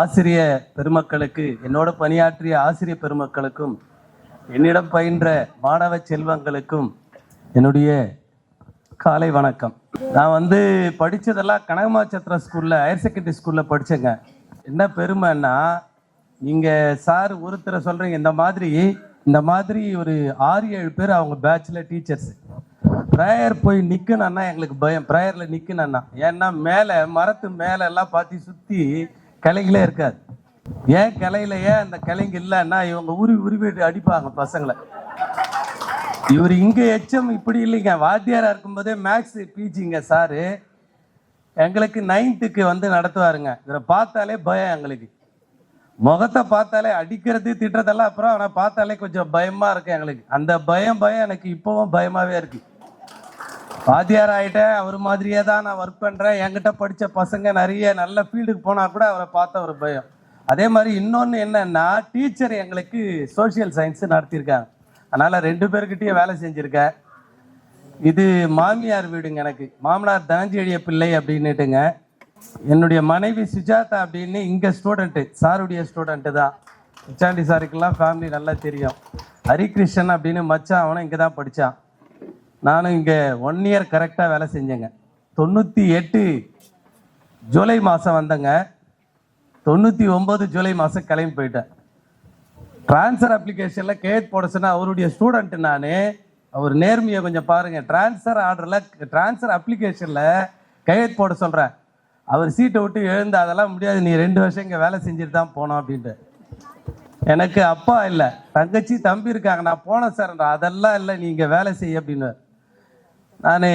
ஆசிரிய பெருமக்களுக்கு, என்னோட பணியாற்றிய ஆசிரிய பெருமக்களுக்கும், என்னிடம் பயின்ற மாணவ செல்வங்களுக்கும் என்னுடைய காலை வணக்கம். நான் படித்ததெல்லாம் கனகமாச்சத்திர ஸ்கூலில், ஹையர் செகண்டரி ஸ்கூலில் படித்தேங்க. என்ன பெருமைன்னா, நீங்கள் சார் ஒருத்தரை சொல்கிறீங்க, இந்த மாதிரி ஒரு 6-7 பேர் அவங்க பேட்சில் டீச்சர்ஸ். ப்ரேயர் போய் நிற்கணும்னா எங்களுக்கு பயம், ப்ரேயரில் நிற்கணும்னா. ஏன்னா மேலே மரத்து மேலே எல்லாம் பார்த்து சுற்றி கிளைங்களே இருக்காது. ஏன் கிளையில ஏன் அந்த கிளைங்க இல்லைன்னா இவங்க உருவிட்டு அடிப்பாங்க பசங்களை. இவர் இங்கே எச்சம் இப்படி இல்லைங்க. வாத்தியாராக இருக்கும்போதே மேக்ஸ் பிஜிங்க சாரு எங்களுக்கு 9th நடத்துவாருங்க. இவரை பார்த்தாலே பயம் எங்களுக்கு. முகத்தை பார்த்தாலே அடிக்கிறது திட்டுறதெல்லாம் அப்புறம், ஆனால் பார்த்தாலே கொஞ்சம் பயமாக இருக்கு எங்களுக்கு. அந்த பயம் எனக்கு இப்போவும் பயமாகவே இருக்கு. வாத்தியார் ஆகிட்டேன், அவர் மாதிரியே தான் நான் ஒர்க் பண்ணுறேன். என்கிட்ட படித்த பசங்க நிறைய நல்ல ஃபீல்டுக்கு போனால் கூட அவரை பார்த்த ஒரு பயம். அதே மாதிரி இன்னொன்று என்னன்னா, டீச்சர் எங்களுக்கு சோஷியல் சயின்ஸ் நடத்தியிருக்காங்க. அதனால் 2 பேர்கிட்டயும் வேலை செஞ்சுருக்கேன். இது மாமியார் வீடுங்க. எனக்கு மாமனார் தனஞ்செழிய பிள்ளை அப்படின்னுட்டுங்க. என்னுடைய மனைவி சுஜாதா அப்படின்னு இங்கே ஸ்டூடெண்ட்டு, சாருடைய ஸ்டூடெண்ட்டு தான். உச்சாண்டி சாருக்கெல்லாம் ஃபேமிலி நல்லா தெரியும். ஹரிகிருஷ்ணன் அப்படின்னு மச்சான், அவனும் இங்கே தான் படித்தான். நானும் இங்கே 1 year கரெக்டாக வேலை செஞ்சேங்க. 98 ஜூலை மாதம் வந்தேங்க. 99 ஜூலை மாதம் கிளம்பி போயிட்டேன். ட்ரான்ஸ்ஃபர் அப்ளிகேஷனில் கையெழுத்து போட சொன்னால் அவருடைய ஸ்டூடெண்ட்டு நான். அவர் நேர்மையை கொஞ்சம் பாருங்கள். ட்ரான்ஸ்ஃபர் அப்ளிகேஷனில் கையெழுத்து போட சொல்கிறேன். அவர் சீட்டை விட்டு எழுந்து, அதெல்லாம் முடியாது, நீ 2 வருஷம் இங்கே வேலை செஞ்சுட்டு தான் போனோம் அப்படின்ட்டு. எனக்கு அப்பா இல்லை, தங்கச்சி தம்பி இருக்காங்க. நான் போனேன் சார். அதெல்லாம் இல்லை, நீங்கள் வேலை செய்ய அப்படின்னு. நான்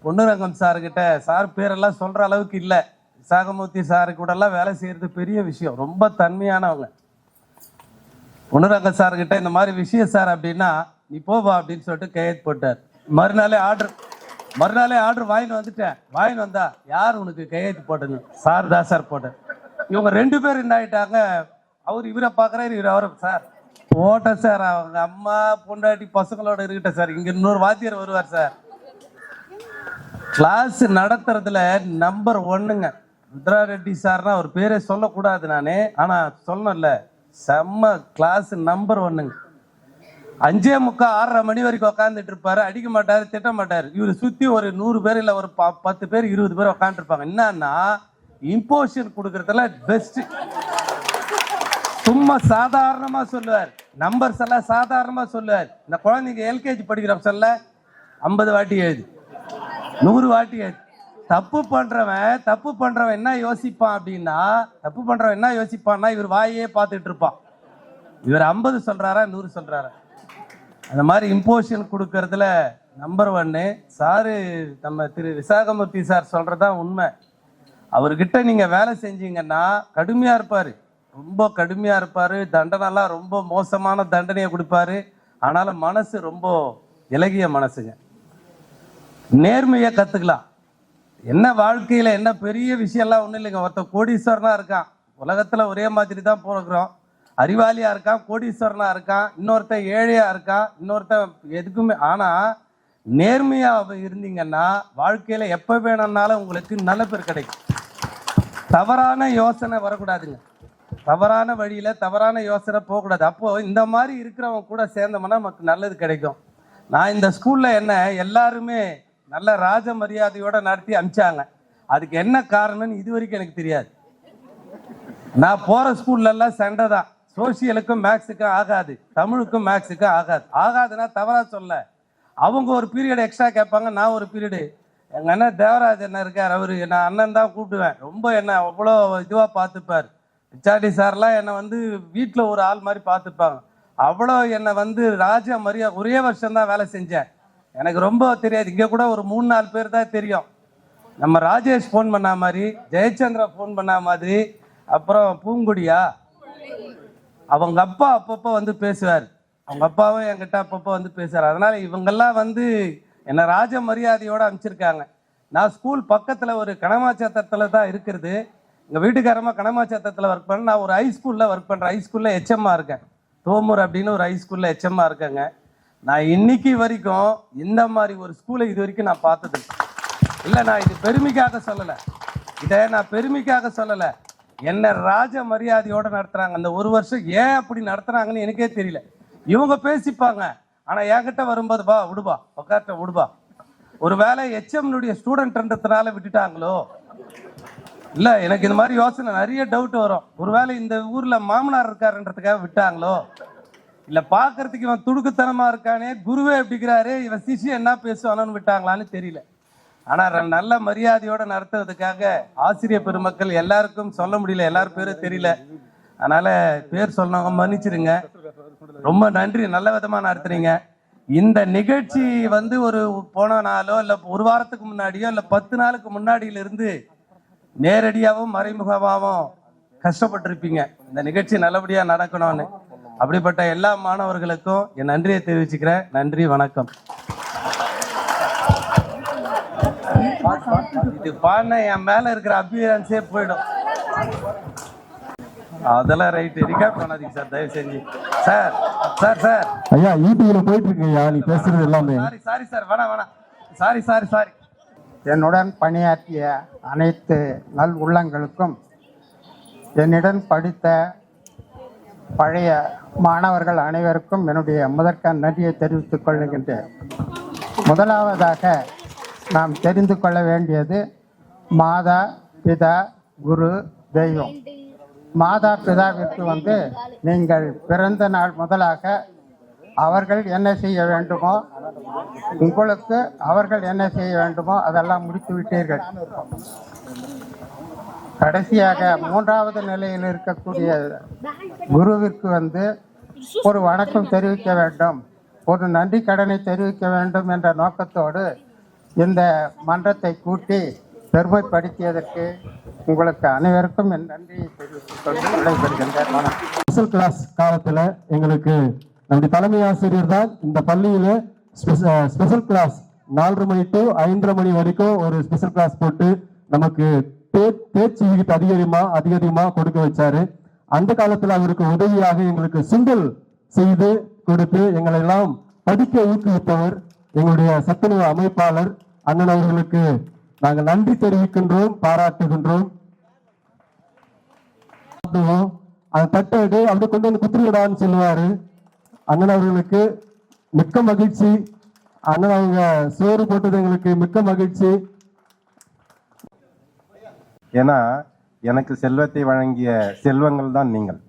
பொன்னுரங்கம் சார்கிட்ட, சார் பேரெல்லாம் சொல்கிற அளவுக்கு இல்லை, விசாகமூர்த்தி சாரு கூடலாம் வேலை செய்கிறது பெரிய விஷயம், ரொம்ப தன்மையானவங்க. பொன்னுரங்கம் சார்கிட்ட இந்த மாதிரி விஷயம் சார் அப்படின்னா, நீ போவா அப்படின்னு சொல்லிட்டு கையெழுத்து போட்டார். மறுநாளே ஆர்டர் வாங்கிட்டு வந்துட்டேன். வாங்கிட்டு வந்தா, யார் உனக்கு கையெழுத்து போட்டது? சார் தான் சார் போட்டார். இவங்க 2 பேர் என்ன ஆகிட்டாங்க, அவர் இவரை பார்க்குறாரு, இவர் அவரை. சார் போட்டேன் சார், அவங்க அம்மா பொண்டாட்டி பசங்களோட இருக்கட்டும் சார், இங்கே இன்னொரு வாத்தியார் வருவார் சார். கிளாஸ் நடத்துறதுல நம்பர் 1ங்க ருத்ராரெட்டி சார்னா அவர் பேரே சொல்லக்கூடாது நானே, ஆனால் சொல்லணும்ல, செம்ம கிளாஸ் நம்பர் 1ங்க. 5:45 6:30 மணி வரைக்கும் உட்காந்துட்டு இருப்பாரு. அடிக்க மாட்டாரு, திட்ட மாட்டாரு. இவர் சுற்றி ஒரு 100 பேர் இல்லை, ஒரு 10 பேர் 20 பேர் உட்காந்துருப்பாங்க. என்னன்னா இம்போசிஷன் கொடுக்கறதுல பெஸ்ட். சும்மா சாதாரணமா சொல்லுவார், நம்பர்ஸ் எல்லாம் சாதாரணமா சொல்லுவார். இந்த குழந்தைங்க எல்கேஜி படிக்கிற சொல்ல 50 வாட்டி எழுது, 100 வாட்டி எழுது. தப்பு பண்றவன் என்ன யோசிப்பான் அப்படின்னா, இவர் வாயே பார்த்துட்டு இருப்பான். இவர் 50 சொல்றாரா 100 சொல்றாரா? அந்த மாதிரி இம்போசிஷன் கொடுக்கறதுல நம்பர் 1 சாரு. நம்ம திரு விசாகமூர்த்தி சார் சொல்றதான் உண்மை. அவர்கிட்ட நீங்க வேலை செஞ்சீங்கன்னா கடுமையா இருப்பாரு, ரொம்ப கடுமையாக இருப்பார். தண்டனைலாம் ரொம்ப மோசமான தண்டனையை கொடுப்பாரு. ஆனாலும் மனசு ரொம்ப இலகிய மனசுங்க. நேர்மையை கற்றுக்கலாம். என்ன வாழ்க்கையில் என்ன பெரிய விஷயம்லாம் ஒன்றும் இல்லைங்க. ஒருத்தர் கோடீஸ்வரனாக இருக்கான், உலகத்தில் ஒரே மாதிரி தான் போகிறோம். அறிவாளியாக இருக்கான், கோடீஸ்வரனாக இருக்கான், இன்னொருத்தர் ஏழையாக இருக்கான், இன்னொருத்தர் எதுக்குமே. ஆனால் நேர்மையாக இருந்தீங்கன்னா வாழ்க்கையில் எப்போ வேணும்னாலும் உங்களுக்கு நல்ல பேர் கிடைக்கும். தவறான யோசனை வரக்கூடாதுங்க. தவறான வழியில் தவறான யோசனை போகக்கூடாது. அப்போது இந்த மாதிரி இருக்கிறவங்க கூட சேர்ந்தோம்னா நமக்கு நல்லது கிடைக்கும். நான் இந்த ஸ்கூலில் எல்லாருமே நல்ல ராஜ மரியாதையோடு நடத்தி அனுப்பிச்சாங்க. அதுக்கு என்ன காரணம்னு இது வரைக்கும் எனக்கு தெரியாது. நான் போகிற ஸ்கூல்லலாம் சண்டை தான். சோசியலுக்கும் மேக்ஸுக்கும் ஆகாது, தமிழுக்கும் மேக்ஸுக்கும் ஆகாதுன்னா தவறாக சொல்ல. அவங்க ஒரு பீரியட் எக்ஸ்ட்ரா கேட்பாங்க, நான் ஒரு பீரியடு. எங்கள் அண்ணன் தேவராஜ் என்ன இருக்கார், அவர் நான் அண்ணன் தான் கூப்பிடுவேன். ரொம்ப அவ்வளோ இதுவாக பார்த்துப்பார். உச்சாண்டி சார்லாம் என்னை வீட்டில் ஒரு ஆள் மாதிரி பார்த்துப்பாங்க. அவ்வளோ என்னை ராஜ மரியாதை. ஒரே வருஷம்தான் வேலை செஞ்சேன், எனக்கு ரொம்ப தெரியாது. இங்கே கூட ஒரு 3-4 பேர் தான் தெரியும். நம்ம ராஜேஷ் ஃபோன் பண்ண மாதிரி, ஜெயச்சந்திரா ஃபோன் பண்ண மாதிரி, அப்புறம் பூங்குடியா, அவங்க அப்பா அப்பப்போ பேசுவார். அவங்க அப்பாவும் என்கிட்ட அப்பப்போ பேசுவார். அதனால் இவங்கெல்லாம் என்னை ராஜ மரியாதையோடு அனுப்பிச்சிருக்காங்க. நான் ஸ்கூல் பக்கத்தில் ஒரு கனமாச்சத்திரத்தில் தான் இருக்கிறது. எங்கள் வீட்டுக்காரமாக கனமாச்சத்திரத்தில் ஒர்க் பண்ண. நான் ஒரு ஹைஸ்கூலில் ஒர்க் பண்ணுறேன். ஹைஸ்கூலில் ஹெச்எம்மா இருக்கேன். தோமூர் அப்படின்னு ஒரு ஹைஸ்கூலில் ஹெச்எம்மா இருக்கேங்க. நான் இன்னைக்கு வரைக்கும் இந்த மாதிரி ஒரு ஸ்கூலை இது வரைக்கும் நான் பார்த்தது இல்லை. நான் இது பெருமைக்காக சொல்லலை, இதை நான் பெருமைக்காக சொல்லலை. என்ன ராஜ மரியாதையோட நடத்துறாங்க. அந்த ஒரு வருஷம் ஏன் அப்படி நடத்துறாங்கன்னு எனக்கே தெரியல. இவங்க பேசிப்பாங்க, ஆனா என்கிட்ட வரும்போது பா விடுபா உட்கார்ட்ட விடுபா. ஒருவேளை HMனுடைய ஸ்டூடெண்ட்ன்றதுனால விட்டுட்டாங்களோ இல்ல, எனக்கு இந்த மாதிரி யோசனை நிறைய டவுட் வரும். ஒருவேளை இந்த ஊர்ல மாமனார் இருக்காருன்றதுக்காக விட்டாங்களோ, இல்ல பாக்குறதுக்கு இவன் துடுக்குத்தனமா இருக்கானே, குருவே எப்படிக்கிறாரு, இவன் சிஷியன் என்ன பேசுவானு விட்டாங்களான்னு தெரியல. ஆனா நல்ல மரியாதையோட நடத்துறதுக்காக ஆசிரியர் பெருமக்கள் எல்லாருக்கும் சொல்ல முடியல, எல்லாரும் பேரும் தெரியல, அதனால பேர் சொன்னவங்க மன்னிச்சிருங்க. ரொம்ப நன்றி, நல்ல விதமா நடத்துறீங்க. இந்த நிகழ்ச்சி ஒரு போன நாளோ இல்ல ஒரு வாரத்துக்கு முன்னாடியோ இல்ல 10 நாளுக்கு முன்னாடியில இருந்து நேரடியாகவும் மறைமுகமாகவும் கஷ்டப்பட்டிருப்பீங்க இந்த நிகழ்ச்சி நல்லபடியா நடக்கணும்னு. அப்படிப்பட்ட எல்லா மாணவர்களுக்கும் என் நன்றியை தெரிவிச்சுக்கிறேன். நன்றி, வணக்கம். இது பாடின என் மேல இருக்கிற அபியரன்ஸே போயிடும். அதெல்லாம் ரைட், ரிகார்ட் பண்ணாதீங்க சார், தயவு செஞ்சு. சார் சார் சார் ஐயா யூடியூப்ல போயிட்டு இருக்கீங்க நீ பேசுறது எல்லாமே. சாரி சார், வேணாம் சாரி. என்னுடன் பணியாற்றிய அனைத்து நல் உள்ளங்களுக்கும், என்னுடன் படித்த பழைய மாணவர்கள் அனைவருக்கும் என்னுடைய முதற்க நன்றியை தெரிவித்துக் கொள்கின்றேன். முதலாவதாக நாம் தெரிந்து கொள்ள வேண்டியது மாதா பிதா குரு தெய்வம். மாதா பிதாவிற்கு நீங்கள் பிறந்த நாள் முதலாக அவர்கள் என்ன செய்ய வேண்டுமோ, உங்களுக்கு அவர்கள் என்ன செய்ய வேண்டுமோ அதெல்லாம் முடித்து விட்டீர்கள். கடைசியாக 3வது நிலையில் இருக்கக்கூடிய குருவிற்கு ஒரு வணக்கம் தெரிவிக்க வேண்டும், ஒரு நன்றி கடனை தெரிவிக்க வேண்டும் என்ற நோக்கத்தோடு இந்த மன்றத்தை கூட்டி பெருமைப்படுத்தியதற்கு உங்களுக்கு அனைவருக்கும் என் நன்றியை தெரிவித்துக் கொண்டு விடைபெறுகின்றேன். ஸ்பெஷல் கிளாஸ் காலத்துல எங்களுக்கு நம்முடைய தலைமை ஆசிரியர் தான் இந்த பள்ளியில ஸ்பெஷல் கிளாஸ் 4:30 மணி to 5:30 மணி வரைக்கும் ஒரு ஸ்பெஷல் கிளாஸ் போட்டு நமக்கு தேர்ச்சி அதிகமா கொடுக்க வச்சாரு. அந்த காலத்துல அவருக்கு உதவியாக எங்களுக்கு சுண்டல் செய்து கொடுத்து எங்களை எல்லாம் படிக்க ஊக்குவித்தவர் எங்களுடைய சத்துணவு அமைப்பாளர் அண்ணன் அவர்களுக்கு நாங்கள் நன்றி தெரிவிக்கின்றோம், பாராட்டுகின்றோம். அந்த தட்டை அப்படி கொண்டு வந்து குத்துவிடான்னு சொல்லுவாரு. அண்ணன் அவர்களுக்கு மிக்க மகிழ்ச்சி. அண்ணன் அவங்க சோறு போட்டது எங்களுக்கு மிக்க மகிழ்ச்சி. ஏன்னா எனக்கு செல்வத்தை வழங்கிய செல்வங்கள் தான் நீங்கள்.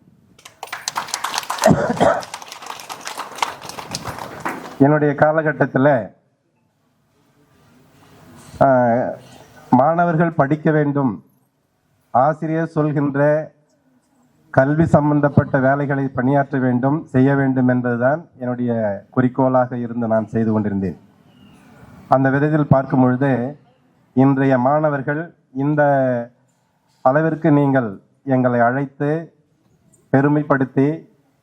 என்னுடைய காலகட்டத்தில் மாணவர்கள் படிக்க வேண்டும், ஆசிரியர் சொல்கின்ற கல்வி சம்பந்தப்பட்ட வேலைகளை பணியாற்ற வேண்டும், செய்ய வேண்டும் என்பதுதான் என்னுடைய குறிக்கோளாக இருந்து நான் செய்து கொண்டிருந்தேன். அந்த விதத்தில் பார்க்கும் பொழுது இன்றைய மாணவர்கள் இந்த அளவிற்கு நீங்கள் எங்களை அழைத்து பெருமைப்படுத்தி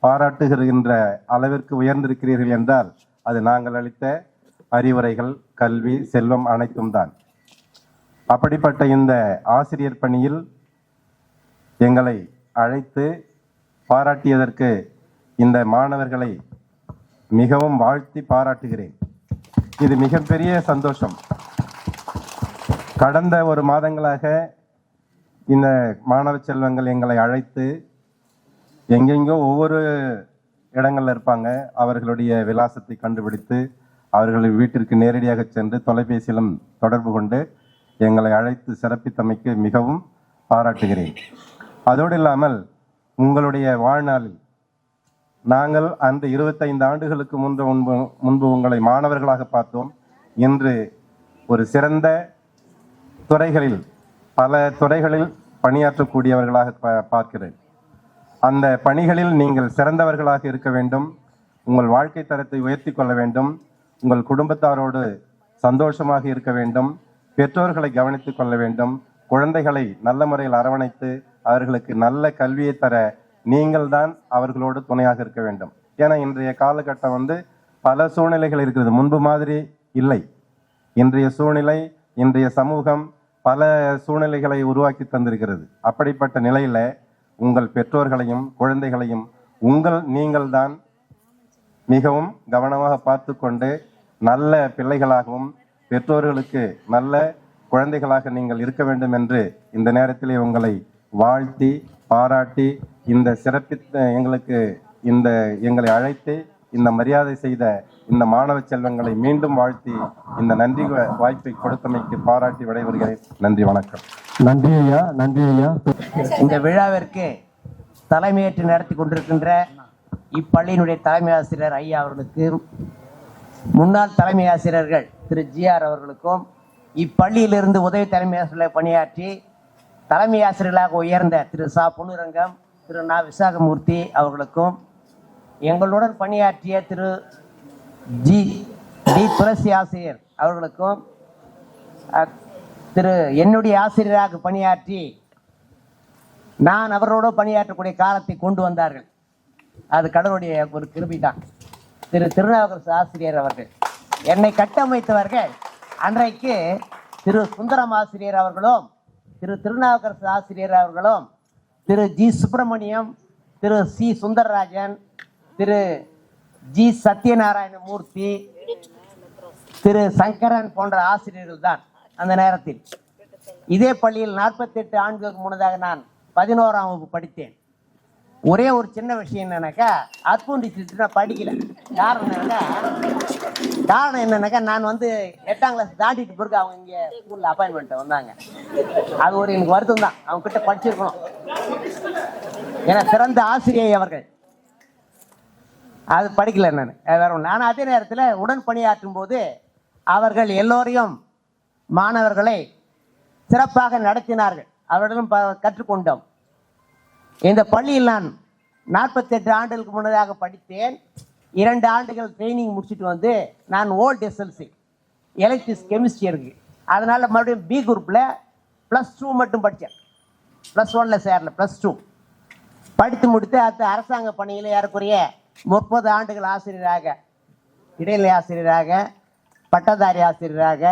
பாராட்டுகின்ற அளவிற்கு உயர்ந்திருக்கிறீர்கள் என்றால் அது நாங்கள் அளித்த அறிவுரைகள், கல்வி, செல்வம் அனைத்தும் தான். அப்படிப்பட்ட இந்த ஆசிரியர் பணியில் எங்களை அழைத்து பாராட்டியதற்கு இந்த மாணவர்களை மிகவும் வாழ்த்தி பாராட்டுகிறேன். இது மிகப்பெரிய சந்தோஷம். கடந்த ஒரு மாதங்களாக இந்த மாணவ செல்வங்கள் எங்களை அழைத்து எங்கெங்கோ ஒவ்வொரு இடங்கள்ல இருப்பாங்க, அவர்களுடைய விலாசத்தை கண்டுபிடித்து அவர்கள் வீட்டிற்கு நேரடியாக சென்று தொலைபேசியிலும் தொடர்பு கொண்டு எங்களை அழைத்து சிறப்பித்தமைக்கு மிகவும் பாராட்டுகிறேன். அதோடு இல்லாமல் உங்களுடைய வாழ்நாளில் நாங்கள் அந்த 25 ஆண்டுகளுக்கு முன்பு உங்களை மாணவர்களாக பார்த்தோம். இன்று ஒரு சிறந்த துறைகளில் பல துறைகளில் பணியாற்றக்கூடியவர்களாக பார்க்கிறேன். அந்த பணிகளில் நீங்கள் சிறந்தவர்களாக இருக்க வேண்டும், உங்கள் வாழ்க்கை தரத்தை உயர்த்தி கொள்ள வேண்டும், உங்கள் குடும்பத்தாரோடு சந்தோஷமாக இருக்க வேண்டும், பெற்றோர்களை கவனித்துக் கொள்ள வேண்டும், குழந்தைகளை நல்ல முறையில் அரவணைத்து அவர்களுக்கு நல்ல கல்வியை தர நீங்கள் தான் அவர்களோடு துணையாக இருக்க வேண்டும். ஏன்னா இன்றைய காலகட்டம் பல சூழ்நிலைகள் இருக்கிறது, முன்பு மாதிரி இல்லை. இன்றைய சூழ்நிலை, இன்றைய சமூகம் பல சூழ்நிலைகளை உருவாக்கி தந்திருக்கிறது. அப்படிப்பட்ட நிலையில உங்கள் பெற்றோர்களையும் குழந்தைகளையும் நீங்கள் தான் மிகவும் கவனமாக பார்த்து கொண்டு நல்ல பிள்ளைகளாகவும் பெற்றோர்களுக்கு நல்ல குழந்தைகளாக நீங்கள் இருக்க வேண்டும் என்று இந்த நேரத்திலே உங்களை வாழ்த்தி பாராட்டி இந்த சிறப்பித்த எங்களை அழைத்து இந்த மரியாதை செய்த இந்த மாணவ செல்வங்களை மீண்டும் வாழ்த்தி இந்த நன்றி வாய்ப்பை கொடுத்தமைக்கு பாராட்டி விடைபெறுகிறேன். நன்றி, வணக்கம். நன்றி ஐயா, நன்றி ஐயா. இந்த விழாவிற்கு தலைமையேற்று நடத்தி கொண்டிருக்கின்ற இப்பள்ளியினுடைய தலைமை ஆசிரியர் ஐயா அவர்களுக்கும், முன்னாள் தலைமை ஆசிரியர்கள் திரு ஜிஆர் அவர்களுக்கும், இப்பள்ளியிலிருந்து உதவி தலைமை ஆசிரியர் பணியாற்றி தலைமை ஆசிரியர்களாக உயர்ந்த திரு சா பொன்னுரங்கம், திரு நா விசாகமூர்த்தி அவர்களுக்கும், எங்களுடன் பணியாற்றிய திரு டி துளசி ஆசிரியர் அவர்களுக்கும், திரு என்னுடைய ஆசிரியராக பணியாற்றி நான் அவரோடு பணியாற்றக்கூடிய காலத்தை கொண்டு வந்தார்கள். அது கடவுளுடைய ஒரு கிருபை தான். திரு திருநாவுக்கரசு ஆசிரியர் அவர்கள் என்னை கட்டமைத்தவர்கள். அன்றைக்கு திரு சுந்தரம் ஆசிரியர் அவர்களும், திரு திருநாவுக்கரசு ஆசிரியர் அவர்களும், திரு ஜி சுப்பிரமணியம், திரு சி சுந்தரராஜன், திரு ஜி சத்யநாராயண மூர்த்தி, திரு சங்கரன் போன்ற ஆசிரியர்கள் தான் அந்த நேரத்தில். இதே பள்ளியில் 48 ஆண்டுகளுக்கு முன்னதாக நான் 11ஆம் வகுப்பு படித்தேன். ஒரே ஒரு சின்ன விஷயம் என்னன்னாக்கா, அற்புதம் நான் படிக்கல. காரணம் என்னன்னாக்கா, நான் 8ஆம் கிளாஸ் தாண்டிட்டு பிறகு அவங்க இங்கே ஸ்கூலில் அப்பாயின்மெண்ட் வந்தாங்க. அது ஒரு எனக்கு வருத்தம் தான். அவங்க கிட்ட படிச்சிருக்கணும். ஏன்னா சிறந்த ஆசிரியை அவர்கள். அது படிக்கல நான் வேற ஒன்று. ஆனால் அதே நேரத்தில் உடன் பணியாற்றும் போது அவர்கள் எல்லோரையும், மாணவர்களை சிறப்பாக நடத்தினார்கள். அவர்களிடம் கற்றுக்கொண்டோம். இந்த பள்ளியில் நான் 48 ஆண்டுகளுக்கு முன்னதாக படித்தேன். 2 ஆண்டுகள் ட்ரைனிங் முடிச்சுட்டு நான் ஓல்ட் எஸ்எல்சி எலக்ட்ரிக்ஸ் கெமிஸ்ட்ரி இருக்கு. அதனால மறுபடியும் பி குரூப்பில் +2 மட்டும் படித்தேன். +1 சேரல, +2 படித்து முடித்து அது அரசாங்க பணியில் ஏறக்குறைய 30 ஆண்டுகள் ஆசிரியராக, இடைநிலை ஆசிரியராக, பட்டதாரி ஆசிரியராக,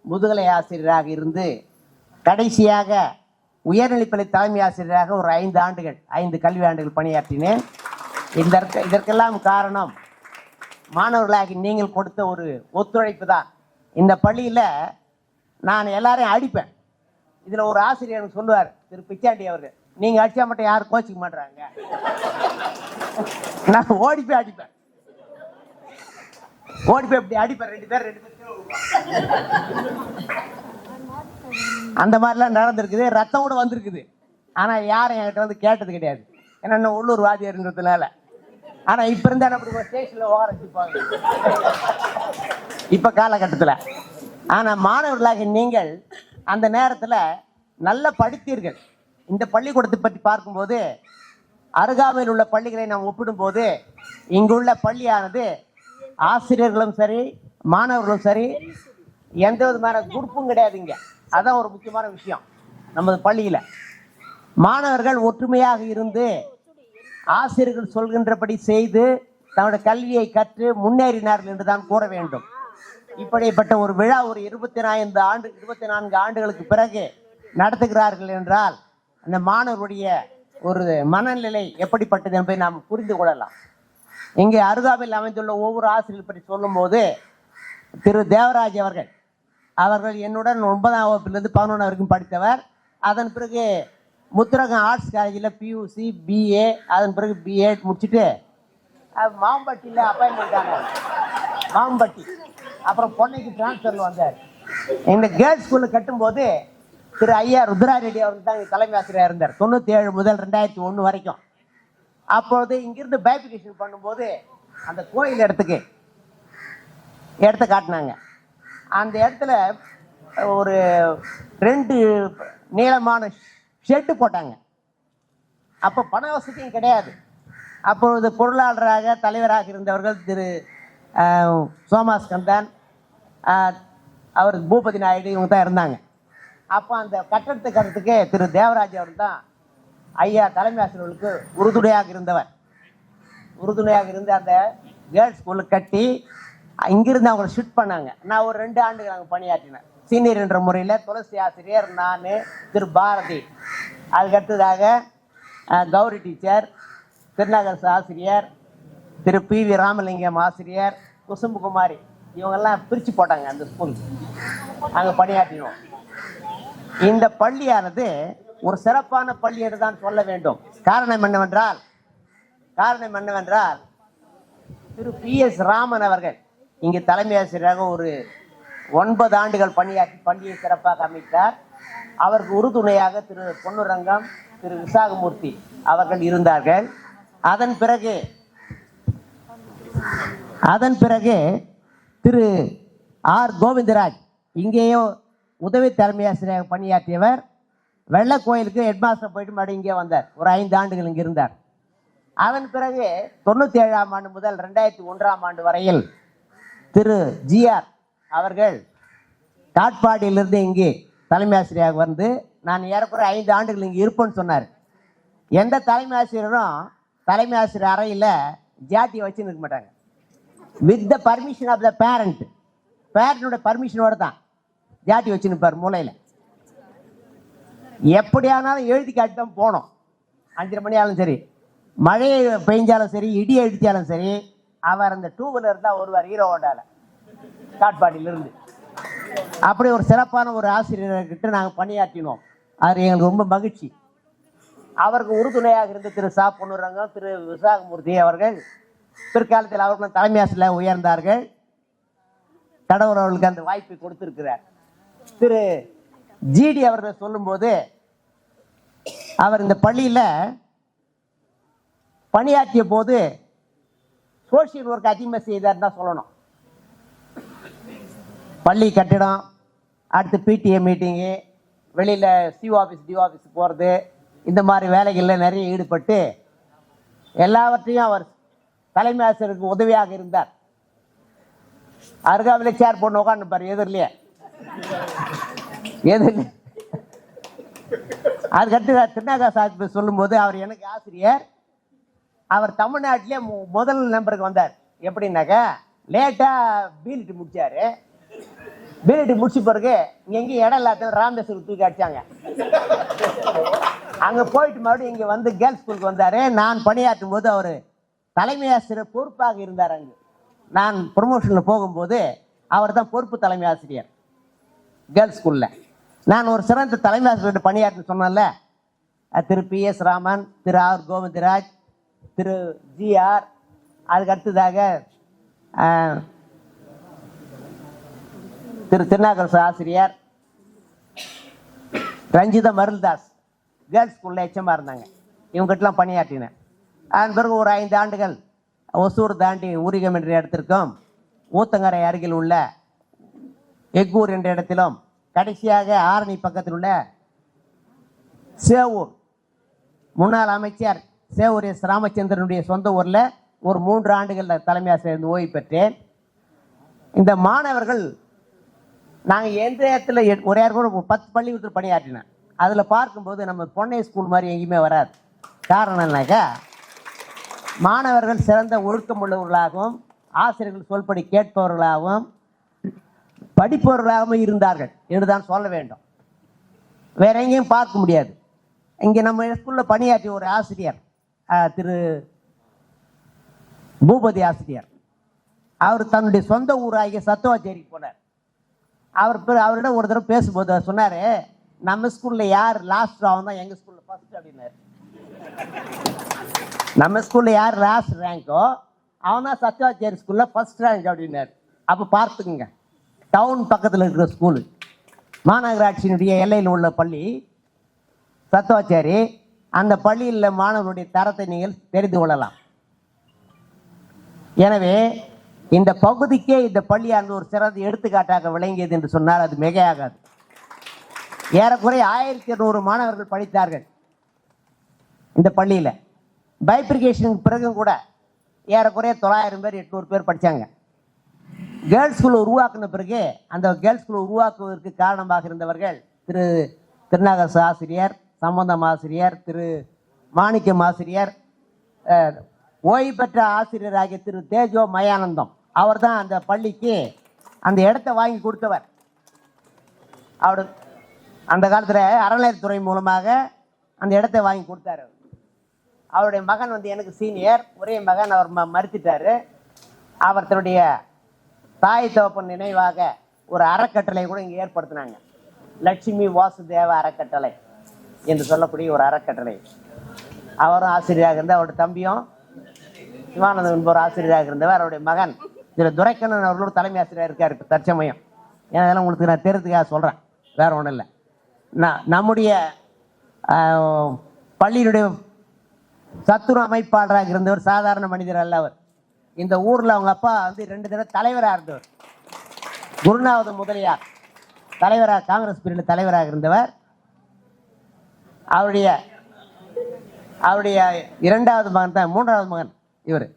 முதுகலை ஆசிரியராக இருந்து கடைசியாக உயர்நிலைப்பள்ளி தலைமை ஆசிரியராக ஒரு 5 ஆண்டுகள், 5 கல்வி ஆண்டுகள் பணியாற்றினேன். இதற்கெல்லாம் காரணம் மாணவர்களாகி நீங்கள் கொடுத்த ஒரு ஒத்துழைப்பு தான். இந்த பள்ளியில் நான் எல்லாரையும் அடிப்பேன். இதில் ஒரு ஆசிரியர் சொல்லுவார், திரு பிச்சாண்டி அவர்கள், நீங்கள் அடித்தா மட்டும் யாரும் கோச்சிக்க மாட்டுறாங்க. நான் ஓடி போய் அடிப்பேன். இப்படி அடிப்பேன். 2 பேர் அந்த மாதிரிலாம் நடந்திருக்குது. ரத்தம் கூட வந்திருக்குது. ஆனால் யாரும் என்கிட்ட கேட்டது கிடையாது. ஏன்னா இன்னும் உள்ளூர் வாதியர்ன்றதுனால. ஆனால் இப்போ இருந்தால் அப்படி ஸ்டேஷனில் ஓரச்சிப்பாங்க இப்போ காலகட்டத்தில். ஆனால் மாணவர்களாக நீங்கள் அந்த நேரத்தில் நல்ல படித்தீர்கள். இந்த பள்ளிக்கூடத்தை பற்றி பார்க்கும்போது அருகாமையில் உள்ள பள்ளிகளை நாம் ஒப்பிடும்போது இங்குள்ள பள்ளியானது ஆசிரியர்களும் சரி, மாணவர்களும் சரி, எந்த விதமான குரூப்பும் கிடையாதுங்க. அதான் ஒரு முக்கியமான விஷயம். நமது பள்ளியில் மாணவர்கள் ஒற்றுமையாக இருந்து ஆசிரியர்கள் சொல்கின்றபடி செய்து தன்னுடைய கல்வியை கற்று முன்னேறினார்கள் என்று தான் கூற வேண்டும். இப்படிப்பட்ட ஒரு விழா ஒரு 24 ஆண்டுகளுக்கு பிறகு நடத்துகிறார்கள் என்றால் அந்த மாணவருடைய ஒரு மனநிலை எப்படிப்பட்டது என்பதை நாம் புரிந்து கொள்ளலாம். இங்கே அருகாமையில் அமைந்துள்ள ஒவ்வொரு ஆசிரியர் பற்றி சொல்லும் போது திரு தேவராஜ் அவர்கள் என்னுடன் 9ஆம் வகுப்பிலிருந்து 11 வரைக்கும் படித்தவர். அதன் பிறகு முத்துரகம் ஆர்ட்ஸ் காலேஜில் பியூசி, பிஏ, அதன் பிறகு பிஎட் முடிச்சுட்டு மாம்பட்டியில் அப்பாயின்மெண்ட் ஆனார். மாம்பட்டி அப்புறம் பொன்னைக்கு டிரான்ஸ்ஃபரில் வந்தார். இந்த கேர்ள்ஸ் ஸ்கூலில் கட்டும்போது திரு ஐயா ருத்ராரெட்டி அவர்கள் தான் தலைமை ஆசிரியராக இருந்தார் 97 முதல் 2001 வரைக்கும். அப்பொழுது இங்கிருந்து பைபிகேஷன் பண்ணும்போது அந்த கோயில் இடத்த காட்டினாங்க. அந்த இடத்துல ஒரு 2 நீளமான ஷெட்டு போட்டாங்க. அப்போ பண வசதியும் கிடையாது. அப்பொழுது பொருளாளராக தலைவராக இருந்தவர்கள் திரு சோமாஸ்கந்தன், அவர் பூபதி நாயுடு, இவங்க தான் இருந்தாங்க. அப்போ அந்த கட்டடத்தை கட்டுறதுக்கு திரு தேவராஜ் அவர் தான் ஐயா தலைமை ஆசிரியர்களுக்கு உறுதுணையாக இருந்து அந்த கேர்ள்ஸ் ஸ்கூலில் கட்டி இங்கிருந்து அவங்களை ஷிஃப்ட் பண்ணாங்க. நான் ஒரு 2 ஆண்டுகள் அங்கே பணியாற்றினேன். சீனியர் என்ற முறையில் துளசி ஆசிரியர், நான், திரு பாரதி, அதுக்கடுத்ததாக கௌரி டீச்சர், திருநாகரசு ஆசிரியர், திரு PV ராமலிங்கம் ஆசிரியர், குசும்புகுமாரி, இவங்கெல்லாம் பிரித்து போட்டாங்க அந்த ஸ்கூல். அங்கே பணியாற்றினோம். இந்த பள்ளியானது ஒரு சிறப்பான பள்ளி என்று தான் சொல்ல வேண்டும். காரணம் என்னவென்றால் திரு PS ராமன் அவர்கள் இங்கு தலைமை ஆசிரியராக ஒரு 9 ஆண்டுகள் பணியாற்றி பள்ளியை சிறப்பாக அமைத்தார். அவருக்கு உறுதுணையாக திரு பொன்னுரங்கம், திரு விசாகமூர்த்தி அவர்கள் இருந்தார்கள். அதன் பிறகு திரு ஆர் கோவிந்தராஜ் இங்கேயோ உதவி தலைமை ஆசிரியராக பணியாற்றியவர். வெள்ளக்கோயிலுக்கு ஹெட்மாஸ்டர் போயிட்டு மறுபடியும் இங்கே வந்தார். ஒரு 5 ஆண்டுகள் இங்கே இருந்தார். அதன் பிறகு 97ஆம் ஆண்டு முதல் 2001ஆம் ஆண்டு வரையில் திரு GR அவர்கள் காட்பாடியிலிருந்து இங்கே தலைமை ஆசிரியராக வந்து நான் ஏறக்குறை 5 ஆண்டுகள் இங்கே இருப்பேன்னு சொன்னார். எந்த தலைமை ஆசிரியரும் தலைமை ஆசிரியர் அறையில் ஜாட்டியை வச்சுன்னு இருக்க மாட்டாங்க. With the permission of the பேரண்டோட பர்மிஷனோட தான் ஜாட்டி வச்சுன்னு இருப்பார் மூலையில். எப்படியானாலும் எழுதி காட்டி தான் போனோம். 5:30 மணி ஆனாலும் சரி, மழை பெஞ்சாலும் சரி, இடி அடித்தாலும் சரி, அவர் அந்த 2 வீலர் தான் வருவார் ஹீரோ ஹோண்டால காட்பாடியிலிருந்து. அப்படி ஒரு சிறப்பான ஒரு ஆசிரியர்கிட்ட நாங்கள் பணியாற்றினோம். அது எங்களுக்கு ரொம்ப மகிழ்ச்சி. அவருக்கு உறுதுணையாக இருந்த திரு சா பொன்னுரங்கம், திரு விசாகமூர்த்தி அவர்கள் பிற்காலத்தில் அவர்களும் தலைமை ஆசிரியர் உயர்ந்தார்கள். கடவுள் அவர்களுக்கு அந்த வாய்ப்பை கொடுத்திருக்கிறார். திரு GD அவர்கள் சொல்லும்போது அவர் இந்த பள்ளியில் பணியாற்றிய போது சோசியல் ஒர்க் அதிகமாக செய்தார் தான் சொல்லணும். பள்ளி கட்டிடம், அடுத்து PTA மீட்டிங்கு, வெளியில் CO ஆஃபீஸ் DO ஆஃபீஸ் போகிறது, இந்த மாதிரி வேலைகளில் நிறைய ஈடுபட்டு எல்லாவற்றையும் அவர் தலைமை ஆசிரியருக்கு உதவியாக இருந்தார். அருகாவிலே சேர் போட்டு உட்காந்துப்பார் எதிரிலேயே. அதுக்கடுத்து திருநாகா சாஹிப் சொல்லும்போது அவர் எனக்கு ஆசிரியர். அவர் தமிழ்நாட்டிலே முதல் நம்பருக்கு வந்தார். எப்படின்னாக்கா லேட்டாக பீலிட்டு முடிச்சாரு. பீலிட்டு முடிச்ச பிறகு எங்கேயும் இடம் இல்லாத ராமேஸ்வரம் தூக்கி அடிச்சாங்க. அங்கே போயிட்டு மறுபடியும் இங்கே வந்து கேர்ள்ஸ் ஸ்கூலுக்கு வந்தார். நான் பணியாற்றும் போது அவர் தலைமை ஆசிரியர் பொறுப்பாக இருந்தார். அங்கு நான் ப்ரொமோஷனில் போகும்போது அவர் தான் பொறுப்பு தலைமை ஆசிரியர் கேர்ள்ஸ் ஸ்கூலில். நான் ஒரு சிறந்த தலைமை ஆசிரியர் பணியாற்ற சொன்னேன்ல, திரு PS ராமன், திரு ஆர் கோவிந்தராஜ், திரு GR, அதுக்கு அடுத்ததாக திரு திருநாகரசு ஆசிரியர், ரஞ்சிதா மருள்தாஸ் கேர்ள்ஸ் ஸ்கூலில் எச்சமாக இருந்தாங்க. இவங்ககிட்டலாம் பணியாற்றினேன். அதன் பிறகு ஒரு 5 ஆண்டுகள் ஒசூர் தாண்டி ஊரிகம் என்ற இடத்திற்கும், ஊத்தங்கரை அருகில் உள்ள எக்கூர் என்ற இடத்திலும், கடைசியாக ஆரணி பக்கத்தில் உள்ள சேவூர் முன்னாள் அமைச்சர் சேவூர் S ராமச்சந்திரனுடைய சொந்த ஊரில் ஒரு 3 ஆண்டுகள் தலைமை ஆசிரியர் ஓய்வு பெற்றேன். இந்த மாணவர்கள் நாங்கள் எந்த இடத்துல ஒரே கூட 10 பள்ளிக்கூடத்தில் பணியாற்றினேன். அதில் பார்க்கும்போது நம்ம பொன்னை ஸ்கூல் மாதிரி எங்கேயுமே வராது. காரணம் என்னக்கா, மாணவர்கள் சிறந்த ஒழுக்கம் உள்ளவர்களாகவும் ஆசிரியர்கள் சொல்படி கேட்பவர்களாகவும் படிப்பவர்களாகவும் இருந்தார்கள் என்று தான் சொல்ல வேண்டும். வேற எங்கேயும் பார்க்க முடியாது. இங்கே நம்ம ஸ்கூலில் பணியாற்றிய ஒரு ஆசிரியர் திரு பூபதி ஆசிரியர், அவர் தன்னுடைய சொந்த ஊராகிய சத்துவாச்சேரிக்கு போனார். அவரிடம் ஒரு தடவை பேசும்போது அவர் சொன்னார், நம்ம ஸ்கூலில் யார் லாஸ்ட் அவன் தான் எங்கள் ஸ்கூலில் ஃபர்ஸ்ட் அப்படின்னாரு. நம்ம ஸ்கூலில் யார் லாஸ்ட் ரேங்கோ அவன் தான் சத்துவாச்சேரி ஸ்கூலில் ஃபர்ஸ்ட் ரேங்க் அப்படின்னாரு. அப்போ பார்த்துக்குங்க, டவுன் பக்கத்தில் இருக்கிற ஸ்கூலு, மாநகராட்சியினுடைய எல்லையில் உள்ள பள்ளி சத்துவாச்சேரி. அந்த பள்ளியில் மாணவர்களுடைய தரத்தை நீங்கள் தெரிந்து கொள்ளலாம். எனவே இந்த பகுதிக்கே இந்த பள்ளியானது ஒரு சிறந்த எடுத்துக்காட்டாக விளங்கியது என்று சொன்னால் அது மிகையாகாது. ஏறக்குறைய 1200 மாணவர்கள் படித்தார்கள் இந்த பள்ளியில். பைப்ரிகேஷனுக்கு பிறகும் கூட ஏறக்குறைய 900 பேர் 800 பேர் படித்தாங்க. கேர்ள்ஸ் ஸ்கூல் உருவாக்கின பிறகு அந்த கேர்ள்ஸ் ஸ்கூல் உருவாக்குவதற்கு காரணமாக இருந்தவர்கள் திரு திருநாகரசு ஆசிரியர், சம்பந்தம் ஆசிரியர், திரு மாணிக்கம் ஆசிரியர், ஓய்வு பெற்ற ஆசிரியராகிய திரு தேஜோ மயானந்தம். அவர் தான் அந்த பள்ளிக்கு அந்த இடத்தை வாங்கி கொடுத்தவர். அவர் அந்த காலத்தில் அறநிலையத்துறை மூலமாக அந்த இடத்தை வாங்கி கொடுத்தாரு. அவருடைய மகன் வந்து எனக்கு சீனியர், ஒரே மகன், அவர் மறுத்துட்டாரு. அவர் தன்னுடைய தாய் தகப்பன் நினைவாக ஒரு அறக்கட்டளை கூட இங்கே ஏற்படுத்தினாங்க, லட்சுமி வாசுதேவ அறக்கட்டளை. என்று சொல்லக்கூடிய ஒரு அறக்கட்டளை. அவரும் ஆசிரியராக இருந்தார். அவருடைய தம்பியும் சிவானந்தம் என்பவர் ஆசிரியராக இருந்தவர். அவருடைய மகன் திரு துரைக்கண்ணன் அவர்களோட தலைமை ஆசிரியராக இருக்கார் இப்போ தற்சமயம். ஏன்னா அதெல்லாம் உங்களுக்கு நான் தெரிஞ்சுக்காக சொல்கிறேன், வேற ஒன்றும் இல்லை. நம்முடைய பள்ளியினுடைய சத்துணவு அமைப்பாளராக இருந்தவர் சாதாரண மனிதர் அல்ல. அவர் இந்த ஊரில் அவங்க அப்பா வந்து 2 தடவை தலைவராக இருந்தவர். குருநாத முதலியார் தலைவராக, காங்கிரஸ் பிரிவில் தலைவராக இருந்தவர். அவருடைய 2வது மகன் தான் 3வது மகன் இவர்.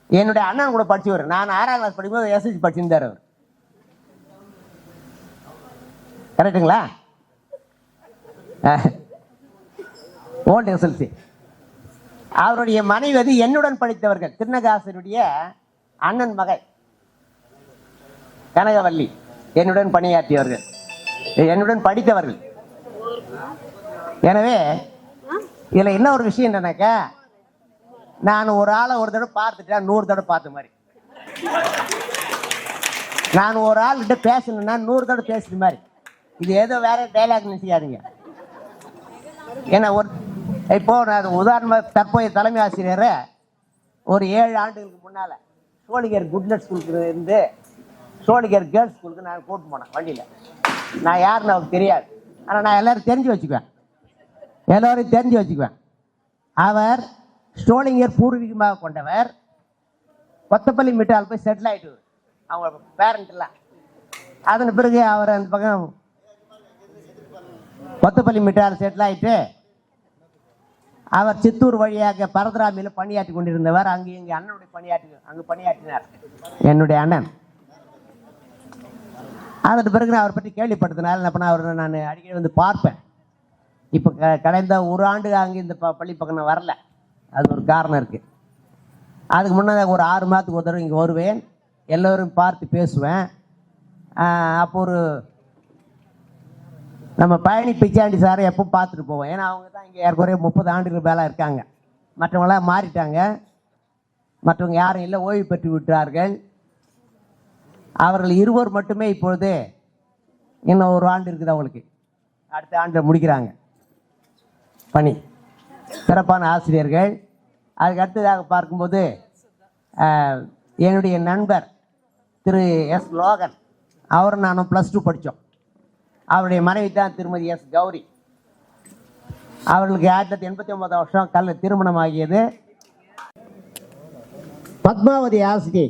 என்னுடைய அண்ணன் கூட படிச்சவர். நான் 6ஆம் கிளாஸ் படிக்கும்போது எஸ்எஸ்சி படிச்சிருந்தார் அவர். கரெக்டுங்களா? Old SLC. அவருடைய மனைவி வந்து என்னுடன் படித்தவர்கள். திருநகாசனுடைய அண்ணன் மகள் கனகவல்லி என்னுடன் பணியாற்றியவர்கள், என்னுடன் படித்தவர்கள். எனவே இதில் என்ன ஒரு விஷயம் என்னன்னாக்கா, நான் ஒரு ஆளை ஒரு தடவை பார்த்துட்டேன் 100 தடவை பார்த்த மாதிரி. நான் ஒரு ஆள்கிட்ட பேசணுன்னா 100 தடவை பேசுற மாதிரி. இது ஏதோ வேற டைலாக் நினைச்சிக்காதீங்க. ஏன்னா இப்போ நான் உதாரணமாக தற்போதைய தலைமை ஆசிரியரை ஒரு 7 ஆண்டுகளுக்கு முன்னால் சோழிகர் குட்லட் ஸ்கூலுக்கு இருந்து சோழிகர் கேர்ள்ஸ் ஸ்கூலுக்கு நான் கூட்டு போனேன் வண்டியில். நான் யாருன்னு அவருக்கு தெரியாது, ஆனால் நான் எல்லாரும் தெரிஞ்சு வச்சுக்குவேன். அவர் ஸ்டோலிங்கர் பூர்வீகமாக கொண்டவர். கொத்தப்பள்ளி மிட்டால் போய் செட்டில் ஆகிட்டு அவங்க பேரண்ட்லாம். அதன் பிறகு அவர் அந்த பக்கம் கொத்தப்பள்ளி மிட்டால் செட்டில் ஆகிட்டு அவர் சித்தூர் வழியாக பரதராமியில் பணியாற்றி கொண்டிருந்தவர். அங்கே எங்கள் அண்ணனுடைய பணியாற்றினார் என்னுடைய அண்ணன். அதற்கு பிறகு நான் அவரை பற்றி கேள்விப்பட்டதுனால நான் அவரை நான் அடிக்கடி வந்து பார்ப்பேன். இப்போ கடந்த 1 ஆண்டு அங்கே இந்த பள்ளி பக்கம் நான் வரல. அது ஒரு காரணம் இருக்குது. அதுக்கு முன்னே ஒரு 6 மாதத்துக்கு ஒரு தடவை இங்கே வருவேன், எல்லோரும் பார்த்து பேசுவேன். அப்போ ஒரு நம்ம பழனி பிச்சாண்டி சாரை எப்போ பார்த்துட்டு போவோம். ஏன்னா அவங்க தான் இங்கே ஏற்கனவே 30 ஆண்டுகள் மேலே இருக்காங்க. மற்றவங்களாம் மாறிட்டாங்க, மற்றவங்க யாரும் இல்லை, ஓய்வு பெற்று விட்டார்கள். அவர்கள் 2 மட்டுமே இப்பொழுது இன்னும் 1 ஆண்டு இருக்குது அவங்களுக்கு. அடுத்த ஆண்டு முடிக்கிறாங்க பணி. சிறப்பான ஆசிரியர்கள். அதுக்கு அடுத்ததாக பார்க்கும்போது என்னுடைய நண்பர் திரு எஸ் லோகன், அவரும் நானும் +2 படித்தோம். அவருடைய மனைவி தான் திருமதி எஸ் கௌரி. அவர்களுக்கு 1989 வருஷம் திருமணம் ஆகியது. பத்மாவதி ஆசிரியை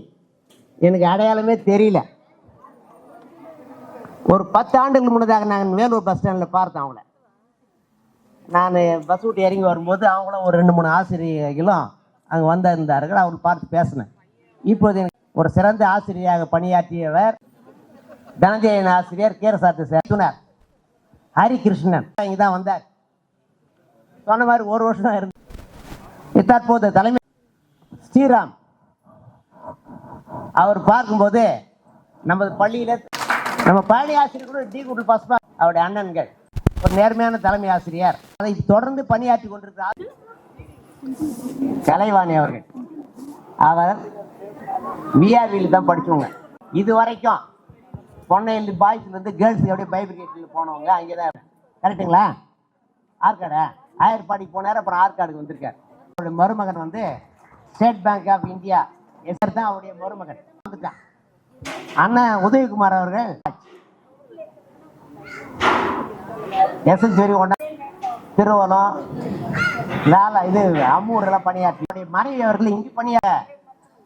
எனக்கு அடையாளமே தெரியல. ஒரு 10 ஆண்டுகள் முன்னதாக நான் வேலூர் பஸ் ஸ்டாண்டில் பார்த்தேன் அவங்கள. நான் பஸ் விட்டு இறங்கி வரும்போது அவங்களும் ஒரு 2-3 ஆசிரியர்களும் அங்கே வந்திருந்தார்கள். அவர்கள் பார்த்து பேசினேன். இப்போது ஒரு சிறந்த ஆசிரியராக பணியாற்றியவர் தனஞ்சயன் ஆசிரியர் கீரசாத்து சேர்த்துனார் ஹரிகிருஷ்ணன் இங்கே தான் வந்தார். சொன்ன மாதிரி 1 வருஷம் தான் இருந்தார். தற்போது தலைமை ஸ்ரீராம். அவர் பார்க்கும்போது நமது பள்ளியில் நம்ம பழனி ஆசிரியர் கூட டி குட்ல பஸ்பா அவருடைய அண்ணன்கள் ஒரு நேர்மையான தலைமை ஆசிரியர். அதை தொடர்ந்து பணியாற்றி கொண்டிருக்கிறார் கலைவாணி அவர்கள். அவர் விஆர்வியில் தான் படிச்சவங்க. இது வரைக்கும் பொன்னையில் பாய்ஸ்லேருந்து கேர்ள்ஸ் அப்படியே பைபிகேஷனில் போனவங்க அங்கே தான். கரெக்டுங்களா? ஆற்காடா ஆயர்பாடிக்கு போனார், அப்புறம் ஆற்காடுக்கு வந்திருக்கார். அவருடைய மருமகன் வந்து State Bank of India SR தான் அவருடைய மருமகன் வந்துட்டான். அண்ணன் உதயகுமார் அவர்கள் எஸ்எஸ்சி ஒன்றா திருவள்ளம் அம்மூர் எல்லாம் பணியாற்றி மனைவி அவர்கள் இங்கு பணிய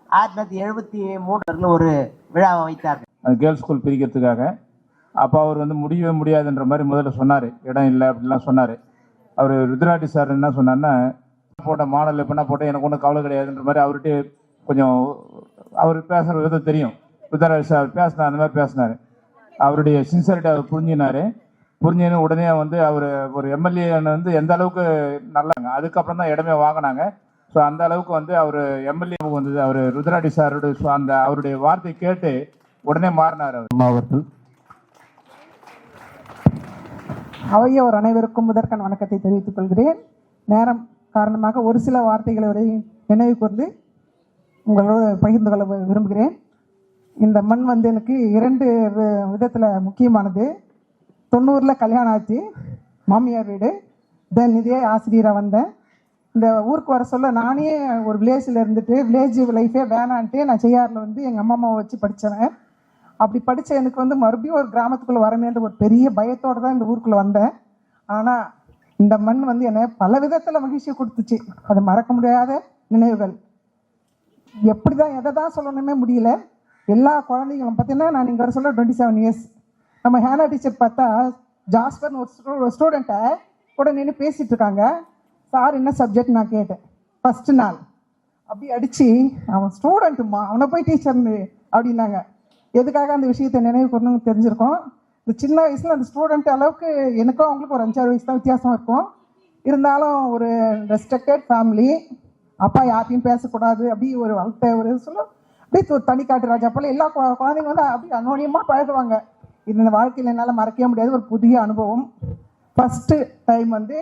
1973 ஒரு விழாவை வைத்தார்கள் கேர்ள்ஸ் ஸ்கூல் பிரிக்கிறதுக்காக. அப்போ அவர் வந்து முடியவே முடியாதுன்ற மாதிரி முதல்ல சொன்னார், இடம் இல்லை அப்படிலாம் சொன்னார். அவர் ருத்ராட்டி சார் என்ன சொன்னார்னா, போட்ட மாடல் எப்படின்னா போட்டால் எனக்கு ஒன்றும் கவலை கிடையாதுன்ற மாதிரி அவர்கிட்ட கொஞ்சம் அவர் பேசுகிற விதம் தெரியும். ருத்ராட்டி சார் பேசினார், அந்த மாதிரி பேசினார். அவருடைய சின்சியரிட்டி அவர் புரிஞ்சுன்னு உடனே வந்து அவர் ஒரு எம்எல்ஏ வந்து எந்த அளவுக்கு நல்லாங்க. அதுக்கப்புறம் தான் இடமே வாங்கினாங்க. ஸோ அந்த அளவுக்கு வந்து அவர் எம்எல்ஏ வந்தது. அவர் ருத்ராட்டி சாருடைய அந்த அவருடைய வார்த்தை கேட்டு உடனே மாறினார் அவர். மாவட்டம் அவையோர் அனைவருக்கும் முதற்கண் வணக்கத்தை தெரிவித்துக் கொள்கிறேன். நேரம் காரணமாக ஒரு சில வார்த்தைகளை நினைவு கூர்ந்து உங்களோடு பகிர்ந்து கொள்ள விரும்புகிறேன். இந்த மண் வந்து எனக்கு 2 விதத்தில் முக்கியமானது. 90 கல்யாணம் ஆச்சு, மாமியார் வீடு. தென் இதே ஆசிரியராக வந்தேன். இந்த ஊருக்கு வர சொல்ல நானே ஒரு வில்லேஜில் இருந்துட்டு வில்லேஜ் லைஃபே வேணான்ட்டு நான் செய்யாரில் வந்து எங்கள் அம்மாவை வச்சு படித்தவன். அப்படி படித்த எனக்கு வந்து மறுபடியும் ஒரு கிராமத்துக்குள்ளே வரமேன்ற ஒரு பெரிய பயத்தோடு தான் இந்த ஊருக்குள்ளே வந்தேன். ஆனால் இந்த மண் வந்து என்னை பல விதத்தில் மகிழ்ச்சியை கொடுத்துச்சு. அது மறக்க முடியாத நினைவுகள். எப்படி தான் எதை தான் சொல்லணுமே முடியல. எல்லா குழந்தைங்களும் பார்த்தீங்கன்னா நான் இங்கே வர சொல்ல 27 இயர்ஸ். நம்ம ஹேனா டீச்சர் பார்த்தா ஜாஸ்பர்னு ஒரு ஸ்டூடெண்ட்டை கூட நின்று பேசிகிட்டு இருக்காங்க. சார் என்ன சப்ஜெக்ட் நான் கேட்டேன். ஃபஸ்ட்டு நாள் அப்படி அடித்து அவன் ஸ்டூடெண்ட்டுமா அவனை போய் டீச்சர்னு அப்படின்னாங்க. எதுக்காக அந்த விஷயத்தை நினைவு கொண்டு தெரிஞ்சிருக்கோம். இந்த சின்ன வயசில் அந்த ஸ்டூடெண்ட் அளவுக்கு எனக்கும் அவங்களுக்கு ஒரு 5-6 வயசு தான் வித்தியாசம் இருக்கும். இருந்தாலும் ஒரு ரெஸ்பெக்டட் ஃபேமிலி. அப்பா யார்ட்டையும் பேசக்கூடாது அப்படி ஒரு வளர்த்த ஒரு சொல்ல அப்படியே ஒரு தனிக்காட்டு ராஜா போல் எல்லா குழந்தைங்க வந்து அப்படி அன்னோனியமாக பழகுவாங்க. இது இந்த வாழ்க்கையில் என்னால் மறக்கவே முடியாது ஒரு புதிய அனுபவம். ஃபஸ்ட்டு டைம் வந்து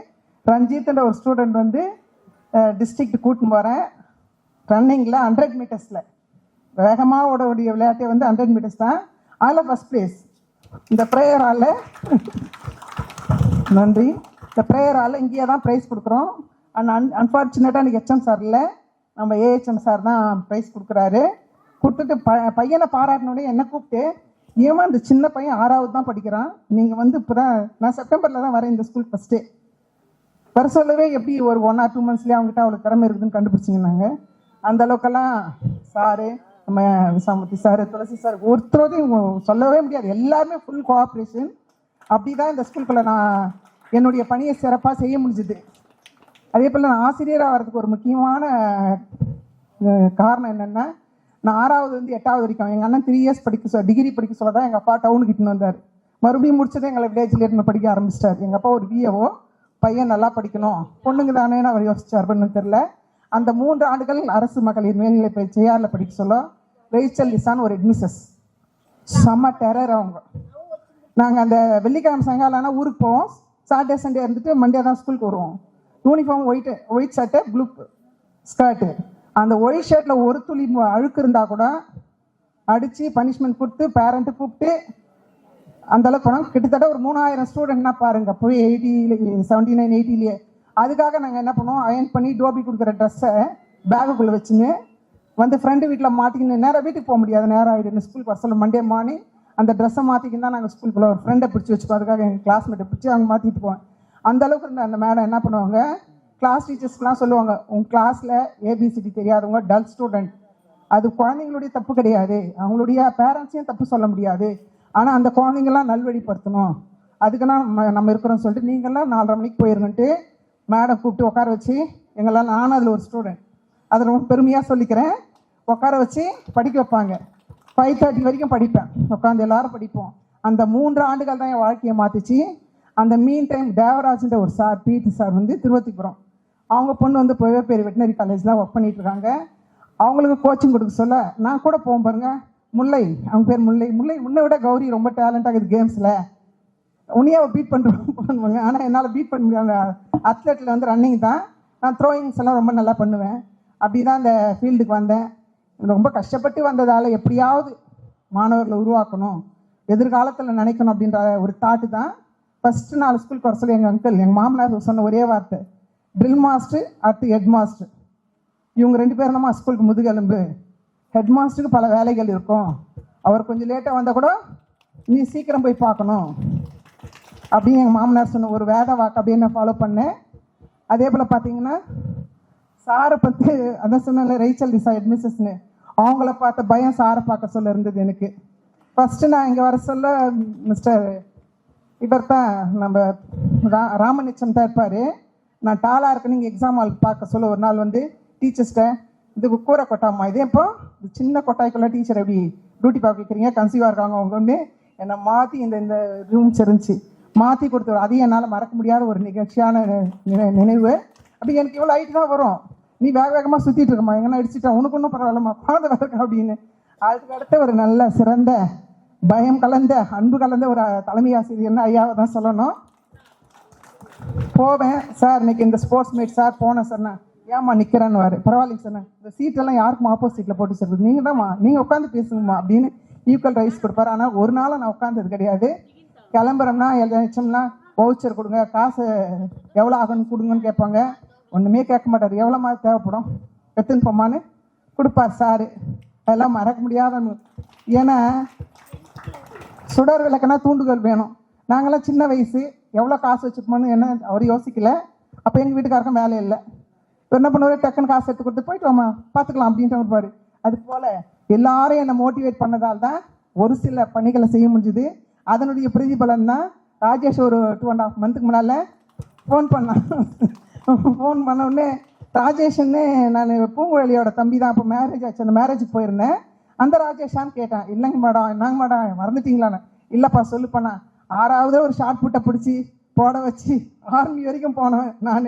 ரஞ்சித்ன்ற ஒரு ஸ்டூடெண்ட் வந்து டிஸ்ட்ரிக்ட் கூட்டின்னு போகிறேன். ரன்னிங்கில் 100 மீட்டர்ஸில் வேகமாக ஓடக்கூடிய விளையாட்டே வந்து 100 மீட்டர்ஸ் தான். அதில் ஃபஸ்ட் ப்ளேஸ். இந்த ப்ரேயர் ஹாலில் நன்றி. இந்த ப்ரேயர் ஹாலில் இங்கேயே தான் ப்ரைஸ் கொடுக்குறோம். அன்ஃபார்ச்சுனேட்டாக எனக்கு HM சார் இல்லை, நம்ம AHM சார் தான் ப்ரைஸ் கொடுக்குறாரு. கொடுத்துட்டு பையனை பாராட்டினோடனே என்னை கூப்பிட்டு ஏமா இந்த சின்ன பையன் 6வது தான் படிக்கிறான், நீங்கள் வந்து இப்போ தான் நான் செப்டம்பரில் தான் வரேன் இந்த ஸ்கூல் ஃபஸ்ட்டு வர சொல்லவே எப்படி ஒரு 1 or 2 monthsலேயே அவங்ககிட்ட அவ்வளோ திறமை இருக்குதுன்னு கண்டுபிடிச்சிங்கன்னாங்க. அந்த அளவுக்கெல்லாம் சாரு நம்ம விசாமூர்த்தி சார் துளசி சார் ஒருத்தரோடையும் சொல்லவே முடியாது. எல்லாருமே ஃபுல் கோஆப்ரேஷன். அப்படி தான் இந்த ஸ்கூலுக்குள்ளே நான் என்னுடைய பணியை சிறப்பாக செய்ய முடிஞ்சுது. அதே போல் நான் ஆசிரியராக வர்றதுக்கு ஒரு முக்கியமான காரணம் என்னென்னா நான் 6வது வந்து 8வது வரைக்கும் எங்கள் அண்ணன் 3 years டிகிரி படிக்க சொல்ல தான் எங்கள் அப்பா டவுனுக்கு இட்டுன்னு வந்தார். மறுபடியும் முடிச்சதே எங்களை வில்லேஜில் இருந்து படிக்க ஆரம்பிச்சிட்டார். எங்கள் அப்பா ஒரு VAO. பையன் நல்லா படிக்கணும், பொண்ணுங்க தானே அவர் யோசிச்சாருன்னு தெரில. அந்த 3 ஆண்டுகள் அரசு மகளிர் மேல்நிலை செய்யாரில் படிக்க சொல்ல ரேச்சல் லிசான் ஒரு ஹெட்மிஸ்ஸஸ் செம்ம டெரர் அவங்க. நாங்கள் அந்த வெள்ளிக்கிழமை சாயங்காலம் ஆனால் ஊருக்கு போவோம். சாட்டர்டே சண்டே இருந்துட்டு மண்டே தான் ஸ்கூலுக்கு வருவோம். யூனிஃபார்ம் ஒயிட் சட்டை ப்ளூ ஸ்கர்ட்டு. அந்த ஒயிட் ஷர்ட்டில் ஒரு துளி அழுக்கு இருந்தால் கூட அடித்து பனிஷ்மெண்ட் கொடுத்து பேரண்ட்டு கூப்பிட்டு அந்தளவுக்கு போனோம். கிட்டத்தட்ட ஒரு 3000 ஸ்டூடெண்ட்னா பாருங்க. போய் 79, 80லேயே. அதுக்காக நாங்கள் என்ன பண்ணுவோம், அயன் பண்ணி டோபி கொடுக்குற ட்ரெஸ்ஸை பேகுக்குள்ளே வச்சுன்னு வந்து ஃப்ரெண்டு வீட்டில் மாட்டிக்கின்னு நேராக வீட்டுக்கு போக முடியாது, நேரம் ஆகிடுன்னு ஸ்கூலுக்கு வர சொல்ல மண்டே மார்னிங் அந்த ட்ரெஸ்ஸை மாற்றிக்கின்னு தான் நாங்கள் ஸ்கூலுக்குள்ள ஒரு ஃப்ரெண்டை பிடிச்சி வச்சுக்கோம். அதுக்காக எங்கள் கிளாஸ்மேட்டை பிடிச்சி அவங்க மாற்றிட்டு போவேன். அந்தளவுக்கு இருந்த அந்த மேடம் என்ன பண்ணுவாங்க, கிளாஸ் டீச்சர்ஸ்க்கெலாம் சொல்லுவாங்க, உங்கள் கிளாஸில் ABCD தெரியாதவங்க டல் ஸ்டூடெண்ட். அது குழந்தைங்களுடைய தப்பு கிடையாது, அவங்களுடைய பேரண்ட்ஸையும் தப்பு சொல்ல முடியாது. ஆனால் அந்த குழந்தைங்களாம் நல்வழிப்படுத்தணும், அதுக்கு நம்ம இருக்கிறோம்னு சொல்லிட்டு நீங்கள்லாம் 4:30 மணிக்கு போயிருங்கன்ட்டு மேடம் கூப்பிட்டு உட்கார வச்சு எங்களால் நானும் அதில் ஒரு ஸ்டூடெண்ட் அதை ரொம்ப பெருமையாக சொல்லிக்கிறேன். உட்கார வச்சு படிக்க வைப்பாங்க. 5:30 வரைக்கும் படிப்பேன். உட்காந்து எல்லாரும் படிப்போம். அந்த 3 ஆண்டுகள் தான் என் வாழ்க்கையை மாற்றிச்சு. அந்த மீன் டைம் தேவராஜ்ன்ற ஒரு சார் PT சார் வந்து திருவத்திபுரம், அவங்க பொண்ணு வந்து பேர் வெட்டினரி காலேஜில் ஒர்க் பண்ணிட்டு இருக்காங்க. அவங்களுக்கு கோச்சிங் கொடுக்க சொல்ல நான் கூட போவோம் பாருங்க. முல்லை, அவங்க பேர் முல்லை. முன்னை விட கௌரி ரொம்ப டேலண்டாக இருக்குது கேம்ஸில். உன்னையே பீட் பண்ணுவாங்க. ஆனால் என்னால் பீட் பண்ண முடியாத அத்லெட்டில் வந்து ரன்னிங் தான். நான் த்ரோயிங்ஸ் எல்லாம் ரொம்ப நல்லா பண்ணுவேன். அப்படி தான் அந்த ஃபீல்டுக்கு வந்தேன். ரொம்ப கஷ்டப்பட்டு வந்ததால் எப்படியாவது மாணவர்களை உருவாக்கணும், எதிர்காலத்தில் நினைக்கணும் அப்படின்ற ஒரு தாட்டு தான். ஃபஸ்ட்டு 4 ஸ்கூலுக்கு வர சொல்லி எங்கள் அங்கிள் எங்கள் மாமனார் சொன்ன ஒரே வார்த்தை, ட்ரில் மாஸ்டர் அடுத்து ஹெட் மாஸ்டர். இவங்க 2 பேரும் தான் ஸ்கூலுக்கு முதுகெலும்பு. ஹெட் மாஸ்டருக்கு பல வேலைகள் இருக்கும், அவர் கொஞ்சம் லேட்டாக வந்தால் கூட நீ சீக்கிரம் போய் பார்க்கணும் அப்படின்னு எங்கள் மாமனார் சொன்ன ஒரு வேத வாக்கு அப்படியே நான் ஃபாலோ பண்ணேன். அதே போல் பார்த்தீங்கன்னா சாரை பற்றி அதான் சொன்ன ரேச்சல் லிசா ஹெட்மிஸ்ஸஸ்னு, அவங்கள பார்த்த பயம் சாரை பார்க்க சொல்ல இருந்தது எனக்கு. ஃபஸ்ட்டு நான் இங்கே வர சொல்ல மிஸ்டர் இவர் தான் நம்ம ராமநிச்சம் தான் இருப்பார். நான் டாலாக இருக்கேன்னு இங்கே எக்ஸாம் ஹால் பார்க்க சொல்ல ஒரு நாள் வந்து டீச்சர்ஸ்ட்டை இது கூரை கொட்டாமா, இதே இப்போ சின்ன கொட்டாய்க்குள்ள டீச்சர் எப்படி டியூட்டி பார்க்க வைக்கிறீங்க, கன்சீவாக இருக்காங்க அவங்க ஒன்று என்னை மாற்றி இந்த ரூம்ஸ் இருந்துச்சு மாற்றி கொடுத்து, அதையும் என்னால் மறக்க முடியாத ஒரு நிகழ்ச்சியான நினைவு. அப்படி எனக்கு இவ்வளோ ஹைட்டு தான் வரும், நீ வேகமாக சுற்றிட்டு இருக்கமா, எங்கன்னா அடிச்சுட்டா உனக்கு ஒன்றும் பரவாயில்லம்மா குழந்தை வேறு அப்படின்னு. அதுக்கு அடுத்த ஒரு நல்ல சிறந்த பயம் கலந்த அன்பு கலந்த ஒரு தலைமை ஆசிரியர்னு ஐயாவை தான் சொல்லணும். போவேன் சார் இன்னைக்கு இந்த ஸ்போர்ட்ஸ் மீட் சார் போனேன் சார், நான் ஏம்மா நிற்கிறேன்னு வாரு, பரவாயில்லைங்க சார் இந்த சீட்டெல்லாம் யாருக்கும் ஆப்போசிட்டில் போட்டு சார் நீங்கள் தான்மா நீங்கள் உட்காந்து பேசுங்கம்மா அப்படின்னு ஈக்குவல் ரைட்ஸ் கொடுப்பாரு. ஆனால் ஒரு நாளும் நான் உட்காந்தது கிடையாது. கிளம்புறோம்னா எழுச்சோம்னா வவுச்சர் கொடுங்க, காசு எவ்வளோ ஆகுன்னு கொடுங்கன்னு கேட்பாங்க. ஒன்றுமே கேட்க மாட்டார். எவ்வளோ மாதிரி தேவைப்படும் எடுத்துன்னு போமான்னு கொடுப்பார் சாரு. அதெல்லாம் மறக்க முடியாத. ஏன்னா சுடர் விளக்குனா தூண்டுகோல் வேணும். நாங்களாம் சின்ன வயசு எவ்வளோ காசு வச்சுருப்போம்னு என்ன அவர் யோசிக்கல. அப்போ எங்கள் வீட்டுக்காருக்கும் வேலை இல்லை. இப்போ என்ன பண்ணுவார், டக்குன்னு காசு எடுத்து கொடுத்து போயிட்டு வாமா பார்த்துக்கலாம் அப்படின்ட்டு இருப்பார். அது போல் எல்லாரும் என்னை மோட்டிவேட் பண்ணதால் தான் ஒரு சில பணிகளை செய்ய முடிஞ்சுது. அதனுடைய பிரதிபலன் தான் ராஜேஷ் ஒரு 2.5 மந்த்துக்கு முன்னால் ஃபோன் பண்ண உடனே ராஜேஷ்ன்னு நான் பூங்குழலியோட தம்பி தான். அப்போ மேரேஜ் ஆச்சு. அந்த மேரேஜுக்கு போயிருந்தேன். அந்த ராஜேஷான்னு கேட்டேன். இல்லைங்க மேடம், என்னங்க மேடம் மறந்துட்டீங்களான்னு. இல்லைப்பா சொல்லுப்பண்ணா, 6வது ஒரு ஷார்ட் புட்டை பிடிச்சி போட வச்சு ஆர்மி வரைக்கும் போனேன் நான்.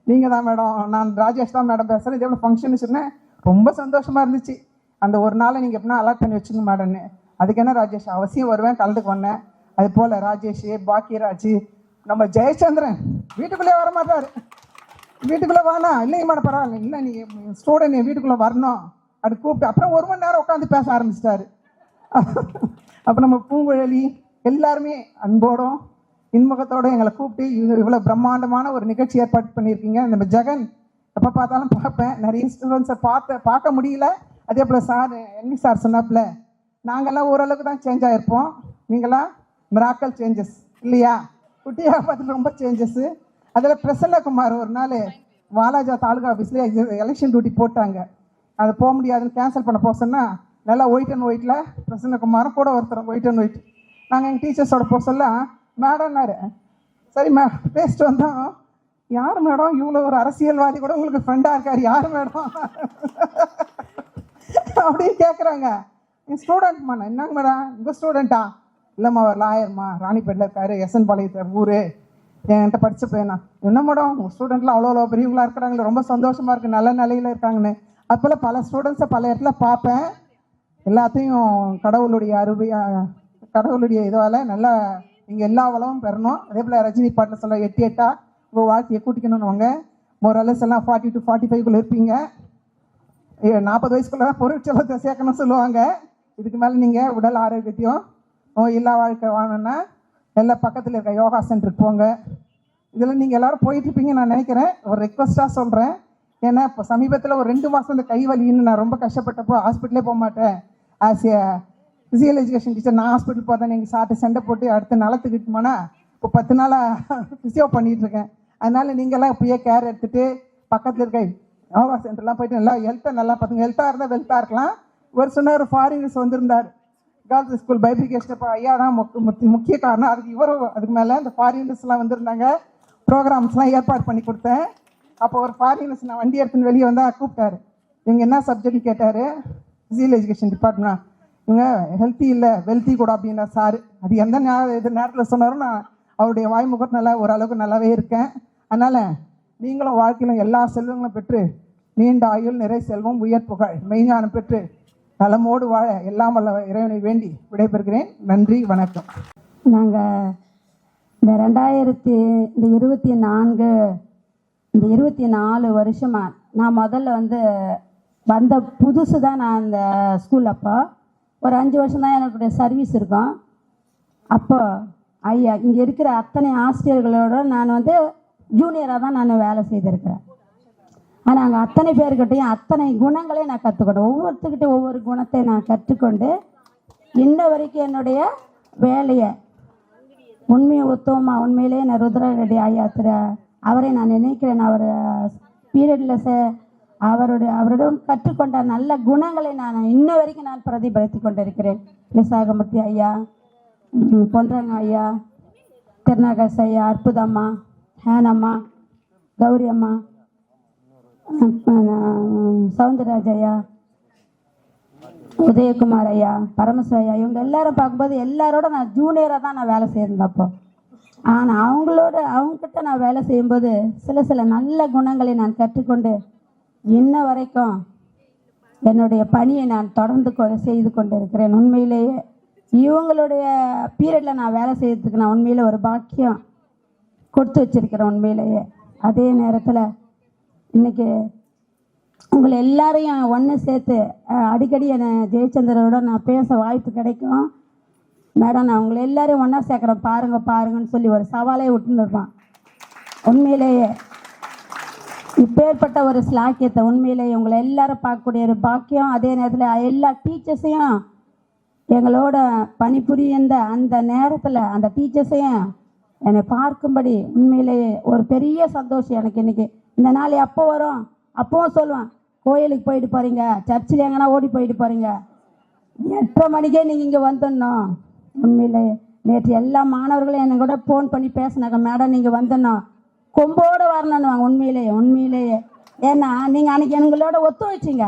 நீங்கள் தான் மேடம், நான் ராஜேஷ் தான் மேடம் பேசுகிறேன். இதே போல் ஃபங்க்ஷன் சொன்னேன். ரொம்ப சந்தோஷமாக இருந்துச்சு. அந்த ஒரு நாளை நீங்கள் எப்படின்னா அலாட் பண்ணி வச்சுங்க மேடம்னு. அதுக்கு என்ன ராஜேஷ், அவசியம் வருவேன், கலந்துக்கு வந்தேன். அது போல் ராஜேஷ், பாக்கியராஜ், நம்ம ஜெயச்சந்திரன் வீட்டுக்குள்ளே வர மாட்டார். வீட்டுக்குள்ளே வானா, இல்லைங்க மேடம் பரவாயில்ல, இல்லை நீ ஸ்டூடெண்ட் என் வீட்டுக்குள்ளே வரணும் அப்படி கூப்பிட்டு அப்புறம் 1 மணி நேரம் உட்காந்து பேச ஆரம்பிச்சிட்டாரு. அப்போ நம்ம பூங்குழலி எல்லாருமே அன்போடும் இன்முகத்தோடு எங்களை கூப்பிட்டு இவ்வளோ பிரம்மாண்டமான ஒரு நிகழ்ச்சி ஏற்பாடு பண்ணியிருக்கீங்க. நம்ம ஜெகன் எப்போ பார்த்தாலும் பார்ப்பேன். நிறைய ஸ்டூடெண்ட்ஸை பார்க்க முடியல. அதே போல் சார் என்வி சார் சொன்னாப்புல நாங்கள்லாம் ஓரளவுக்கு தான் சேஞ்ச் ஆகிருப்போம், நீங்களாம் மிராக்கல் சேஞ்சஸ் இல்லையா? குட்டியாக பார்த்துட்டு ரொம்ப சேஞ்சஸ்ஸு. அதில் பிரசன்னகுமார் ஒரு நாள் வாலாஜா தாலுகா ஆஃபீஸில் எலெக்ஷன் டியூட்டி போட்டாங்க. அது போக முடியாதுன்னு கேன்சல் பண்ண போக சொன்னால் நல்லா ஒயிட் அண்ட் ஒயிட்டில் பிரசன்னகுமாரும் கூட ஒருத்தர் ஒயிட் அண்ட் ஒயிட். நாங்கள் எங்கள் டீச்சர்ஸோட போக சொல்ல மேடம்னாரு. சரி பேசிட்டு வந்தோம். யார் மேடம் இவ்வளோ ஒரு அரசியல்வாதி கூட உங்களுக்கு ஃப்ரெண்டாக இருக்கார், யார் மேடம் அப்படின்னு கேட்குறாங்க. என் ஸ்டூடெண்ட் மேடம். என்னங்க மேடம் உங்கள் ஸ்டூடெண்ட்டா? இல்லைம்மா அவர் லாயர்மா, ராணிப்பேட்டில் இருக்காரு, எஸ்என் பாளையத்தில் ஊர், என்கிட்ட படித்த பையனா. என்ன மேடம் உங்கள் ஸ்டூடெண்ட்லாம் அவ்வளோ பெரியவங்களா இருக்கிறாங்களே, ரொம்ப சந்தோஷமாக இருக்குது, நல்ல நிலையில் இருக்காங்கன்னு. அப்போல்லாம் பல ஸ்டூடெண்ட்ஸை பல இடத்துல பார்ப்பேன். எல்லாத்தையும் கடவுளுடைய இதுவால் நல்லா நீங்கள் எல்லா வளமும் பெறணும். அதே போல் ரஜினி பாட்டில் சொல்ல 8 உங்கள் வாழ்க்கையை கூட்டிக்கணும்னு வாங்க. மோரலஸ் எல்லாம் 40 to 45 இருப்பீங்க. 40 வயசுக்குள்ள தான் பொருட்செலத்தை சேர்க்கணும்னு சொல்லுவாங்க. இதுக்கு மேலே நீங்கள் உடல் ஆரோக்கியத்தையும் எல்லா வாழ்க்கை வாழணும்னா எல்லா பக்கத்தில் இருக்க யோகா சென்டருக்கு போங்க. இதில் நீங்கள் எல்லோரும் போயிட்டுருப்பீங்க நான் நினைக்கிறேன். ஒரு ரெக்வஸ்ட்டாக சொல்கிறேன். ஏன்னா இப்போ சமீபத்தில் ஒரு 2 மாதம் இந்த கை வலின்னு நான் ரொம்ப கஷ்டப்பட்டப்போ ஹாஸ்பிட்டலே போக மாட்டேன். As a physical education teacher நான் ஹாஸ்பிட்டல் போகிறேன். நீங்கள் சாப்பிட்டு சண்டை போட்டு அடுத்த நலத்துக்கிட்டு போனால் இப்போ 10 நாளாக ஃபிசியோ பண்ணிகிட்ருக்கேன். அதனால் நீங்கள்லாம் இப்போயே கேர் எடுத்துகிட்டு பக்கத்தில் இருக்க யோகா சென்டர்லாம் போயிட்டு நல்லா ஹெல்த்தை நல்லா பார்த்துங்க. ஹெல்த்தாக இருந்தால் வெல்த்தாக இருக்கலாம். ஒரு சொன்னார் ஃபாரினர்ஸ் வந்திருந்தார் கேர்ள்ஸ் ஸ்கூல் பைபிகேஷன். இப்போ ஐயா தான் முக்கிய காரணம். அதுக்கு மேலே இந்த ஃபாரினர்ஸ்லாம் வந்திருந்தாங்க. ப்ரோக்ராம்ஸ்லாம் ஏற்பாடு பண்ணி கொடுத்தேன். அப்போ ஒரு ஃபாரினர்ஸ் நான் வண்டி எடுத்துன்னு வெளியே வந்தால் கூப்பிட்டாரு. இவங்க என்ன சப்ஜெக்ட்னு கேட்டார். Physical education department. இவங்க ஹெல்த்தி இல்லை வெல்த்தி கூட அப்படின்னா சார். அது எந்த நேரத்தில் சொன்னாரும் நான் அவருடைய வாய்முகம் நல்லா ஓரளவுக்கு நல்லாவே இருக்கேன். அதனால் நீங்களும் வாழ்க்கையிலும் எல்லா செல்வங்களும் பெற்று நீண்ட ஆயுள், நிறை செல்வம், உயர் புகழ், மெய்ஞானம் பெற்று நலமோடு வாழ எல்லாம் வல்ல இறைவனை வேண்டி விடைபெறுகிறேன். நன்றி, வணக்கம். நாங்கள் இந்த 24 வருஷமாக நான் முதல்ல வந்த புதுசு தான் நான் அந்த ஸ்கூல். அப்போ ஒரு 5 வருஷம் தான் என்னுடைய சர்வீஸ் இருக்கும். அப்போ ஐயா இங்கே இருக்கிற அத்தனை ஆசிரியர்களோட நான் ஜூனியராக தான் நான் வேலை செய்திருக்கிறேன். ஆனால் அங்கே அத்தனை பேர்கிட்டையும் அத்தனை குணங்களையும் நான் கற்றுக்கொண்டேன். ஒவ்வொருத்தர்கிட்டையும் ஒவ்வொரு குணத்தை நான் கற்றுக்கொண்டு இன்ன வரைக்கும் என்னுடைய வேலையை உண்மையை உத்தவமாக உண்மையிலே நான் ருத்ரரெட்டி ஐயா அவரை நான் நினைக்கிறேன். அவர் பீரியடில் அவருடன் கற்றுக்கொண்ட நல்ல குணங்களை நான் இன்ன வரைக்கும் நான் பிரதிபலித்து கொண்டிருக்கிறேன். விசாகமூர்த்தி ஐயா, பொன்றாங்க ஐயா, திருநாகஸ் ஐயா, அற்புதம்மா, ஹேனம்மா, கௌரி அம்மா, சவுந்தரராஜ் ஐயா, உதயகுமார் ஐயா, பரமசிவ ஐயா, இவங்க எல்லாரும் பார்க்கும்போது எல்லாரோட நான் ஜூனியராக தான் நான் வேலை செய்யிருந்தேன் அப்போ. ஆனால் அவங்ககிட்ட நான் வேலை செய்யும்போது சில நல்ல குணங்களை நான் கற்றுக்கொண்டு இன்ன வரைக்கும் என்னுடைய பணியை நான் தொடர்ந்து செய்து கொண்டு இருக்கிறேன். உண்மையிலேயே இவங்களுடைய பீரியடில் நான் வேலை செய்யறதுக்கு நான் உண்மையிலே ஒரு பாக்கியம் கொடுத்து வச்சிருக்கிறேன் உண்மையிலேயே. அதே நேரத்தில் இன்னைக்கு உங்களை எல்லாரையும் ஒன்று சேர்த்து அடிக்கடி என்னை ஜெயச்சந்திரனோட நான் பேச வாய்ப்பு கிடைக்கும். மேடம் நான் உங்களை எல்லாரையும் ஒன்றா சேர்க்குறேன் பாருங்கன்னு சொல்லி ஒரு சவாலே விட்டுன்னு இருப்பான். உண்மையிலேயே இப்பேற்பட்ட ஒரு ஸ்லாக்கியத்தை உண்மையிலேயே உங்களை எல்லாரும் பார்க்கக்கூடிய ஒரு பாக்கியம். அதே நேரத்தில் எல்லா டீச்சர்ஸையும் எங்களோட பணிபுரிந்த அந்த நேரத்தில் அந்த டீச்சர்ஸையும் என்னை பார்க்கும்படி உண்மையிலேயே ஒரு பெரிய சந்தோஷம் எனக்கு இன்னைக்கு. இந்த நாள் எப்போ வரும்? அப்பவும் சொல்லுவேன், கோயிலுக்கு போயிட்டு போகிறீங்க, சர்ச்சில் எங்கன்னா ஓடி போயிட்டு போகிறீங்க, 8:30 மணிக்கே நீங்கள் இங்கே வந்துடணும். உண்மையிலேயே நேற்று எல்லா மாணவர்களும் என்னை கூட ஃபோன் பண்ணி பேசினாங்க, மேடம் நீங்கள் வந்துடணும், கொம்போடு வரணுன்னுவாங்க. உண்மையிலேயே ஏன்னா நீங்கள் அன்றைக்கி எங்களோட ஒத்துழைச்சிங்க.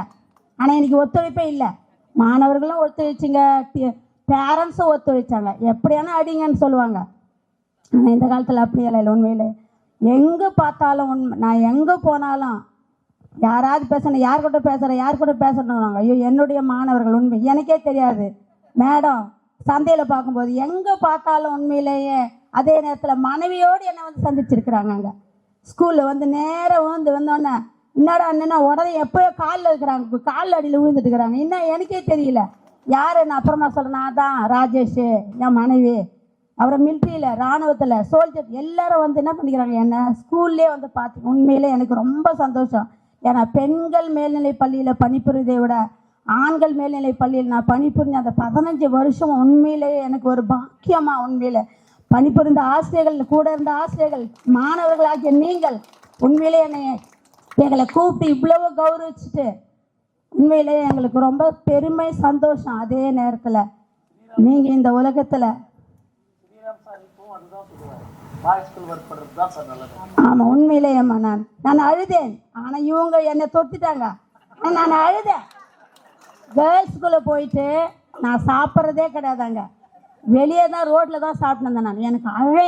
ஆனால் இன்னைக்கு ஒத்துழைப்பே இல்லை. மாணவர்களும் ஒத்துழைச்சிங்க, பேரண்ட்ஸும் ஒத்துழைச்சாங்க. எப்படியானா அடிங்கன்னு சொல்லுவாங்க. ஆனால் இந்த காலத்தில் அப்படியே இல்லை. உண்மையிலே எங்கே பார்த்தாலும் நான் எங்கே போனாலும் யாராவது பேசணும், யார் கூட பேசுகிறேன் ஐயோ என்னுடைய மாணவர்கள் உண்மை எனக்கே தெரியாது மேடம். சந்தையில் பார்க்கும்போது எங்கே பார்த்தாலும் உண்மையிலேயே அதே நேரத்தில் மனைவியோடு என்னை வந்து சந்திச்சிருக்கிறாங்க. அங்கே ஸ்கூலில் வந்து நேராக வந்தோடனே என்னடா அண்ணா உடனே எப்போயோ காலில் இருக்கிறாங்க, காலில் அடியில் விழுந்துட்டு இருக்கிறாங்க. இன்னும் எனக்கே தெரியல யார். நான் அப்புறமா சொல்கிறேன், நான் தான் ராஜேஷ், என் மனைவி. அப்புறம் மிலிட்ரியில், இராணுவத்தில், சோல்ஜர் எல்லாரும் வந்து என்ன பண்ணிக்கிறாங்க, என்ன ஸ்கூல்லே வந்து பார்த்து உண்மையிலே எனக்கு ரொம்ப சந்தோஷம். ஏன்னா பெண்கள் மேல்நிலை பள்ளியில் பணிபுரிவதை விட ஆண்கள் மேல்நிலை பள்ளியில் நான் பணிபுரிஞ்ச அந்த 15 வருஷம் உண்மையிலேயே எனக்கு ஒரு பாக்கியமாக. உண்மையில் பணிபுரிந்த ஆசிரியர்கள், கூட இருந்த ஆசிரியர்கள், மாணவர்களாகிய நீங்கள் உண்மையிலே எங்களை கூப்பிட்டு இவ்வளவு கௌரவிச்சுட்டு உண்மையிலேயே எங்களுக்கு ரொம்ப பெருமை, சந்தோஷம். அதே நேரத்தில் நீங்கள் இந்த உலகத்தில் ஆமாம் உண்மையிலேயேம்மா நான் அழுதேன். ஆனால் இவங்க என்னை தொட்டுட்டாங்க. நான் அழுதேன். கேர்ள்ஸ் ஸ்கூலில் போயிட்டு நான் சாப்பிட்றதே கிடையாதாங்க, வெளியே தான் ரோட்டில் தான் சாப்பிட்டு நான்.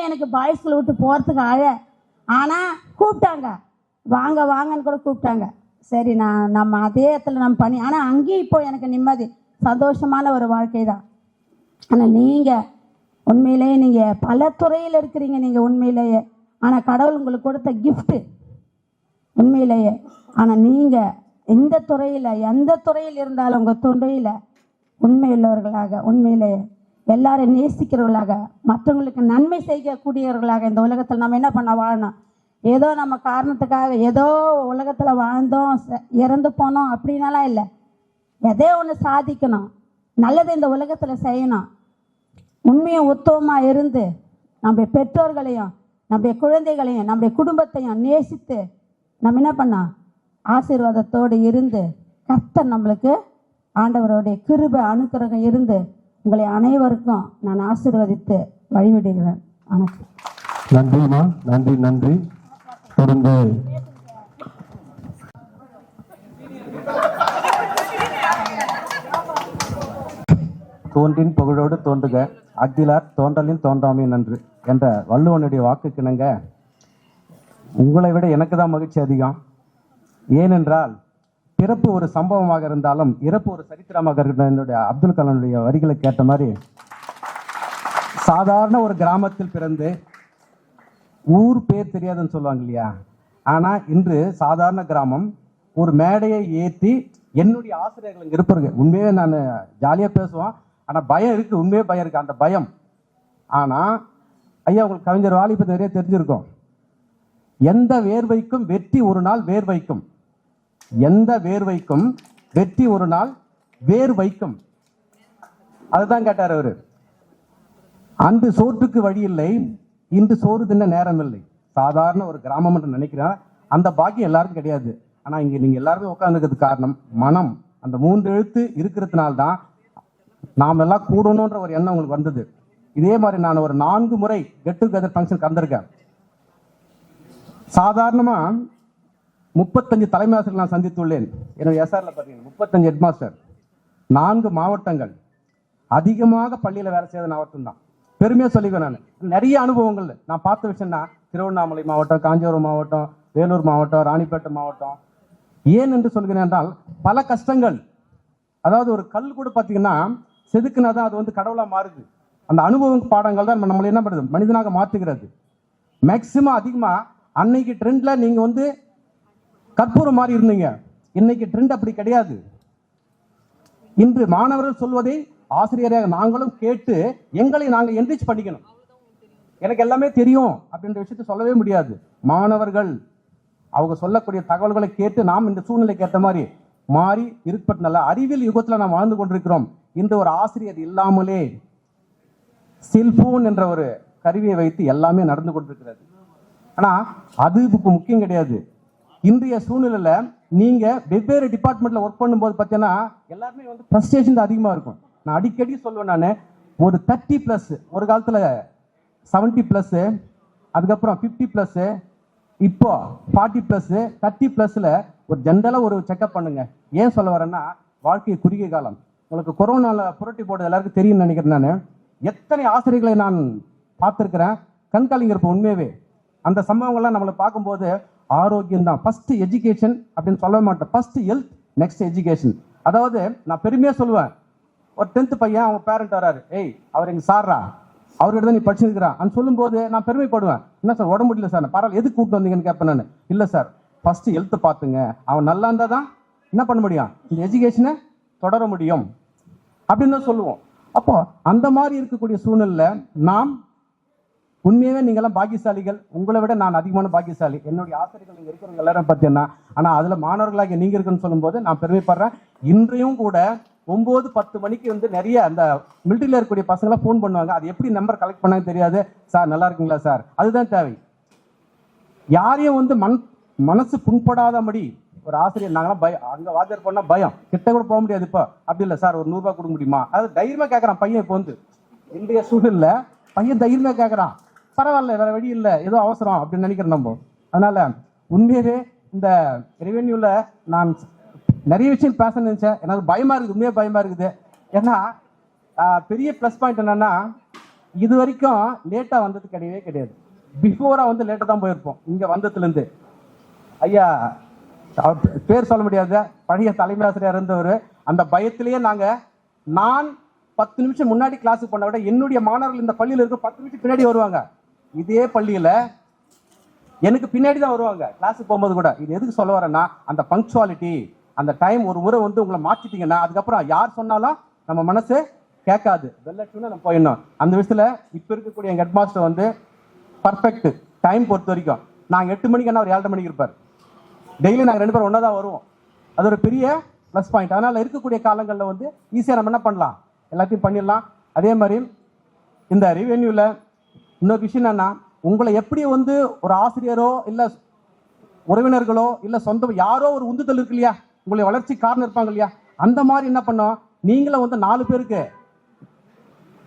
எனக்கு பாய்ஸ் ஸ்கூலை விட்டு போகிறதுக்கு ஆனால் கூப்பிட்டாங்க, வாங்கன்னு கூட கூப்பிட்டாங்க. சரி நம்ம அதே இடத்துல நம்ம பண்ணி, ஆனால் அங்கேயும் இப்போ எனக்கு நிம்மதி, சந்தோஷமான ஒரு வாழ்க்கை தான். ஆனால் நீங்கள் உண்மையிலேயே நீங்கள் பல துறையில் இருக்கிறீங்க நீங்கள் உண்மையிலேயே. ஆனால் கடவுள் உங்களுக்கு கொடுத்த கிஃப்ட்டு உண்மையிலேயே. ஆனால் நீங்கள் எந்த துறையில் இருந்தாலும் உங்கள் துறையில் உண்மையுள்ளவர்களாக, உண்மையிலேயே எல்லாரும் நேசிக்கிறவர்களாக, மற்றவங்களுக்கு நன்மை செய்யக்கூடியவர்களாக இந்த உலகத்தில் நம்ம என்ன பண்ண வாழணும். ஏதோ நம்ம காரணத்துக்காக ஏதோ உலகத்தில் வாழ்ந்தோம் இறந்து போனோம் அப்படின்னாலாம் இல்லை. எதோ ஒன்று சாதிக்கணும், நல்லதை இந்த உலகத்தில் செய்யணும். உண்மையும் உத்தமமாக இருந்து நம்ம பெற்றோர்களையும் நம்ம குழந்தைகளையும் நம்ம குடும்பத்தையும் நேசித்து நம்ம என்ன பண்ணோம், ஆசீர்வாதத்தோடு இருந்து கர்த்தர் நம்மளுக்கு ஆண்டவருடைய கிருபை அனுக்கிரகம் இருந்து உங்களை அனைவருக்கும் நான் ஆசீர்வதித்து வழிவிடுகிறேன். வணக்கம். நன்றிம்மா, நன்றி. தொடர்ந்து தோன்றின் புகழோடு தோன்றுக, அகிலார் தோன்றலின் தோன்றாமை நன்று என்ற வள்ளுவனுடைய வாக்குக்கிணங்க உங்களை விட எனக்கு தான் மகிழ்ச்சி அதிகம். ஏனென்றால் பிறப்பு ஒரு சம்பவமாக இருந்தாலும் இறப்பு ஒரு சரித்திரமாக இருக்கிற என்னுடைய அப்துல் கலாமுடைய வரிகளை கேட்ட மாதிரி சாதாரண ஒரு கிராமத்தில் பிறந்து ஊர் பேர் தெரியாதுன்னு சொல்லுவாங்க இல்லையா, ஆனால் இன்று சாதாரண கிராமம் ஒரு மேடையை ஏற்றி என்னுடைய ஆசிரியர்கள் இங்கே இருப்பாருங்க. உண்மையே நான் ஜாலியாக பேசுவோம், ஆனால் பயம் இருக்குது, உண்மையே பயம் இருக்குது. அந்த பயம் ஆனால் ஐயா உங்களுக்கு கவிஞர் வாலி பற்றி நிறைய தெரிஞ்சிருக்கும். எந்த வேர்வைக்கும் வெற்றி ஒரு நாள் வேர் வைக்கும், எந்த வேர்வைக்கும் வெற்றி ஒரு நாள் வேர் வைக்கும். அதுதான் கேட்டார் அவரு. அன்று சோற்றுக்கு வழி இல்லை, இன்று சோறு தின்ன நேரம் இல்லை. சாதாரண ஒரு கிராமம் என்று நினைக்கிறேன், அந்த பாக்கியம் எல்லாருக்கும் கிடையாது. ஆனால் இங்கே நீங்கள் எல்லாருமே உட்காந்துக்கிறதுக்கு காரணம் மனம். அந்த 3 எழுத்து இருக்கிறதுனால்தான் நாம் எல்லாம் கூடணுன்ற ஒரு எண்ணம் உங்களுக்கு வந்தது. இதே மாதிரி நான் ஒரு 4 முறை கெட் டுகெதர் ஃபங்க்ஷன் கலந்துருக்கேன். சாதாரணமா 35 தலைமை ஆசிரியர்கள் நான் சந்தித்துள்ளேன். என்னுடைய எஸ்ஆர்ல பார்த்தீங்கன்னா 35 ஹெட்மாஸ்டர், 4 மாவட்டங்கள், அதிகமாக பள்ளியில் வேலை செய்த மாவட்டம் தான். பெருமையாக சொல்லிக்குவேன். நான் நிறைய அனுபவங்கள் நான் பார்த்த விஷயம்னா திருவண்ணாமலை மாவட்டம், காஞ்சிபுரம் மாவட்டம், வேலூர் மாவட்டம், ராணிப்பேட்டை மாவட்டம். ஏன் என்று சொல்கிறேன் என்றால் பல கஷ்டங்கள். அதாவது ஒரு கல் கூட பார்த்தீங்கன்னா செதுக்குனா தான் அது வந்து கடவுளாக மாறுது. அந்த அனுபவ பாடங்கள் தான் நம்மளை என்ன பண்ணுறது, மனிதனாக மாற்றுகிறது. மேக்சிமம் அதிகமாக அன்னைக்கு ட்ரெண்ட்ல நீங்க வந்து கற்பூரம் மாதிரி இருந்தீங்க, இன்னைக்கு ட்ரெண்ட் அப்படி கிடையாது. இன்று மாணவர்கள் சொல்வதை ஆசிரியராக நாங்களும் கேட்டு எங்களை நாங்கள் என்ரிச் பண்ணிக்கணும். எனக்கு எல்லாமே தெரியும் அப்படின்ற விஷயத்தை சொல்லவே முடியாது. மாணவர்கள் அவங்க சொல்லக்கூடிய தகவல்களை கேட்டு நாம் இந்த சூழ்நிலைக்கு ஏற்ற மாதிரி மாறி இருப்பது நல்ல. அறிவியல் யுகத்தில் நாம் வாழ்ந்து கொண்டிருக்கிறோம். இன்று ஒரு ஆசிரியர் இல்லாமலே செல்போன் என்ற ஒரு கருவியை வைத்து எல்லாமே நடந்து கொண்டிருக்கிறது. ஆனா அது இப்போ முக்கியம் கிடையாது. இன்றைய சூழ்நிலையில நீங்க வெவ்வேறு டிபார்ட்மெண்ட்ல ஒர்க் பண்ணும்போது பார்த்தீங்கன்னா எல்லாருமே வந்து ஃப்ரஸ்ட்ரேஷன் அதிகமா இருக்கும். நான் அடிக்கடி சொல்லுவேன், நான் ஒரு 30+, ஒரு காலத்துல 70+, அதுக்கப்புறம் 50+, இப்போ 40+, 30+ல ஒரு ஜென்ரலா ஒரு செக்அப் பண்ணுங்க. ஏன் சொல்ல வரேன்னா, வாழ்க்கை குறுகிய காலம். உங்களுக்கு கொரோனால புரட்டி போட்டது எல்லாருக்கும் தெரியும்னு நினைக்கிறேன். நான் எத்தனை ஆசிரியர்களை நான் பார்த்துருக்கிறேன், கண்காலிங்கிறப்ப உண்மையவே அந்த சம்பவங்கள்லாம் நம்மளை பார்க்கும்போது ஆரோக்கியம் தான் ஃபர்ஸ்ட், எஜுகேஷன் அப்படின்னு சொல்ல மாட்டேன். First health, next education. அதாவது நான் பெருமையா சொல்லுவேன், ஒரு 10th பையன் அவங்க பேரண்ட் வராரு, ஏய் அவர் எங்க சாரா, அவர்கிட்ட தான் நீ படிச்சிருக்கிறான் அப்படின்னு சொல்லும்போது நான் பெருமைப்படுவேன். என்ன சார் உடம்பு முடியல சார், பரவாயில்ல எதுக்கு கூப்பிட்டு வந்தீங்கன்னு கேட்பேன் நான். இல்லை சார், ஃபர்ஸ்ட் ஹெல்த் பார்த்துங்க, அவன் நல்லா இருந்தால் தான் என்ன பண்ண முடியும், இந்த எஜுகேஷனை தொடர முடியும் அப்படின்னு தான் சொல்லுவோம். அப்போ அந்த மாதிரி இருக்கக்கூடிய சூழ்நிலை நாம் உண்மையாவே நீங்களாம் பாக்கியசாலிகள். உங்களை விட நான் அதிகமான பாக்கியசாலி. என்னுடைய ஆசிரியர்கள் இங்கே இருக்கிறவங்க எல்லாரும் பார்த்தீங்கன்னா, ஆனால் அதில் மாணவர்களாக நீங்கள் இருக்குன்னு சொல்லும்போது நான் பெருமைப்படுறேன். இன்றையும் கூட 9-10 மணிக்கு வந்து நிறைய அந்த மிலிட்டரியில் இருக்கக்கூடிய பசங்களாம் ஃபோன் பண்ணுவாங்க. அது எப்படி நம்பர் கலெக்ட் பண்ணாங்க தெரியாது. சார் நல்லா இருக்குங்களா சார், அதுதான் தேவை. யாரையும் வந்து மனசு புண்படாதபடி ஒரு ஆசிரியர், நாங்களாம் பயம், அங்கே வாத்தியார் போனால் பயம், கிட்ட கூட போக முடியாது. இப்போ அப்படி இல்லை சார், ஒரு 100 ரூபாய் கொடுக்க முடியுமா, அது தைரியமாக கேட்குறான் பையன். இப்போ வந்து இன்றைய சூழலில் பையன் தைரியமாக கேட்குறான். பரவாயில்ல, வேற வழி இல்லை, ஏதோ அவசரம் அப்படின்னு நினைக்கிறேன் நம்ம. அதனால உண்மையாவே இந்த ரெவென்யூல நான் நிறைய விஷயம் பேச நினைச்சேன். எனக்கு பயமா இருக்குது, உண்மையாக பயமா இருக்குது. ஏன்னா பெரிய ப்ளஸ் பாயிண்ட் என்னன்னா, இது வரைக்கும் லேட்டா வந்தது கிடையவே கிடையாது. பிஃபோரா வந்து லேட்டா தான் போயிருப்போம். இங்க வந்ததுலேருந்து ஐயா, அவர் பேர் சொல்ல முடியாத பழைய தலைமை ஆசிரியர் இருந்தவர், அந்த பயத்திலேயே நான் 10 நிமிஷம் முன்னாடி கிளாஸுக்கு போன விட என்னுடைய மாணவர்கள் இந்த பள்ளியில் இருக்க 10 நிமிஷம் பின்னாடி வருவாங்க. இதே பள்ளியில எனக்கு பின்னாடி தான் வருவாங்க கிளாஸுக்கு போகும்போது கூட. இது எதுக்கு சொல்ல வரேன்னா, அந்த பங்க்சுவாலிட்டி, அந்த டைம் ஒரு முறை வந்து உங்களை மாற்றிட்டீங்கன்னா அதுக்கப்புறம் யார் சொன்னாலும் நம்ம மனசு கேட்காது, வெள்ளட்டுன்னு நம்ம போயிடணும். அந்த விஷயத்துல இப்போ இருக்கக்கூடிய எங்கள் ஹெட் மாஸ்டர் வந்து பர்ஃபெக்ட் டைம் பொறுத்த வரைக்கும். நாங்கள் 8 மணிக்கு அவர் 7:30 மணிக்கு இருப்பார். டெய்லி நாங்கள் 2 பேரும் ஒன்றா தான் வருவோம். அது ஒரு பெரிய ப்ளஸ் பாயிண்ட். அதனால் இருக்கக்கூடிய காலங்களில் வந்து ஈஸியாக நம்ம என்ன பண்ணலாம், எல்லாத்தையும் பண்ணிடலாம். அதே மாதிரி இந்த ரெவென்யூவில் இன்னொரு விஷயம் என்னன்னா, உங்களை எப்படி வந்து ஒரு ஆசிரியரோ இல்லை உறவினர்களோ இல்லை சொந்த யாரோ ஒரு உந்துதல் இருக்கு இல்லையா, உங்களை வளர்ச்சி காரணம் இருப்பாங்க இல்லையா, அந்த மாதிரி என்ன பண்ணோம், நீங்களும் வந்து 4 பேருக்கு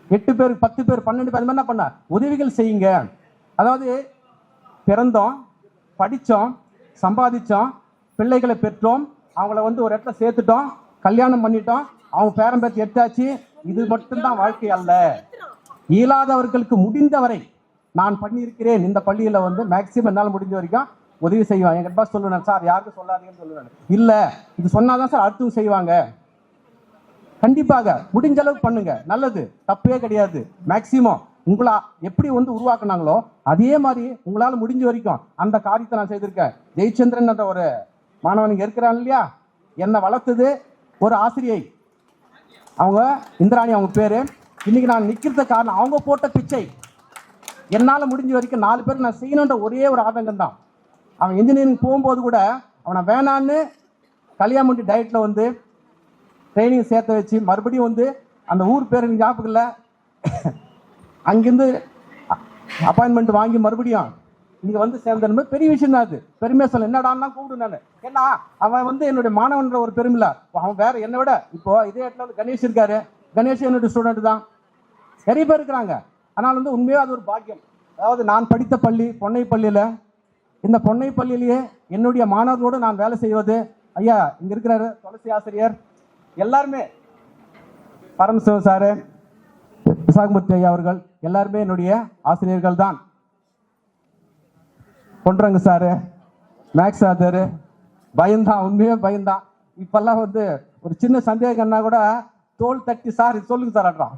8 பேர் 10 பேர் 12 பேர் அந்த மாதிரி என்ன பண்ண உதவிகள் செய்யுங்க. அதாவது பிறந்தோம், படித்தோம், சம்பாதிச்சோம், பிள்ளைகளை பெற்றோம், அவங்கள வந்து ஒரு இடத்துல சேர்த்துட்டோம், கல்யாணம் பண்ணிட்டோம், அவங்க பேரம் பேத்தி எடுத்தாச்சு. இது மட்டும்தான் வாழ்க்கை அல்ல. இயலாதவர்களுக்கு முடிந்தவரை நான் பண்ணியிருக்கிறேன். இந்த பள்ளியில் வந்து மேக்சிமம் என்னால் முடிஞ்ச வரைக்கும் உதவி செய்வாங்க. எங்கள் பாஸ் சொல்லுவேன், சார் யாருக்கும் சொல்லாதீங்கன்னு சொல்லுவேன். இல்லை, இது சொன்னாதான் சார் அடுத்தவங்க செய்வாங்க. கண்டிப்பாக முடிஞ்ச அளவுக்கு பண்ணுங்க, நல்லது, தப்பே கிடையாது. மேக்சிமம் உங்களா எப்படி வந்து உருவாக்குனாங்களோ அதே மாதிரி உங்களால் முடிஞ்ச வரைக்கும் அந்த காரியத்தை நான் செய்திருக்கேன். ஜெயச்சந்திரன் என்ற ஒரு மாணவன் இருக்கிறான் இல்லையா, என்னை வளர்த்தது ஒரு ஆசிரியை, அவங்க இந்திராணி அவங்க பேரு. இன்னைக்கு நான் நிற்கிறது காரணம் அவங்க போட்ட பிச்சை. என்னால் முடிஞ்ச வரைக்கும் 4 பேருக்கு நான் செய்யணுன்ற ஒரே ஒரு ஆதங்கம் தான். அவன் இன்ஜினியரிங் போகும்போது கூட அவனை வேணான்னு கல்யாணம் பண்ணி டயட்டில் வந்து ட்ரைனிங் சேர்த்து வச்சு மறுபடியும் வந்து அந்த ஊர் பேர் எனக்கு ஞாபகம் இல்லை, அங்கேருந்து அப்பாயின்மெண்ட் வாங்கி மறுபடியும் இங்கே வந்து சேர்ந்த பெரிய விஷயம் தான். அது பெருமையாக சொல்ல என்னடான்னா கூப்பிடு நான். ஏன்னா அவன் வந்து என்னுடைய மாணவன்ற ஒரு பெருமில்ல, அவன் வேற என்னை விட இப்போ இதே இடத்துல வந்து கணேஷ் இருக்காரு, கணேஷ் என்னுடைய ஸ்டூடெண்ட் தான், நிறைய பேர் இருக்கிறாங்க. ஆனால் வந்து உண்மையாக அது ஒரு பாக்கியம். அதாவது நான் படித்த பள்ளி பொன்னை பள்ளியில், இந்த பொன்னை பள்ளியிலேயே என்னுடைய மாணவர்களோடு நான் வேலை செய்வது, ஐயா இங்கே இருக்கிறாரு துளசி ஆசிரியர், எல்லாருமே பரமசிவம் சாரு, விசாகமூர்த்தி ஐயா அவர்கள் எல்லாருமே என்னுடைய ஆசிரியர்கள் தான். பொன்றங்க சாரு, மேக்ஸ் ஆதரு, பயந்தான், உண்மையாக பயந்தான். இப்பெல்லாம் வந்து ஒரு சின்ன சந்தேகம்னா கூட தோல் தட்டி சார் சொல்லுங்க சார் அட்றான்,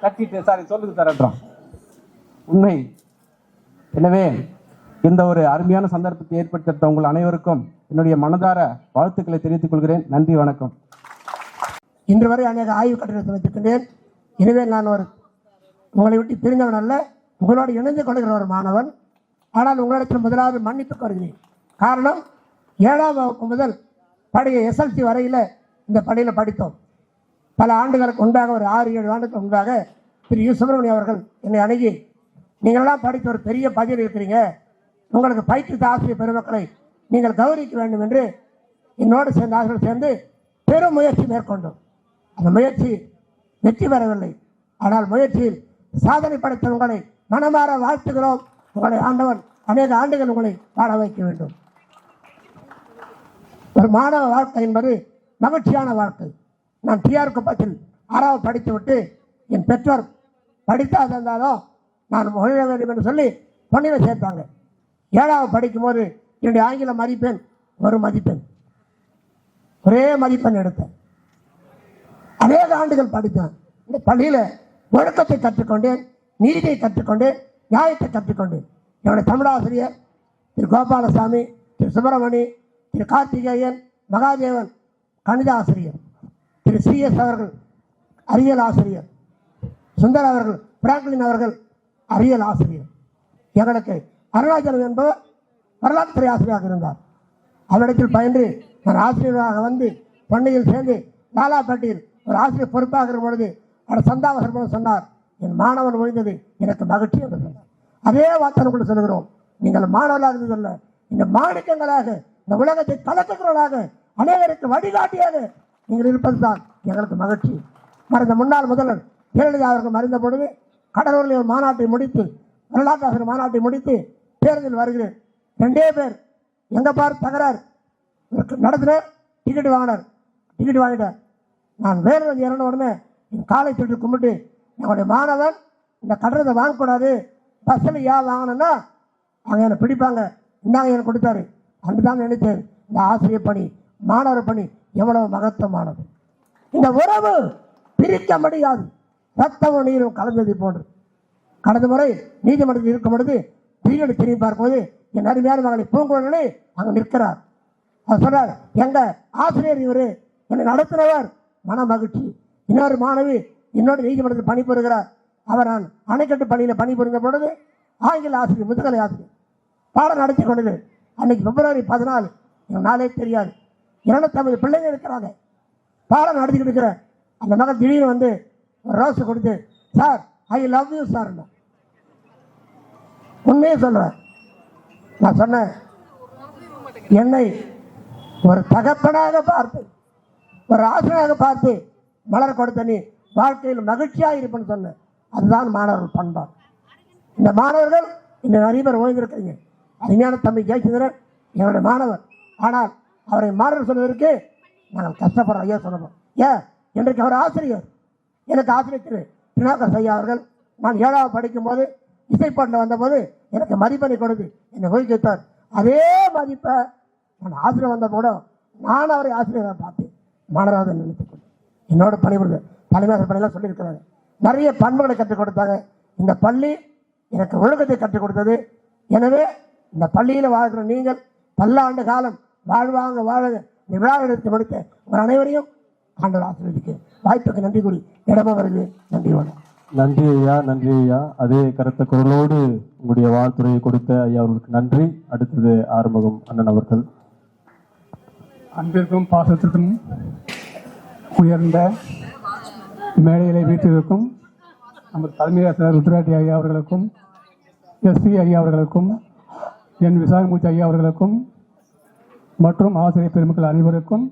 தட்டிட்டு சார் சொல்லுங்க சார் அட்றான். உண்மை. எனவே இந்த ஒரு அருமையான சந்தர்ப்பத்தை ஏற்படுத்த உங்கள் அனைவருக்கும் என்னுடைய மனதார வாழ்த்துக்களை தெரிவித்துக் கொள்கிறேன். நன்றி, வணக்கம். இன்று வரை அநேக ஆய்வு கட்டுரைகளை வைத்திருக்கின்றேன். எனவே நான் உங்களை விட்டு பிரிந்தவன் அல்ல, உங்களோடு இணைந்து கொள்கிற ஒரு மாணவன். ஆனால் உங்களிடத்தில் முதலாவது மன்னிப்பு கோருகிறேன். காரணம், 7ஆம் வகுப்பு முதல் படிய SLC வரையில் இந்த பள்ளியில் படித்தோம். பல ஆண்டுகளுக்கு முன்பாக, ஒரு 6-7 ஆண்டுக்கு முன்பாக திரு யு. சுப்பிரமணியம் அவர்கள் என்னை அணுகி, நீங்களெல்லாம் படித்த ஒரு பெரிய பதிவில் இருக்கிறீங்க, உங்களுக்கு பயிற்சித்த ஆசிரியர் பெருமக்களை நீங்கள் கௌரவிக்க வேண்டும் என்று என்னோடு சேர்ந்த ஆசிரியர்கள் சேர்ந்து பெரும் முயற்சி மேற்கொண்டோம். அந்த முயற்சி வெற்றி பெறவில்லை. ஆனால் முயற்சியில் சாதனை படைத்த உங்களை மனமாற வாழ்த்துகிறோம். உங்களை ஆண்டவன் அநேக ஆண்டுகள் உங்களை வாழ வைக்க வேண்டும். ஒரு மாணவ வாழ்க்கை என்பது மகிழ்ச்சியான வாழ்க்கை. நான் TR குப்பத்தில் 6வது படித்து விட்டு என் பெற்றோர் படித்தால் இருந்தாலும் நான் மொழிய வேண்டும் என்று சொல்லி பொன்னியில் சேர்த்தாங்க. 7வது படிக்கும்போது என்னுடைய ஆங்கில மதிப்பெண் 1 மதிப்பெண், ஒரே மதிப்பெண் எடுத்தேன். அநேக ஆண்டுகள் படித்தேன். இந்த பள்ளியில் ஒழுக்கத்தை கற்றுக்கொண்டேன், நீதியை கற்றுக்கொண்டேன், நியாயத்தை கற்றுக்கொண்டேன். என்னுடைய தமிழாசிரியர் திரு கோபாலசாமி, திரு சுப்பிரமணி, திரு கார்த்திகேயன், மகாதேவன் கணித ஆசிரியர், திரு CS அவர்கள் அறிவியல் ஆசிரியர், சுந்தர் அவர்கள், பிராங்க்லின் அவர்கள் அறிவியல் ஆசிரியர். எங்களுக்கு அருணாச்சலம் என்பவர் வரலாற்றுத்துறை ஆசிரியராக இருந்தார். அவரிடத்தில் பயின்று நான் ஆசிரியராக வந்து பண்ணையில் சேர்ந்து லாலாப்பட்டியில் ஒரு ஆசிரியர் பொறுப்பாக இருக்கும் பொழுது அவர் சந்தாவசரம் சொன்னார், என் மாணவன் ஒழிந்தது எனக்கு மகிழ்ச்சி என்று சொன்னார். அதே வார்த்தை கூட சொல்கிறோம், நீங்கள் மாணவர்களாக இருந்ததில்லை, இந்த மாணிக்கங்களாக இந்த உலகத்தை கலக்குகிறவர்களாக அனைவருக்கு வழிகாட்டியாக நீங்கள் இருப்பது தான் எங்களுக்கு மகிழ்ச்சி. மறைந்த முன்னாள் முதல்வர் ஜெயலலிதா அவர்கள் மறைந்த பொழுது கடலூரில் ஒரு மாநாட்டை முடித்து, வரலாற்றாசிரியர் மாநாட்டை முடித்து பேருந்தில் வருகிறேன். 2 பேர் எங்கே பாரு தகராறு நடத்தினார். டிக்கெட் வாங்கிட்டார். நான் வேறு இறந்த உடனே என் காலை தொட்டு கும்பிட்டு, என்னுடைய மாணவன் இந்த கட்டணத்தை வாங்கக்கூடாது, பஸ்ஸில் ஏன் வாங்கினேன்னா அங்கே என்னை பிடிப்பாங்க, இந்தாங்க எனக்கு கொடுத்தாரு. அன்று தான் நினைத்தேன், இந்த ஆசிரியர் பணி, மாணவர் பணி எவ்வளவு மகத்துவமானது. இந்த உறவு பிரிக்க முடியாது, ரத்தமும் நீரும் கலந்ததை போன்று. கடந்த முறை நீதிமன்றத்தில் இருக்கும் பொழுது திடீரென திரும்பி பார்க்கும்போது என் அருமையான மகளை பூங்குழலி அங்கே நிற்கிறார். அவர் சொல்றார், எங்க ஆசிரியர் இவரு, என்னை நடத்தினவர், மன மகிழ்ச்சி. இன்னொரு மாணவி இன்னொரு நீதிமன்றத்தில் பணிபுரிகிறார். அவர் நான் அணைக்கட்டு பள்ளியில் பணிபுரிந்த பொழுது ஆங்கில ஆசிரியர், முதுகலை ஆசிரியர் பாடம் நடத்தி கொண்டது. அன்னைக்கு February 14, எனக்கு நாளே தெரியாது. 250 பிள்ளைங்க இருக்கிறாங்க, பாடம் நடத்திக்கிட்டு இருக்கிற அந்த மகள் திடீர்னு வந்து ரோஸ் கொடுத்து, sir I love you sir. உண்மையே சொல்றேன். நான் சொன்னேன், என்னை ஒரு தகப்பனாக பார்த்து, ஒரு ஆசிரியராக பார்த்து மலர் கொடுத்த நீ வாழ்க்கையில் மகிழ்ச்சியாக இருப்பேன்னு சொன்னேன். அதுதான் மாணவர்கள் பண்பாடு. இந்த மாணவர்கள் இந்த நிறைய பேர் ஓய்ந்திருக்கிறீங்க. அருமையான தம்பி ஜெயச்சந்திரன் என்னுடைய மாணவர். ஆனால் அவரை மாணவர் சொல்வதற்கு நாங்கள் கஷ்டப்படுறோம். ஐயா சொல்லணும், ஏன் இன்றைக்கு அவர் ஆசிரியர். எனக்கு ஆசிரியர் திரு தினகர் ஐயா அவர்கள் நான் 7வது படிக்கும்போது இசைப்பாட்டில் வந்தபோது எனக்கு மதிப்பெண்ணை கொடுத்து என்னை ஊக்குவித்தார். அதே மதிப்பை நான் ஆசிரியர் வந்த கூட நான் அவரை ஆசிரியராக பார்த்தேன், மாணவராக நினைத்துக்கொண்டு என்னோட பணிபுரிந்த தலைமையாசிரியர் பணியெல்லாம் சொல்லியிருக்கிறாங்க. நிறைய பண்புகளை கற்றுக் கொடுத்தாங்க. இந்த பள்ளி எனக்கு ஒழுக்கத்தை கற்றுக் கொடுத்தது. எனவே இந்த பள்ளியில் வாழ்கிற நீங்கள் பல்லாண்டு காலம் வாழ்வாங்க வாழ இந்த விழா எடுத்து முடித்த உங்கள் அனைவரையும் ஆண்டவர் ஆசீர்வதிக்க வாய்ப்புக்கு நன்றி கூறி இடமா வருது. நன்றி வணக்கம். நன்றி ஐயா, நன்றி ஐயா. அதே கருத்த குரலோடு உங்களுடைய வாழ்த்துறையை கொடுத்த ஐயா அவர்களுக்கு நன்றி. அடுத்தது ஆறுமுகம் அண்ணன் அவர்கள். அன்பிற்கும் பாசத்திற்கும் உயர்ந்த மேடையிலே வீட்டிற்கும் நமது தலைமை ஆசிரியர் ருத்ராட்டி ஐயா அவர்களுக்கும், SP ஐயா அவர்களுக்கும், என் விசாகமூர்த்தி ஐயா அவர்களுக்கும் மற்றும் ஆசிரியர் பெருமக்கள் அனைவருக்கும்,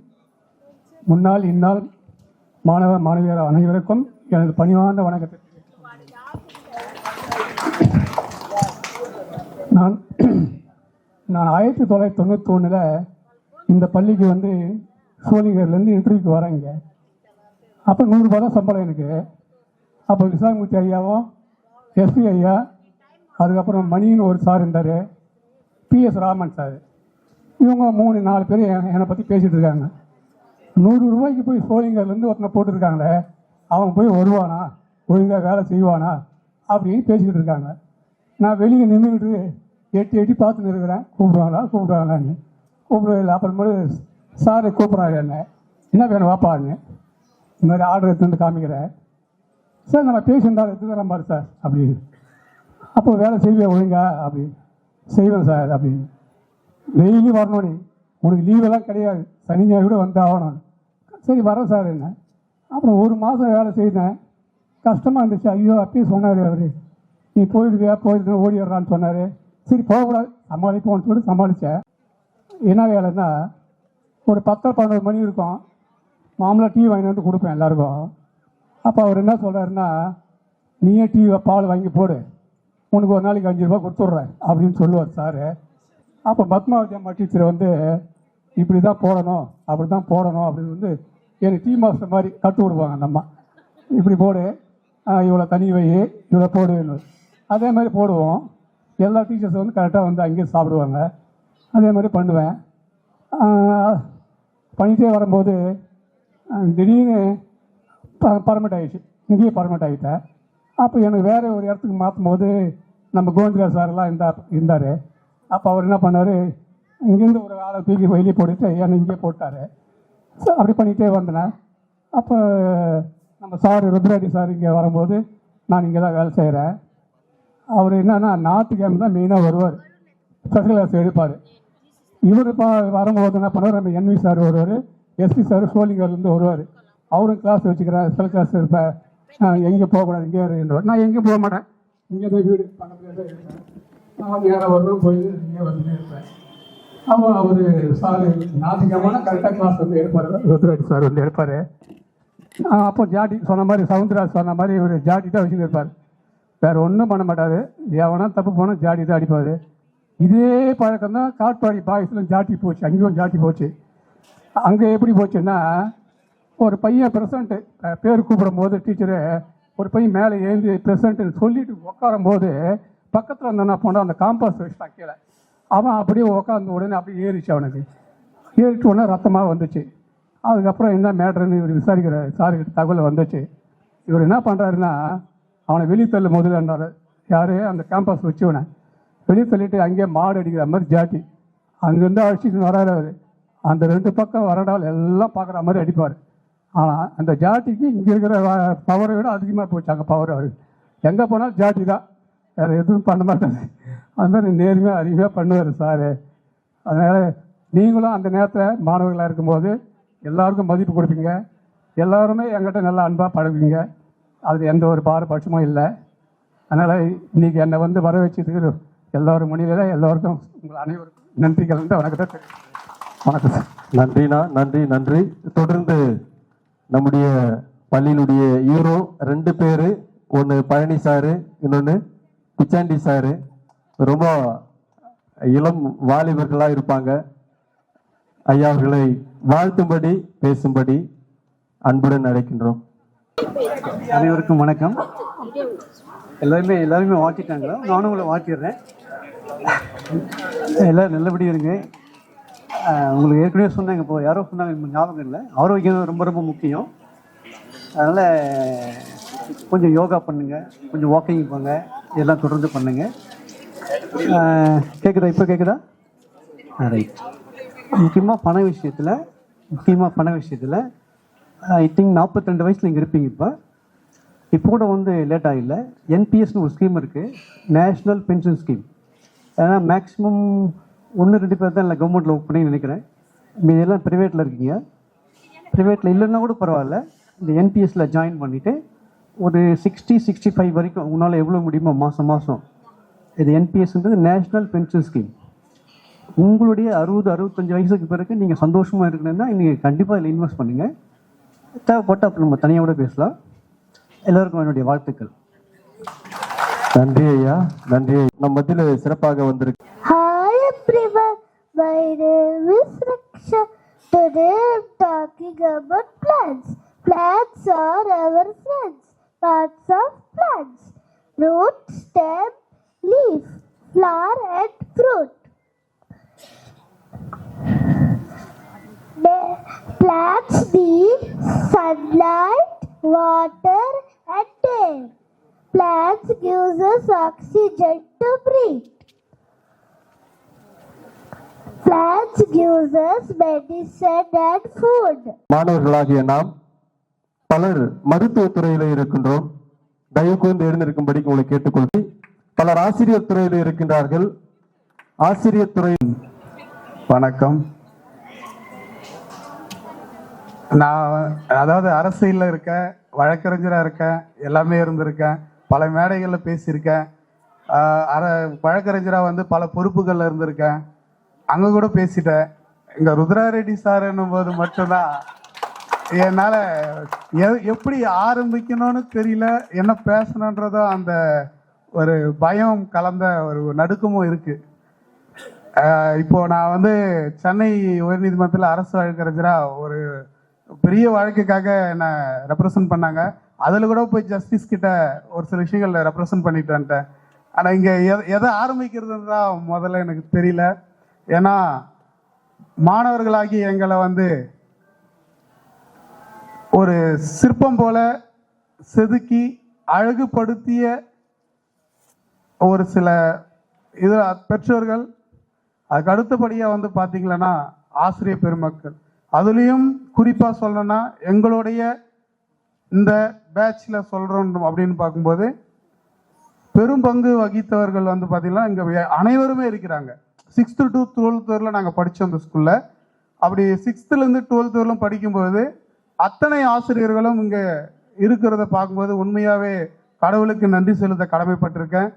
முன்னாள் இந்நாள் மாணவ மாணவியர் அனைவருக்கும் எனது பணிவான வணக்கத்தை நான் 1991 இந்த பள்ளிக்கு வந்து சோழிங்கர்லேருந்து இன்டர்வியூக்கு வரேங்க. அப்போ 100 ரூபா தான் சம்பளம் எனக்கு. அப்போ விசாகமூர்த்தி ஐயாவும், SP ஐயா, அதுக்கப்புறம் மணின்னு ஒரு சார் இருந்தார், PS ராமன் சார், இவங்க 3-4 பேர் என்னை பற்றி பேசிகிட்டு இருக்காங்க. 100 ரூபாய்க்கு போய் சோழிங்கர்லேருந்து ஒருத்தனை போட்டுருக்காங்களே, அவன் போய் வருவானா, ஒழுங்காக வேலை செய்வானா அப்படின்னு பேசிக்கிட்டு இருக்காங்க. நான் வெளியே நின்றுக்கிட்டு எட்டி பார்த்துன்னு இருக்கிறேன், கூப்பிடுவாங்களான்னு கூப்பிடவே இல்லை. அப்புறமேட்டு சாரை கூப்பிட்றாரு, என்ன வேணும் வாப்பான்னு. இந்த மாதிரி ஆர்டர் எடுத்து வந்து காமிக்கிறேன். சார் நம்ம பேஷண்ட்டாக எடுத்துக்கிறோம் பாரு சார் அப்படின்னு. அப்போ வேலை செய்வேன் ஒழுங்கா அப்படின்னு. செய்வேன் சார் அப்படின்னு. டெய்லி வரணும், நீ உனக்கு லீவெல்லாம் கிடையாது, சனி ஞாயிறு கூட வந்து ஆகணும். சரி வரேன் சார் என்ன. அப்புறம் ஒரு மாதம் வேலை செய்தேன். கஷ்டமாக இருந்துச்சு. ஐயோ அப்பயும் சொன்னார் அவர், நீ போயிடுவியா போயிட்டு ஓடிடுறான்னு சொன்னார். சரி போகக்கூடாது, சமாளிப்போம்னு சொல்லிட்டு சமாளித்தேன். என்ன வேலைன்னா, ஒரு 10-12 மணி இருக்கும், மாமூலாக டீ வாங்கி வந்து கொடுப்பேன் எல்லாருக்கும். அப்போ அவர் என்ன சொல்கிறாருன்னா, நீயே டீ பால் வாங்கி போடு, உனக்கு ஒரு நாளைக்கு 5 ரூபா கொடுத்துட்றேன் அப்படின்னு சொல்லுவார் சார். அப்போ பத்மாவதி அம்மா டீச்சர் வந்து இப்படி தான் போடணும் அப்படி தான் போடணும் அப்படின்னு வந்து எனக்கு டீ மாஸ்டர் மாதிரி கட்டு விடுவாங்க. அந்த அம்மா இப்படி போடு, இவ்வளோ தனி வை, இவ்வளோ போடுவேன்னு. அதே மாதிரி போடுவோம். எல்லா டீச்சர்ஸும் வந்து கரெக்டாக வந்து அங்கேயே சாப்பிடுவாங்க. அதே மாதிரி பண்ணுவேன். பண்ணிகிட்டே வரும்போது திடீர்னு பர்மனெண்ட் ஆகிடுச்சு. இங்கேயே பர்மனெண்ட் ஆகிட்டேன். அப்போ எனக்கு வேறு ஒரு இடத்துக்கு மாற்றும் போது நம்ம கோவிந்தா சாரெல்லாம் இருந்தார். அப்போ அவர் என்ன பண்ணார், இங்கேருந்து ஒரு ஆளை தூக்கி வெளியே போட்டுட்டு என்னை இங்கே போட்டார். ஸோ அப்படி பண்ணிகிட்டே வந்தேன். அப்போ நம்ம சார் ருத்ராடி சார் இங்கே வரும்போது நான் இங்கே தான் வேலை செய்கிறேன். அவர் என்னன்னா ஞாயிற்றுக்கிழமை தான் மெயினாக வருவார், ஸ்பெஷல் கிளாஸ் எடுப்பார். இவர் வரும்போது என்ன பண்ணுவார், நம்ம என்வி சார் வருவார், எஸ்பி சார் சோழிங்கர்லேருந்து வருவார். அவரும் கிளாஸ் வச்சுக்கிறேன், ஸ்பெஷல் கிளாஸ் இருப்பேன், எங்கே போகக்கூடாது இங்கே இருந்தவர். நான் எங்கேயும் போக மாட்டேன், இங்கே தான் வீடு பக்கத்தில் தான் இருப்பேன். நான் நேரம் வருவேன், போயிட்டு இங்கே வந்துட்டே இருப்பேன். அப்போ அவர் சார் ஞாயிற்றுக்கிழமை கரெக்டாக கிளாஸ் வந்து எடுப்பார், ருத்ராஜ் சார் வந்து எடுப்பார். அப்போ ஜாட்டி சொன்ன மாதிரி சவுந்தரராஜ் சொன்ன மாதிரி இவர் ஜாட்டி தான் வச்சுன்னு இருப்பார், வேறு ஒன்றும் பண்ண மாட்டார். எவனா தப்பு போனால் ஜாட்டி தான் அடிப்பார். இதே பழக்கம் தான் காட்பாடி பாய்ஸில் ஜாட்டி போச்சு, அங்கேயும் ஜாட்டி போச்சு. அங்கே எப்படி போச்சுன்னா, ஒரு பையன் ப்ரெசண்ட்டு பேர் கூப்பிடும் போது டீச்சரு ஒரு பையன் மேலே எழுந்து ப்ரெசண்ட்டுன்னு சொல்லிட்டு உட்காரும் போது பக்கத்தில் இருந்தனா போனால் அந்த காம்பாஸ் வச்சுட்டான் கீழே. அவன் அப்படியே உட்காந்து உடனே அப்படியே ஏறிச்சு, அவனுக்கு ஏறிட்டு உடனே ரத்தமாக வந்துச்சு. அதுக்கப்புறம் என்ன மேட்ருன்னு இவர் விசாரிக்கிற சார்கிட்ட தகவல் வந்துச்சு. இவர் என்ன பண்ணுறாருன்னா, அவனை வெளியே தள்ளு முதல்ன்றார். யார், அந்த கேம்பஸ் வச்சவனை வெளியே தள்ளிட்டு அங்கேயே மாடு அடிக்கிற மாதிரி ஜாட்டி அங்கேருந்து அடிச்சுட்டு வராரு அவர். அந்த 2 பக்கம் வரடால் எல்லாம் பார்க்குற மாதிரி அடிப்பார். ஆனால் அந்த ஜாட்டிக்கு இங்கே இருக்கிற பவரை விட அதிகமாக போச்சு அங்கே பவர். அவர் எங்கே போனாலும் ஜாட்டி தான், வேறு எதுவும் பண்ண மாட்டார். அது மாதிரி நேர்மையாக அறிவாக பண்ணுவார் சார். அதனால் நீங்களும் அந்த நேரத்தில் மாணவர்களாக இருக்கும்போது எல்லாருக்கும் மதிப்பு கொடுப்பீங்க, எல்லாருமே என்கிட்ட நல்லா அன்பாக பழகுவீங்க. அது எந்த ஒரு பாரபட்சமும் இல்லை. அதனால் இன்றைக்கி என்னை வந்து வர வச்சதுக்கு எல்லோரும் முன்னிலையில் எல்லோருக்கும் உங்கள் அனைவருக்கும் நன்றிகள் வந்து வணக்கத்தை. வணக்கம் சார். நன்றிண்ணா, நன்றி நன்றி. தொடர்ந்து நம்முடைய பள்ளியினுடைய ஹீரோ 2 பேர், ஒன்று பழனி சாரு, இன்னொன்று பிச்சாண்டி சாரு. ரொம்ப இளம் வாலிபர்களாக இருப்பாங்க. ஐயா அவர்களை வாழ்த்தும்படி பேசும்படி அன்புடன் அழைக்கின்றோம். அனைவருக்கும் வணக்கம். எல்லாருமே வாழ்த்திட்டாங்களா? நானும் உங்களை வாழ்த்திடுறேன். எல்லோரும் நல்லபடியாக இருங்க. உங்களுக்கு ஏற்கனவே சொன்னாங்க, இப்போ யாரோ சொன்னாங்க, ஞாபகம் இல்லை, ஆரோக்கியம் ரொம்ப ரொம்ப முக்கியம். அதனால் கொஞ்சம் யோகா பண்ணுங்கள், கொஞ்சம் வாக்கிங் போங்க, இதெல்லாம் தொடர்ந்து பண்ணுங்கள். கேட்குதா? இப்போ கேட்குதா? ரைட். முக்கியமாக பண விஷயத்தில் ஐ திங்க் 42 வயசில் இங்கே இருப்பீங்க. இப்போ கூட வந்து லேட்டாக இல்லை. என்பிஎஸ்னு ஒரு ஸ்கீம் இருக்குது, நேஷ்னல் பென்ஷன் ஸ்கீம். ஏன்னா மேக்ஸிமம் 1-2 பேர் தான் இல்லை கவர்மெண்ட்டில் ஒர்க் பண்ணி நினைக்கிறேன். இதெல்லாம் ப்ரைவேட்டில் இருக்கீங்க. ப்ரைவேட்டில் இல்லைன்னா கூட பரவாயில்ல, இந்த என்பிஎஸ்சில் ஜாயின் பண்ணிவிட்டு ஒரு 60-65 வரைக்கும் உங்களால் எவ்வளோ முடியுமோ மாதம் இது என்பிஎஸ்ன்றது நேஷ்னல் பென்ஷன் ஸ்கீம். உங்களுடைய 60-65 வயசுக்கு பிறகு நீங்கள் சந்தோஷமாக இருக்கணும்னா நீங்கள் கண்டிப்பாக இதில் இன்வெஸ்ட் பண்ணுங்கள். தேவைப்பட்ட அப்புறம் நம்ம தனியாக கூட பேசலாம். எல்லோருக்கும் என்னுடைய வாழ்த்துக்கள். நன்றி ஐயா, நன்றி. நம்ம மத்தியில் சிறப்பாக வந்திருக்கு. Hi everyone, my name is Raksha. Today I'm talking about plants. Plants are our friends. Parts of plants: root, stem, leaf, flower and fruit. Plants need sunlight, water and air. Plants gives us oxygen to breathe. Plants gives us medicine and food. மாணவர்களாகிய நாம் பலர் மருத்துவத்துறையில இருக்கின்றோம். தயவு கூர்ந்து எழுந்திருக்கும்படி உங்களை கேட்டுக்கொள்கிறேன். பலர் ஆசிரியர் துறையில் இருக்கின்றார்கள். ஆசிரியர் துறை. வணக்கம். நான் அதாவது அரசியலில் இருக்கேன், வழக்கறிஞராக இருக்கேன், எல்லாமே இருந்திருக்கேன், பல மேடைகளில் பேசியிருக்கேன். வழக்கறிஞராக வந்து பல பொறுப்புகளில் இருந்திருக்கேன், அங்கே கூட பேசிட்டேன். இங்கே ருத்ராரெட்டி சார் என்னும் போது மட்டும்தான் என்னால் எப்படி ஆரம்பிக்கணும்னு தெரியல, என்ன பேசணுன்றதோ அந்த ஒரு பயம் கலந்த ஒரு நடுக்கமும் இருக்குது. இப்போ நான் வந்து சென்னை உயர்நீதிமன்றத்தில் அரசு வழக்கறிஞராக ஒரு பெரிய வழக்குக்காக என்னை ரெப்ரசன்ட் பண்ணாங்க. அதில் கூட போய் ஜஸ்டிஸ் கிட்ட ஒரு சில விஷயங்கள் ரெப்ரசன்ட் பண்ணிட்டு வந்துட்டேன். ஆனால் இங்கே எதை ஆரம்பிக்கிறதுன்னு தான் முதல்ல எனக்கு தெரியல. ஏன்னா மாணவர்களாகி எங்களை வந்து ஒரு சிற்பம் போல செதுக்கி அழகுபடுத்திய ஒரு சில இது பெற்றோர்கள், அதுக்கு அடுத்தபடியாக வந்து பார்த்தீங்கன்னா ஆசிரியர் பெருமக்கள். அதுலேயும் குறிப்பாக சொல்லணும்னா எங்களுடைய இந்த பேட்சில் சொல்கிறோம் அப்படின்னு பார்க்கும்போது பெரும் பங்கு வகித்தவர்கள் வந்து பார்த்தீங்கன்னா இங்கே அனைவருமே இருக்கிறாங்க. 6th to 12th வரையில் நாங்கள் படித்தோம் அந்த ஸ்கூலில். அப்படி 6th-லேருந்து 12th வரையிலும் படிக்கும்போது அத்தனை ஆசிரியர்களும் இங்கே இருக்கிறத பார்க்கும்போது உண்மையாகவே கடவுளுக்கு நன்றி செலுத்த கடமைப்பட்டிருக்கேன்.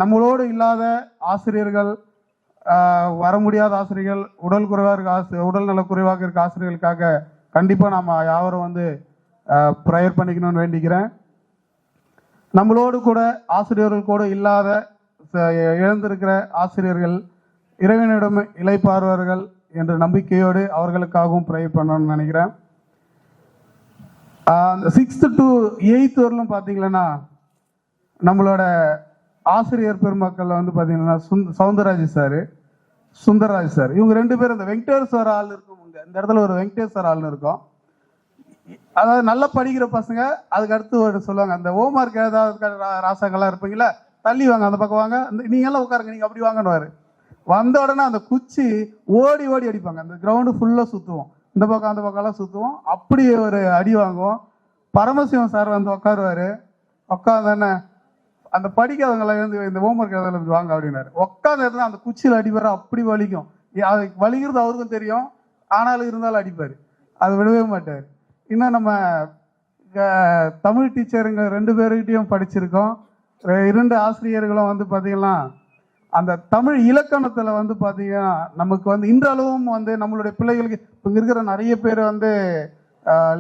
நம்மளோடு இல்லாத ஆசிரியர்கள், வர முடியாத ஆசிரியர்கள், உடல் நல குறைவாக இருக்க ஆசிரியர்களுக்காக கண்டிப்பாக நாம் யாவரும் வந்து ப்ரேயர் பண்ணிக்கணும்னு வேண்டிக்கிறேன். நம்மளோடு கூட ஆசிரியர்கள் கூட இல்லாத இழந்திருக்கிற ஆசிரியர்கள் இறைவனிடம் இளைப்பாறுவார்கள் என்ற நம்பிக்கையோடு அவர்களுக்காகவும் ப்ரேயர் பண்ணணும்னு நினைக்கிறேன். 6th to 8th வரலும் பார்த்தீங்கன்னா நம்மளோட ஆசிரியர் பெருமக்கள் வந்து பார்த்தீங்கன்னா சுந்தரராஜ் சார் இவங்க 2 பேரும் இந்த வெங்கடேஸ்வர ஆள் இருக்கும். இந்த இடத்துல ஒரு வெங்கடேஸ்வர ஆள்னு இருக்கும். அதாவது நல்லா படிக்கிற பசங்க அதுக்கு அடுத்து ஒரு சொல்லுவாங்க, அந்த ஹோம்ஒர்க் ஏதாவது ராசாக்கெல்லாம் இருப்பீங்களா, தள்ளி வாங்க, அந்த பக்கம் வாங்க, நீங்க எல்லாம் உட்காருங்க, நீங்க அப்படி வாங்கன்னு வந்த உடனே அந்த குச்சி ஓடி ஓடி அடிப்பாங்க. அந்த கிரவுண்டு ஃபுல்லாக சுற்றுவோம், இந்த பக்கம் அந்த பக்கம்லாம் சுற்றுவோம். அப்படி ஒரு அடி வாங்குவோம். பரமசிவம் சார் வந்து உட்காருவாரு. உட்காந்தானே அந்த படிக்காதவங்களை இருந்து இந்த ஹோம்ஒர்க் எதில் இருந்து வாங்க அப்படின்னாரு. உட்காந்த இடத்துல அந்த குச்சியில் அடிப்பார். அப்படி வலிக்கும். அது வலிக்கிறது அவருக்கும் தெரியும், ஆனாலும் இருந்தாலும் அடிப்பார். அதை விடவே மாட்டார். இன்னும் நம்ம தமிழ் டீச்சருங்க 2 பேருக்கிட்டையும் படிச்சிருக்கோம். 2 ஆசிரியர்களும் வந்து பார்த்தீங்கன்னா அந்த தமிழ் இலக்கணத்தில் வந்து பார்த்தீங்கன்னா நமக்கு வந்து இன்றளவும் வந்து நம்மளுடைய பிள்ளைகளுக்கு இங்கே இருக்கிற நிறைய பேர் வந்து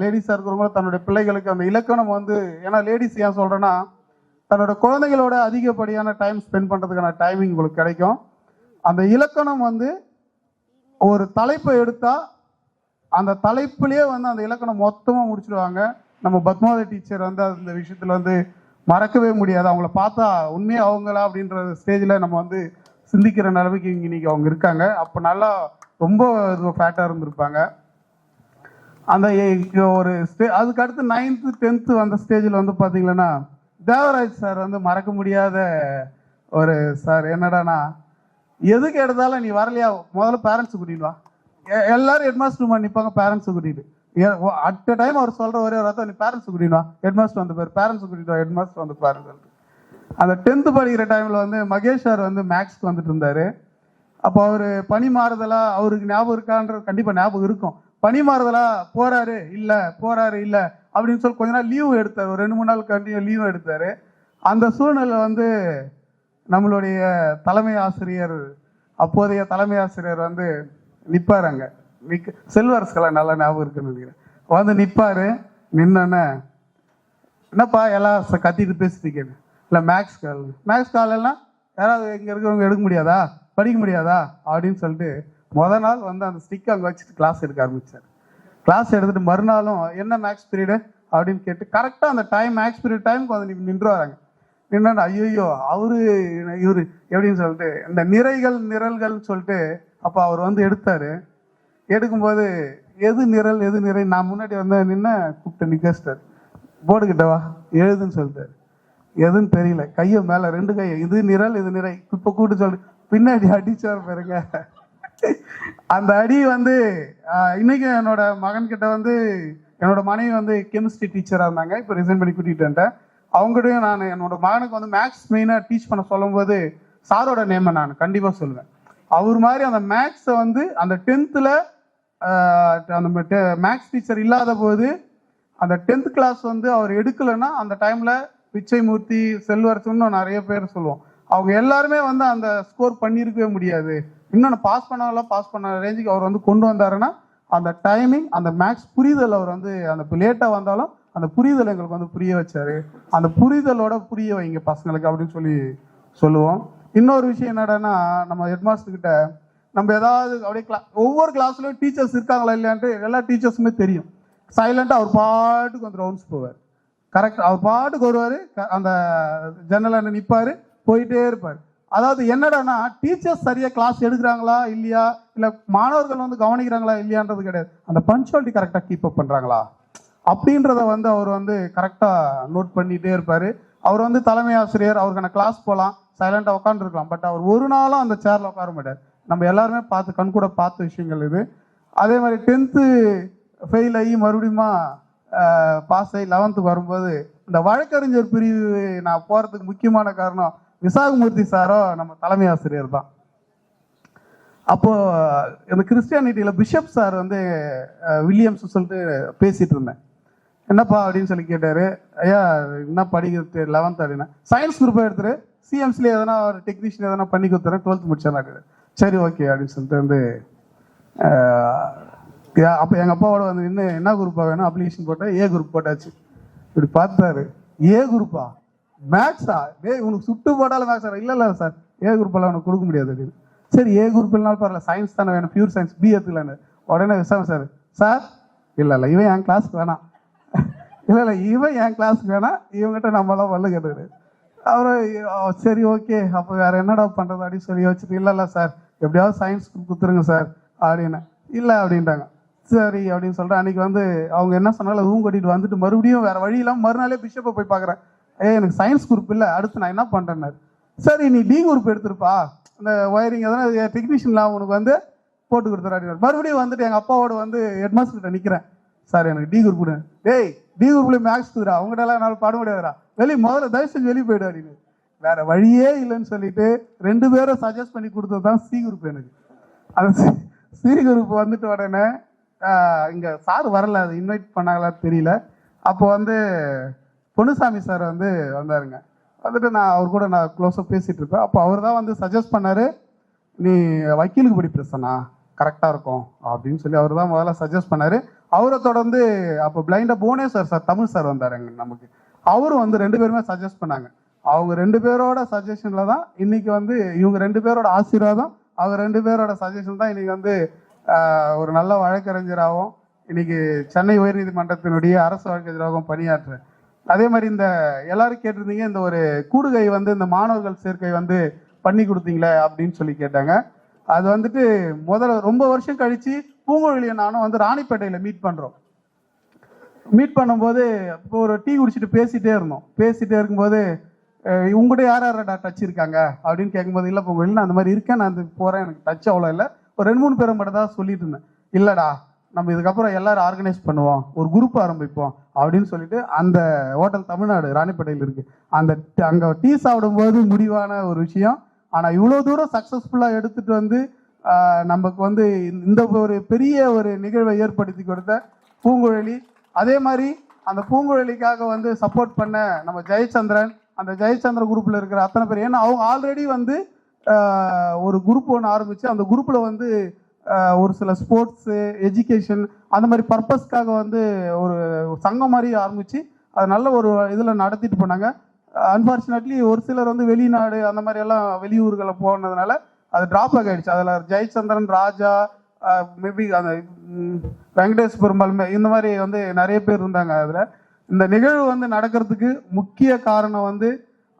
லேடிஸாக இருக்கிறவங்கள தன்னுடைய பிள்ளைகளுக்கு அந்த இலக்கணம் வந்து, ஏன்னா லேடிஸ் ஏன் சொல்கிறேன்னா தன்னோட குழந்தைகளோட அதிகப்படியான டைம் ஸ்பெண்ட் பண்ணுறதுக்கான டைமிங் உங்களுக்கு கிடைக்கும். அந்த இலக்கணம் வந்து ஒரு தலைப்பை எடுத்தால் அந்த தலைப்புலேயே வந்து அந்த இலக்கணம் மொத்தமாக முடிச்சிடுவாங்க. நம்ம பத்மாவதி டீச்சர் வந்து அந்த விஷயத்தில் வந்து மறக்கவே முடியாது. அவங்கள பார்த்தா உண்மையாக அவங்களா அப்படின்ற ஸ்டேஜில் நம்ம வந்து சிந்திக்கிற நிலைமைக்கு இன்னைக்கு அவங்க இருக்காங்க. அப்போ நல்லா ரொம்ப ஃபேட்டாக இருந்திருப்பாங்க. அந்த ஒரு அதுக்கு அடுத்து 9th 10th அந்த ஸ்டேஜில் வந்து பார்த்தீங்கன்னா தேவராஜ் சார் வந்து மறக்க முடியாத ஒரு சார். என்னடானா எதுக்கு எடுத்தாலும் நீ வரலையா, முதல்ல பேரண்ட்ஸு கூட்டிட்டு வா. எல்லாரும் ஹெட்மாஸ்டர் நிற்பாங்க, பேரண்ட்ஸு கூட்டிட்டு. அட் அ டைம் அவர் சொல்ற ஒரே ஒரு வார்த்தை, நீ பேரண்ட்ஸ் கூட்டிட்டு வா. ஹெட்மாஸ்டர் வந்து பேர் பேரண்ட்ஸ் கூட்டிட்டு வா, ஹெட்மாஸ்டர் வந்து பாருங்க. அந்த 10th படிக்கிற டைம்ல வந்து மகேஷ் சார் வந்து மேக்ஸ்க்கு வந்துட்டு இருந்தாரு. அப்போ அவர் பணி மாறுதலா அவருக்கு ஞாபகம் இருக்கான்றது கண்டிப்பா ஞாபகம் இருக்கும். பணி மாறுதலா போறாரு இல்ல அப்படின்னு சொல்லி கொஞ்ச நாள் லீவு எடுத்தார். ஒரு 2-3 நாள் கண்டினியூ லீவு எடுத்தாரு. அந்த சூழ்நிலை வந்து நம்மளுடைய தலைமை ஆசிரியர், அப்போதைய தலைமை ஆசிரியர் வந்து நிற்பார். அங்கே செல்வரசுக்கெல்லாம் நல்லா ஞாபகம் இருக்குன்னு நினைக்கிறேன். வந்து நிற்பாரு. நின்னோன்னே என்னப்பா எல்லாம் கத்திட்டு பேசிட்டு இல்லை மேக்ஸ் காலெல்லாம் யாராவது இங்கே இருக்கிறவங்க எடுக்க முடியாதா, படிக்க முடியாதா அப்படின்னு சொல்லிட்டு முதல் நாள் வந்து அந்த ஸ்டிக் அங்கே வச்சுட்டு கிளாஸ் எடுக்க ஆரம்பித்தார். கிளாஸ் எடுத்துட்டு மறுநாளும் என்ன மேக்ஸ் பீரியடு அப்படின்னு கேட்டு கரெக்டாக அந்த டைம் மேக்ஸ் பீரியட் டைமுக்கு வந்து நின்று வராங்க. நின்னா ஐயோ இவரு எப்படின்னு சொல்லிட்டு இந்த நிரல்கள்னு சொல்லிட்டு அப்போ அவர் வந்து எடுத்தாரு. எடுக்கும்போது எது நிறை நான் முன்னாடி வந்து நின்று கூப்பிட்டு நிற்காரு. போர்டு கிட்ட வா எழுதுன்னு சொல்லிட்டாரு. எதுன்னு தெரியல. கையை மேலே 2 கை, இது நிறை இப்போ கூப்பிட்டு சொல்லு. பின்னாடி அடிச்சார் பாருங்க. அந்த அடி வந்து இன்னைக்கு என்னோட மகன் கிட்ட வந்து என்னோட மனைவி வந்து கெமிஸ்ட்ரி டீச்சராக இருந்தாங்க, இப்போ ரிசைன் பண்ணி கூட்டிகிட்டு வந்துட்டேன். அவங்ககிட்டயும் நான் என்னோட மகனுக்கு வந்து மேக்ஸ் மெயினாக டீச் பண்ண சொல்லும்போது சாரோட நேமை நான் கண்டிப்பாக சொல்லுவேன். அவர் மாதிரி அந்த மேக்ஸை வந்து அந்த 10th அந்த மேக்ஸ் டீச்சர் இல்லாத போது அந்த 10th கிளாஸ் வந்து அவர் எடுக்கலைன்னா அந்த டைமில் பிச்சைமூர்த்தி, செல்வரசன் நிறைய பேர் சொல்லுவோம், அவங்க எல்லாருமே வந்து அந்த ஸ்கோர் பண்ணியிருக்கவே முடியாது. இன்னொன்று பாஸ் பண்ணாலும் பாஸ் பண்ண ரேஞ்சுக்கு அவர் வந்து கொண்டு வந்தாருன்னா அந்த டைமிங், அந்த மேக்ஸ் புரிதல் அவர் வந்து அந்த லேட்டாக வந்தாலும் அந்த புரிதல் எங்களுக்கு வந்து புரிய வச்சாரு. அந்த புரிதலோட புரிய வைங்க பசங்களுக்கு அப்படின்னு சொல்லுவோம். இன்னொரு விஷயம் என்னடான்னா, நம்ம ஹெட்மாஸ்டர் கிட்ட நம்ம ஏதாவது அப்படியே ஒவ்வொரு கிளாஸ்லயும் டீச்சர்ஸ் இருக்காங்களா இல்லையான்ட்டு எல்லா டீச்சர்ஸுமே தெரியும். சைலண்டா அவர் பாட்டுக்கு வந்து ரவுண்ட்ஸ் போவார். கரெக்ட், அவர் பாட்டுக்கு வருவாரு, அந்த ஜன்னல் நிற்பாரு, போயிட்டே இருப்பார். அதாவது என்னடானா, டீச்சர்ஸ் சரியா கிளாஸ் எடுக்கிறாங்களா இல்லையா, இல்ல மாணவர்கள் வந்து கவனிக்கிறாங்களா இல்லையான்றது கிடையாது, அந்த பஞ்சுவாலிட்டி கரெக்டா கீப் அப் பண்றாங்களா அப்படின்றத வந்து அவர் வந்து கரெக்டா நோட் பண்ணிட்டே இருப்பாரு. அவர் வந்து தலைமை ஆசிரியர், அவருக்கான கிளாஸ் போகலாம், சைலண்டா உட்காந்துருக்கலாம், பட் அவர் ஒரு நாளும் அந்த சேர்ல உட்கார மாட்டார். நம்ம எல்லாருமே பார்த்து கண்கூட பார்த்த விஷயங்கள் இது. அதே மாதிரி 10th ஃபெயில் ஆகி மறுபடியும் பாஸ் ஆகி 11th வரும்போது இந்த வழக்கறிஞர் பிரிவு நான் போறதுக்கு முக்கியமான காரணம் விசாகமூர்த்தி சாரோ நம்ம தலைமை ஆசிரியர் தான். அப்போ இந்த கிறிஸ்டியானிட்டியில பிஷப் சார் வந்து வில்லியம்ஸ் சொல்லிட்டு பேசிட்டு இருந்தேன். என்னப்பா அப்படின்னு சொல்லி கேட்டாரு. ஐயா என்ன படிக்கிறது 11th அப்படின்னா, சயின்ஸ் குரூப் எடுத்துரு, சிஎம்சில எதனா ஒரு டெக்னீஷியன் எதனா பண்ணி கொடுத்துறேன், 12th முடிச்சேன். சரி ஓகே அப்படின்னு சொல்லிட்டு வந்து அப்போ எங்கள் அப்பாவோட வந்து இன்னும் என்ன குரூப்பாக வேணும் அப்ளிகேஷன் போட்டேன். ஏ குரூப் போட்டாச்சு. இப்படி பார்த்தாரு, ஏ குரூப்பா மேக்ஸா, உனக்கு சுட்டு போட்டாலும் மேக்ஸா? இல்லை சார், ஏ குரூப்பெல்லாம் உனக்கு கொடுக்க முடியாது அப்படின்னு. சரி ஏ குரூப் இல்லைனாலும் பரவாயில்ல, சயின்ஸ் தானே வேணும், பியூர் சயின்ஸ், பி எடுத்துக்கலான்னு. உடனே விசாரணை சார் இல்லை இவன் என் கிளாஸ்க்கு வேணாம், இல்லை இவன் என் கிளாஸ்க்கு வேணாம், இவங்ககிட்ட நம்மளாம் வல்ல கேட்டுரு. அவரு சரி ஓகே அப்போ வேற என்னடா பண்றது அப்படின்னு சொல்லி வச்சுட்டு, இல்லை சார் எப்படியாவது சயின்ஸ் கொடுத்துருங்க சார் அப்படின்னு. இல்லை அப்படின்ட்டாங்க. சரி அப்படின்னு சொல்லிட்டு அன்னைக்கு வந்து அவங்க என்ன சொன்னாலும் ரூம் கட்டிட்டு வந்துட்டு மறுபடியும் வேற வழி இல்லாமல் மறுநாளே பிஷப்பை போய் பார்க்குறேன். எனக்கு சயின்ஸ் குரூப் இல்லை, அடுத்து நான் என்ன பண்ணுறேன்னாரு. சரி நீ டி குரூப் எடுத்துருப்பா, இந்த ஒயரிங் எதனா டெக்னீஷியன்லாம் உனக்கு வந்து போட்டு கொடுத்துரு. மறுபடியும் வந்துட்டு எங்கள் அப்பாவோட வந்து ஹெட்மாஸ்டர் கிட்ட நிற்கிறேன். சார் எனக்கு டி குரூப் கொடுங்க. டேய் டி குரூப்ல மேக்ஸ் குதுரா, அவங்ககிட்ட எல்லாம் என்னால் பாட முடியாதுரா, முதல்ல தயவு செஞ்சு வெளியே போயிடு அப்படின்னு. வேற வழியே இல்லைன்னு சொல்லிட்டு 2 பேரும் சஜஸ்ட் பண்ணி கொடுத்தது தான் சி குரூப். எனக்கு அந்த சி குரூப் வந்துட்டு உடனே இங்க சார் வரல, அது இன்வைட் பண்ணாங்களான்னு தெரியல. அப்போ வந்து பொன்னுசாமி சார் வந்து வந்தாருங்க. வந்துட்டு நான் அவர் கூட நான் க்ளோஸாக பேசிட்டு இருப்பேன். அப்போ அவர் தான் வந்து சஜஸ்ட் பண்ணாரு, நீ வக்கீலுக்கு படி பேசனா கரெக்டாக இருக்கும் அப்படின்னு சொல்லி அவர் தான் முதல்ல சஜஸ்ட் பண்ணாரு. அவரை தொடர்ந்து அப்போ பிளைண்டா புவனேஸ்வர் சார், தமிழ் சார் வந்தாருங்க நமக்கு. அவரும் வந்து 2 பேருமே சஜஸ்ட் பண்ணாங்க. அவங்க 2 பேரோட சஜஷன்ல தான் இன்னைக்கு வந்து இவங்க 2 பேரோட ஆசீர்வாதம், அவங்க 2 பேரோட சஜஷன் தான் இன்னைக்கு வந்து ஒரு நல்ல வழக்கறிஞராகவும் இன்னைக்கு சென்னை உயர்நீதிமன்றத்தினுடைய அரசு வழக்கறிஞராகவும் பணியாற்றுறேன். அதே மாதிரி இந்த எல்லாரும் கேட்டிருந்தீங்க, இந்த ஒரு கூடுகை வந்து இந்த மாணவர்கள் சேர்க்கை வந்து பண்ணி கொடுத்தீங்களே அப்படின்னு சொல்லி கேட்டாங்க. அது வந்துட்டு முதல்ல ரொம்ப வருஷம் கழிச்சு பூங்குழலியை நானும் வந்து ராணிப்பேட்டையில மீட் பண்றோம். மீட் பண்ணும்போது இப்போ ஒரு டீ குடிச்சிட்டு பேசிட்டே இருந்தோம். பேசிட்டே இருக்கும்போது உங்கள்கிட்ட யாரா டச் இருக்காங்க அப்படின்னு கேட்கும்போது, இல்லை பூங்குழலி நான் அந்த மாதிரி இருக்கேன், நான் அந்த போறேன், எனக்கு டச் அவ்வளோ இல்லை, ஒரு 2-3 பேரை மட்டும் தான் சொல்லிட்டு இருந்தேன். இல்லடா நம்ம இதுக்கப்புறம் எல்லாரும் ஆர்கனைஸ் பண்ணுவோம், ஒரு குரூப் ஆரம்பிப்போம் அப்படின்னு சொல்லிட்டு அந்த ஹோட்டல் தமிழ்நாடு ராணிப்பேட்டையில் இருக்கு, அங்க டீ சாப்பிடும்போது முடிவான ஒரு விஷயம். ஆனா இவ்வளவு தூரம் சக்சஸ்ஃபுல்லா எடுத்துட்டு வந்து நமக்கு வந்து இந்த ஒரு பெரிய ஒரு நிகழ்வை ஏற்படுத்தி கொடுத்த பூங்குழலி, அதே மாதிரி அந்த பூங்குழலிக்காக வந்து சப்போர்ட் பண்ண நம்ம ஜெயச்சந்திரன், அந்த ஜெயச்சந்திர குரூப்ல இருக்கிற அத்தனை பேர், ஏன்னா அவங்க ஆல்ரெடி வந்து ஒரு குரூப் ஒன்று ஆரம்பிச்சு அந்த குரூப்ல வந்து ஒரு சில ஸ்போர்ட்ஸ், எஜுகேஷன் அந்த மாதிரி பர்பஸ்க்காக வந்து ஒரு சங்கம் மாதிரி ஆரம்பிச்சு அது நல்ல ஒரு இதில் நடத்திட்டு போனாங்க. அன்பார்ச்சுனேட்லி ஒரு சிலர் வந்து வெளிநாடு அந்த மாதிரி எல்லாம் வெளியூர்களை போனதுனால அது டிராப் ஆகிடுச்சு. அதில் ஜெயச்சந்திரன், ராஜா, மேபி அந்த வெங்கடேஷ் பெருமாள் இந்த மாதிரி வந்து நிறைய பேர் இருந்தாங்க. அதில் இந்த நிகழ்வு வந்து நடக்கிறதுக்கு முக்கிய காரணம் வந்து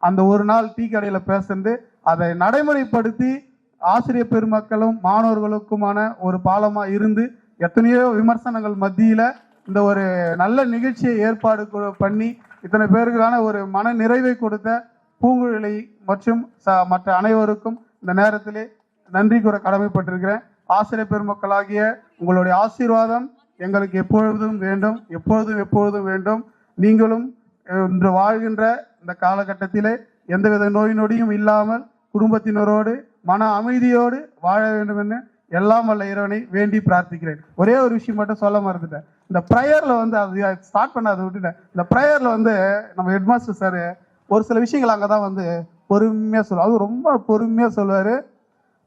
அந்த ஒரு நாள் டீ கடையில் பேசுறது, அதை நடைமுறைப்படுத்தி ஆசிரியர் பெருமக்களும் மாணவர்களுக்குமான ஒரு பாலமா இருந்து எத்தனையோ விமர்சனங்கள் மத்தியில இந்த ஒரு நல்ல நிகழ்ச்சியை ஏற்பாடு பண்ணி இத்தனை பேருக்கான ஒரு மன நிறைவை கொடுத்த பூங்குழலி மற்றும் மற்ற அனைவருக்கும் இந்த நேரத்திலே நன்றி கூற கடமைப்பட்டிருக்கிறேன். ஆசிரியர் பெருமக்களாகிய உங்களுடைய ஆசீர்வாதம் எங்களுக்கு எப்பொழுதும் வேண்டும், எப்பொழுதும் வேண்டும். நீங்களும் இன்று வாழ்கின்ற இந்த காலகட்டத்திலே எந்தவித நோய் நொடியும் இல்லாமல் குடும்பத்தினரோடு மன அமைதியோடு வாழ வேண்டும் என்று எல்லாம் வல்ல இறைவனை வேண்டி பிரார்த்திக்கிறேன். ஒரே ஒரு விஷயம் மட்டும் சொல்ல மறந்துட்டேன். இந்த ப்ரேயரில் வந்து அது ஸ்டார்ட் பண்ண அதை விட்டுட்டேன். இந்த ப்ரேயரில் வந்து நம்ம ஹெட்மாஸ்டர் சார் ஒரு சில விஷயங்கள் அங்கே தான் வந்து பொறுமையாக சொல்லுவார். அது ரொம்ப பொறுமையாக சொல்லுவார்.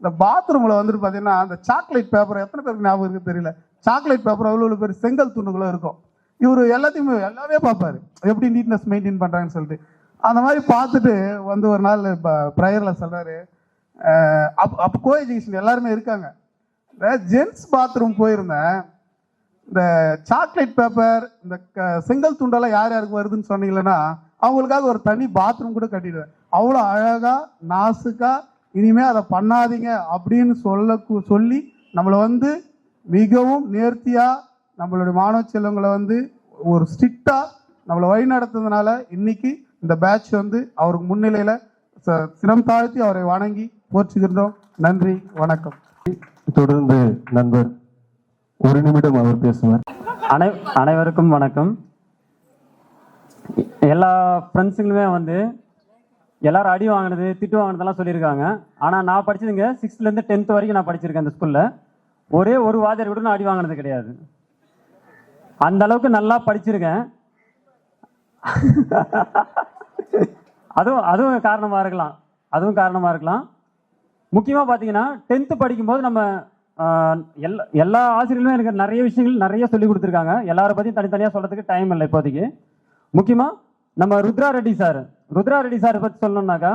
இந்த பாத்ரூமில் வந்துட்டு பார்த்தீங்கன்னா அந்த சாக்லேட் பேப்பர் எத்தனை பேருக்கு ஞாபகம் இருக்குது தெரியல. சாக்லேட் பேப்பர் அவ்வளோ பேர் செங்கல் துண்டுகளும் இருக்கும். இவர் எல்லாமே பார்ப்பாரு, எப்படி நீட்னஸ் மெயின்டைன் பண்ணுறாங்கன்னு சொல்லிட்டு. அந்த மாதிரி பார்த்துட்டு வந்து ஒரு நாள் ப்ரேயரில் சொல்கிறாரு, அப்போ கோ எஜுகேஷன் எல்லாருமே இருக்காங்க. இந்த ஜென்ஸ் பாத்ரூம் போயிருந்தேன். இந்த சாக்லேட் பேப்பர் இந்த செங்கல் துண்டெல்லாம் யார் யாருக்கு வருதுன்னு சொன்னீங்கன்னா அவங்களுக்காக ஒரு தனி பாத்ரூம் கூட கட்டிடுவேன். அவ்வளோ அழகாக நாசுக்காக இனிமேல் அதை பண்ணாதீங்க அப்படின்னு சொல்லி நம்மளை வந்து மிகவும் நேர்த்தியாக நம்மளுடைய மாணவ செல்வங்களை வந்து ஒரு ஸ்ட்ரிக்டாக நம்மளை வழி நடத்துறதுனால இன்னைக்கு இந்த பேட்ச் வந்து அவருக்கு முன்னிலையில் சிரம் தாழ்த்தி அவரை வணங்கி போற்றுகின்றோம். நன்றி, வணக்கம். தொடர்ந்து நண்பர் ஒரு நிமிடம் அவர் பேசுவார். அனைவருக்கும் வணக்கம். எல்லா ஃப்ரெண்ட்ஸுங்களுமே வந்து எல்லாரும் அடி வாங்கினது திட்டு வாங்கினதெல்லாம் சொல்லியிருக்காங்க. ஆனால் நான் படிச்சதுங்க 6th to 10th வரைக்கும் நான் படிச்சிருக்கேன் இந்த ஸ்கூலில். ஒரே ஒரு வாத்தியார் கூட நான் அடி வாங்கினது கிடையாது. அந்த அளவுக்கு நல்லா படிச்சிருக்கேன். அதுவும் காரணமாக இருக்கலாம். முக்கியமாக பார்த்தீங்கன்னா 10th படிக்கும்போது நம்ம எல்லா ஆசிரியர்களுமே எனக்கு நிறைய விஷயங்கள் நிறைய சொல்லி கொடுத்துருக்காங்க. எல்லாரை பற்றியும் தனித்தனியாக சொல்கிறதுக்கு டைம் இல்லை இப்போதைக்கு. முக்கியமாக நம்ம ருத்ரா ரெட்டி சார் பற்றி சொல்லணும்னாக்கா,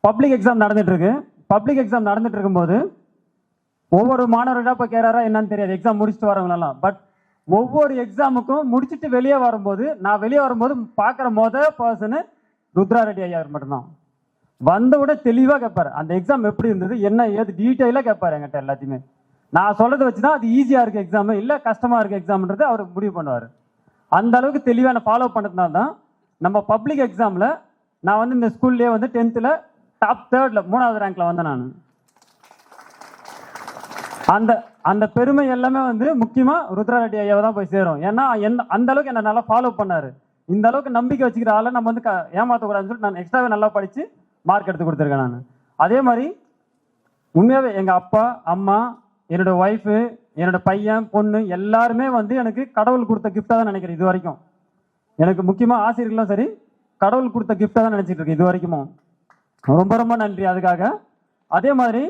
பப்ளிக் எக்ஸாம் நடந்துட்டு இருக்கும்போது ஒவ்வொரு மாணவர்களாக இப்போ கேட்குறாரா என்னன்னு தெரியாது, எக்ஸாம் முடிச்சுட்டு வரவங்களெல்லாம். பட் ஒவ்வொரு எக்ஸாமுக்கும் முடிச்சுட்டு வெளியே வரும்போது பார்க்குற பர்சனு ருத்ரா ரெட்டி ஐயா மட்டும்தான். வந்த விட தெளிவாக கேட்பாரு, அந்த எக்ஸாம் எப்படி இருந்தது என்ன ஏது டீட்டெயிலாக கேட்பாரு என்கிட்ட எல்லாத்தையுமே. நான் சொல்றதை வச்சு தான் அது ஈஸியாக இருக்கு எக்ஸாமு இல்லை கஷ்டமாக இருக்கு எக்ஸாம்ன்றது அவர் முடிவு பண்ணுவார். அந்த அளவுக்கு தெளிவாக நான் ஃபாலோ பண்ணதுனால தான் நம்ம பப்ளிக் எக்ஸாமில் நான் வந்து இந்த ஸ்கூல்லேயே வந்து 10th டாப் 3rd 3வது ரேங்க்ல வந்தேன் நான். அந்த பெருமை எல்லாமே வந்து முக்கியமாக ருத்ரா ரெட்டி ஐயாவை தான் போய் சேரும். ஏன்னா அந்த அளவுக்கு என்ன நல்லா ஃபாலோ பண்ணாரு. இந்த அளவுக்கு நம்பிக்கை வச்சுக்கிற ஆளை நம்ம வந்து ஏமாற்றக்கூடாதுன்னு சொல்லிட்டு நான் எக்ஸ்ட்ராவே நல்லா படித்து மார்க் எடுத்து கொடுத்துருக்கேன் நான். அதே மாதிரி உண்மையாகவே எங்கள் அப்பா அம்மா என்னோட ஒய்ஃபு என்னோட பையன் பொண்ணு எல்லாருமே வந்து எனக்கு கடவுள் கொடுத்த கிஃப்டாக தான் நினைக்கிறேன் இது வரைக்கும். எனக்கு முக்கியமாக ஆசிரியர்களும் சரி கடவுள் கொடுத்த கிஃப்டாக தான் நினச்சிட்டு இருக்கேன் இது வரைக்கும். ரொம்ப ரொம்ப நன்றி அதுக்காக. அதே மாதிரி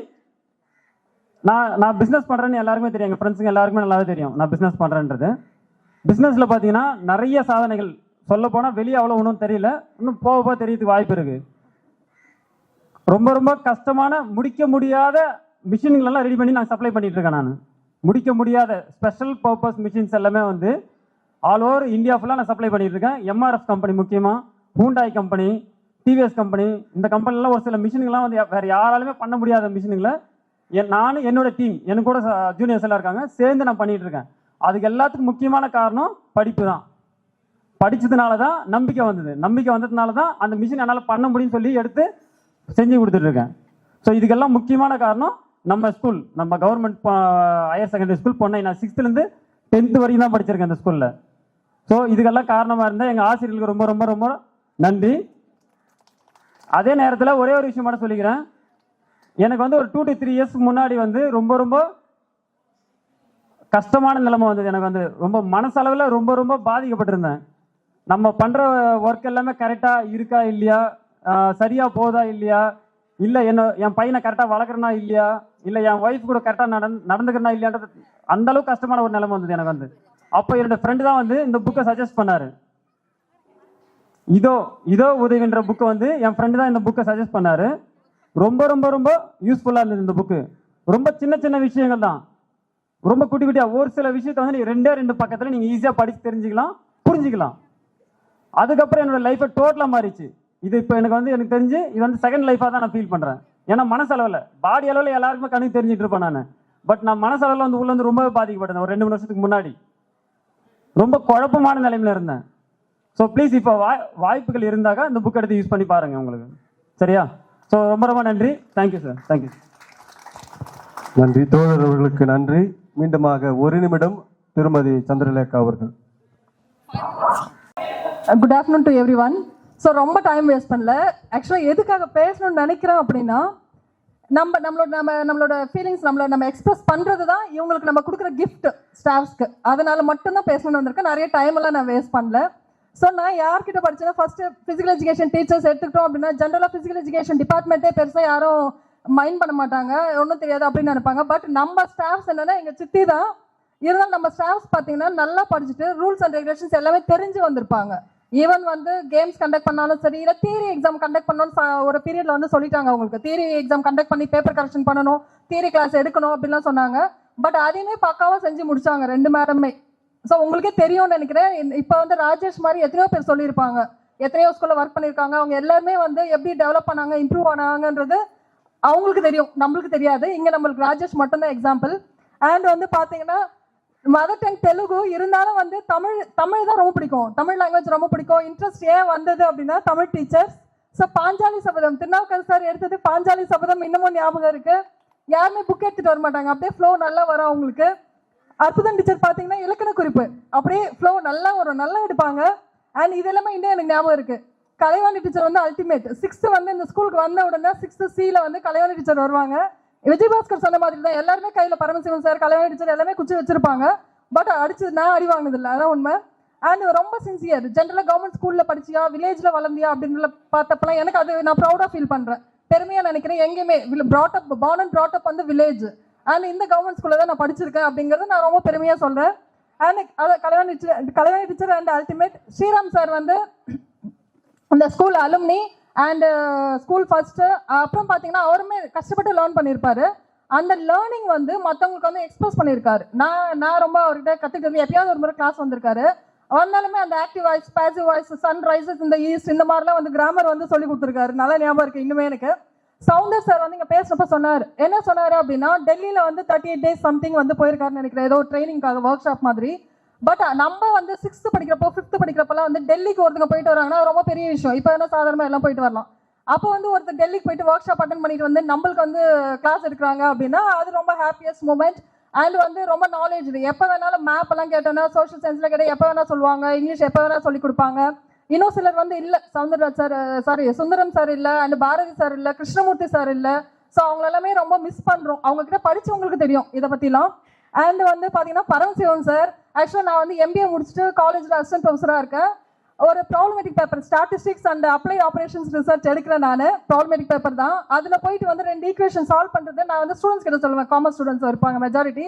நான் பிஸ்னஸ் பண்ணுறேன்னு எல்லாருக்குமே தெரியும், எங்கள் ஃப்ரெண்ட்ஸுங்க எல்லாருக்குமே நல்லாவே தெரியும் நான் பிஸ்னஸ் பண்ணுறேன்றது. பிஸ்னஸில் பார்த்தீங்கன்னா நிறைய சாதனைகள் சொல்ல போனால் வெளியே அவ்வளோ ஒன்றும் தெரியல, இன்னும் போக தெரியறதுக்கு வாய்ப்பு இருக்குது. ரொம்ப ரொம்ப கஷ்டமான முடிக்க முடியாத மிஷின்களெல்லாம் ரெடி பண்ணி நான் சப்ளை பண்ணிட்டு இருக்கேன். நான் முடிக்க முடியாத ஸ்பெஷல் பர்பஸ் மிஷின்ஸ் எல்லாமே வந்து ஆல் ஓவர் இந்தியா ஃபுல்லாக நான் சப்ளை பண்ணிட்டு இருக்கேன். எம்ஆர்எஃப் கம்பெனி முக்கியமாக, ஹூண்டாய் கம்பெனி, டிவிஎஸ் கம்பெனி, இந்த கம்பெனிலாம் ஒரு சில மிஷின்கள்லாம் வந்து வேறு யாராலுமே பண்ண முடியாத மிஷின்களை நானும் என்னோட டீம் எனக்கு கூட ஜூனியர்ஸ் எல்லாம் இருக்காங்க சேர்ந்து நான் பண்ணிட்டு இருக்கேன். அதுக்கு எல்லாத்துக்கும் முக்கியமான காரணம் படிப்பு தான். படித்ததுனால தான் நம்பிக்கை வந்ததுனால தான் அந்த மிஷின் என்னால் பண்ண முடியும்னு சொல்லி எடுத்து செஞ்சு கொடுத்துட்டு இருக்கேன். ஸோ இதுக்கெல்லாம் முக்கியமான காரணம் நம்ம ஸ்கூல், நம்ம கவர்மெண்ட் ஹையர் செகண்டரி ஸ்கூல் பொன்னை. நான் 6th to 10th வரைக்கும் தான் படிச்சிருக்கேன் இந்த ஸ்கூலில். ஸோ இதுக்கெல்லாம் காரணமாக இருந்தால் எங்கள் ஆசிரியர்களுக்கு ரொம்ப ரொம்ப ரொம்ப நன்றி. அதே நேரத்தில் ஒரே ஒரு விஷயம் மட்டும் சொல்லிக்கிறேன். எனக்கு வந்து ஒரு 2 to 3 years முன்னாடி வந்து ரொம்ப ரொம்ப கஷ்டமான நிலைமை வந்தது. எனக்கு வந்து ரொம்ப மனசளவில் ரொம்ப ரொம்ப பாதிக்கப்பட்டிருந்தேன். நம்ம பண்ணுற ஒர்க் எல்லாமே கரெக்டாக இருக்கா இல்லையா, சரியாக போதா இல்லையா, இல்லை என் பையனை கரெக்டாக வளர்க்குறனா இல்லையா, இல்லை என் ஒய்ஃப் கூட கரெக்டாக நடந்துக்கிறனா இல்லையான்றது அந்த அளவுக்கு கஷ்டமான ஒரு நிலைமை வந்தது எனக்கு வந்து. அப்போ என்னோட ஃப்ரெண்டு தான் வந்து இந்த புக்கை சஜஸ்ட் பண்ணாரு. இதோ உதவின்ற புக்கை வந்து என் ஃப்ரெண்டு தான் இந்த புக்கை சஜஸ்ட் பண்ணாரு. ரொம்ப ரொம்ப ரொம்ப யூஸ்ஃபுல்லாக இருந்தது இந்த புக்கு. ரொம்ப சின்ன சின்ன விஷயங்கள் தான், ரொம்ப குட்டி குட்டியாக ஒரு சில விஷயத்த வந்து நீங்கள் 2 பக்கத்தில் நீங்கள் ஈஸியாக படித்து தெரிஞ்சுக்கலாம், புரிஞ்சுக்கலாம். அதுக்கப்புறம் என்னோட லைஃபை டோட்டலாக மாறிச்சு. இது இப்போ எனக்கு தெரிஞ்சு இது வந்து செகண்ட் லைஃபாக தான் நான் ஃபீல் பண்ணுறேன். ஏன்னா மனசளவில் பாடி அளவில் எல்லாருக்குமே கணக்கு தெரிஞ்சுட்டு இருப்பேன் நான். பட் நான் மனசளவில் வந்து உள்ள வந்து ரொம்பவே பாதிக்கப்பட்டேன். ஒரு 2-3 வருஷத்துக்கு முன்னாடி ரொம்ப குழப்பமான நிலைமையில இருந்தேன். ஸோ ப்ளீஸ் இப்போ வாய்ப்புகள் இருந்தாக்கா இந்த புக் எடுத்து யூஸ் பண்ணி பாருங்க உங்களுக்கு, சரியா? ஸோ ரொம்ப ரொம்ப நன்றி. Thank you sir, thank you. நன்றி தோழர் அவர்களுக்கு நன்றி. மீண்டுமாக ஒரு நிமிடம் திருமதி சந்திரலேகா அவர்கள். Good afternoon to every one. So ரொம்ப டைம் வேஸ்ட் பண்ணல. ஆக்சுவலாக எதுக்காக பேசணும்னு நினைக்கிறேன் அப்படின்னா, நம்மளோட ஃபீலிங்ஸ் நம்ம எக்ஸ்பிரஸ் பண்ணுறது தான் இவங்களுக்கு நம்ம கொடுக்குற கிஃப்ட் ஸ்டாஃப்ஸ்க்கு. அதனால மட்டும்தான் பேசணும்னு வந்திருக்கேன். நிறைய டைம் எல்லாம் நான் வேஸ்ட் பண்ணல. ஸோ நான் யார்கிட்ட படிச்சேன்னா, ஃபர்ஸ்ட் ஃபிசிக்கல் எஜுகேஷன் டீச்சர்ஸ் எடுத்துக்கிட்டோம் அப்படின்னா, ஜென்ரலாக ஃபிசிக்கல் எஜுகேஷன் டிபார்ட்மெண்ட்டே பெருசாக யாரும் மைண்ட் பண்ண மாட்டாங்க, ஒன்றும் தெரியாது அப்படின்னு நினைப்பாங்க. பட் நம்ம ஸ்டாஃப்ஸ் என்னன்னா எங்கள் சித்தி தான். இருந்தாலும் நம்ம ஸ்டாஃப்ஸ் பார்த்தீங்கன்னா நல்லா படிச்சுட்டு ரூல்ஸ் அண்ட் ரெகுலேஷன்ஸ் எல்லாமே தெரிஞ்சு வந்திருப்பாங்க. ஈவன் வந்து கேம்ஸ் கண்டக்ட் பண்ணாலும் சரி, இல்லை தியரி எக்ஸாம் கண்டக்ட் பண்ணணும்னு ஒரு பீரியட்ல வந்து சொல்லிட்டாங்க அவங்களுக்கு. தியரி எக்ஸாம் கண்டக்ட் பண்ணி பேப்பர் கரெக்ஷன் பண்ணணும், தியரி கிளாஸ் எடுக்கணும் அப்படின்லாம் சொன்னாங்க. பட் அதையுமே பக்காவாக செஞ்சு முடிச்சாங்க 2 மேடமே. ஸோ உங்களுக்கே தெரியும்னு நினைக்கிறேன். இப்போ வந்து ராஜேஷ் மாதிரி எத்தனையோ பேர் சொல்லியிருப்பாங்க, எத்தனையோ ஸ்கூலில் ஒர்க் பண்ணியிருக்காங்க. அவங்க எல்லாருமே வந்து எப்படி டெவலப் பண்ணாங்க, இம்ப்ரூவ் ஆனாங்கன்றது அவங்களுக்கு தெரியும், நம்மளுக்கு தெரியாது. இங்கே நம்மளுக்கு ராஜேஷ் மட்டும்தான் எக்ஸாம்பிள். அண்ட் வந்து பார்த்தீங்கன்னா மதர் டங் தெலுங்கு இருந்தாலும் வந்து தமிழ் தான் ரொம்ப பிடிக்கும், தமிழ் லாங்குவேஜ் ரொம்ப பிடிக்கும். இன்ட்ரெஸ்ட் ஏன் வந்தது அப்படின்னா Tamil teachers. So Panchali Sabatham Thirunavukkarasu sir எடுத்தது பாஞ்சாலி சபதம் இன்னமும் ஞாபகம் இருக்கு. யாருமே புக் எடுத்துட்டு வர மாட்டாங்க, அப்படியே ஃப்ளோ நல்லா வரும் அவங்களுக்கு. அற்புதம் டீச்சர் பார்த்தீங்கன்னா இலக்கண குறிப்பு அப்படியே ஃப்ளோ நல்லா வரும், நல்லா எடுப்பாங்க. அண்ட் இது எல்லாமே இன்னும் எனக்கு ஞாபகம் இருக்கு. கலைவாணி டீச்சர் வந்து அல்டிமேட். 6th வந்து இந்த ஸ்கூலுக்கு வந்த உடனே 6th C வந்து கலைவாணி டீச்சர் வருவாங்க. விஜயபாஸ்கர் சொன்ன மாதிரி தான் எல்லாருமே கையில் பரமசிவன் சார், கலைவாணி டீச்சர் எல்லாமே குச்சி வச்சிருப்பாங்க. பட் அடிச்சு நான் அடி வாங்கினது இல்லை, அதான் உண்மை. அண்ட் ரொம்ப சின்சியர். ஜென்ரலாக கவர்மெண்ட் ஸ்கூலில் படிச்சியா, வில்லேஜில் வளர்ந்தியா அப்படின்னு பார்த்தப்பெல்லாம் எனக்கு அது நான் ப்ரௌடாக ஃபீல் பண்ணுறேன், பெருமையாக நினைக்கிறேன். எங்கேயுமே பார்ன் அண்ட் ப்ராட் அப் வந்து வில்லேஜ். அண்ட் இந்த கவர்மெண்ட் ஸ்கூலில் தான் நான் படிச்சிருக்கேன் அப்படிங்கிறது நான் ரொம்ப பெருமையாக சொல்கிறேன். And Kalaivani teacher and ultimate. Sriram sir வந்து இந்த school alumni and school first. அப்புறம் பார்த்தீங்கன்னா அவருமே கஷ்டப்பட்டு லேர்ன் பண்ணியிருப்பாரு. அந்த லேர்னிங் வந்து மற்றவங்களுக்கு வந்து எக்ஸ்பிரஸ் பண்ணியிருக்காரு. நான் ரொம்ப அவர்கிட்ட கற்றுக்கிறது. எப்பயாவது ஒரு முறை கிளாஸ் வந்திருக்காரு. வந்தாலுமே அந்த active voice, passive voice, sun rises இந்த ஈஸ்ட் இந்த மாதிரிலாம் வந்து கிராமர் வந்து சொல்லி கொடுத்துருக்காரு. நல்லா ஞாபகம் இருக்கு இன்னுமே எனக்கு. சவுந்தர் சார் வந்து இங்கே பேசுறப்ப சொன்னார், என்ன சொன்னார் அப்படின்னா, டெல்லியில் வந்து 38 days சம்திங் வந்து போயிருக்காருன்னு நினைக்கிறேன், ஏதோ ட்ரைனிங்காக, ஒர்க் ஷாப் மாதிரி. பட் நம்ம வந்து 6th படிக்கிறப்போ 5th படிக்கிறப்பெல்லாம் வந்து டெல்லிக்கு ஒருத்தங்க போயிட்டு வராங்கன்னா ரொம்ப பெரிய விஷயம். இப்போ என்ன சாதாரணமாக எல்லாம் போயிட்டு வரலாம். அப்போ வந்து ஒருத்தர் டெல்லிக்கு போயிட்டு ஒர்க் ஷாப் அட்டன் பண்ணிட்டு வந்து நம்மளுக்கு வந்து கிளாஸ் எடுக்கிறாங்க அப்படின்னா அது ரொம்ப ஹாப்பியஸ்ட் மூமெண்ட். அண்ட் வந்து ரொம்ப நாலேஜ். எப்போ வேணாலும் மேப் எல்லாம் கேட்டோன்னா, சோஷியல் சயின்ஸ்ல கேட்டால் எப்போ வேணா சொல்லுவாங்க, இங்கிலீஷ் எப்போ வேணா சொல்லி கொடுப்பாங்க. இன்னும் சிலர் வந்து இல்லை, சவுந்தரராஜ் சார் சுந்தரம் சார் இல்லை, அண்ட் பாரதி சார் இல்லை, கிருஷ்ணமூர்த்தி சார் இல்லை. ஸோ அவங்க எல்லாமே ரொம்ப மிஸ் பண்ணுறோம். அவங்க கிட்ட படிச்சவங்களுக்கு தெரியும் இதை பற்றிலாம். அண்ட் வந்து பார்த்தீங்கன்னா பரமசிவம் சார். ஆக்சுவலாக நான் வந்து MBA முடிச்சுட்டு காலேஜில் அசிஸ்டன்ட் ப்ரொஃபஸராக இருக்கேன். ஒரு problematic paper, statistics and applied operations research எடுக்கிறேன் நான். ப்ராப்ளமேட்டிக் பேப்பர் தான். அதில் போயிட்டு வந்து 2 ஈக்குவேஷன் சால்வ் பண்ணுறது நான் வந்து ஸ்டூடெண்ட்ஸ் கிட்ட சொல்லுவேன். காமர்ஸ் ஸ்டூடெண்ட்ஸ் இருப்பாங்க மெஜாரிட்டி.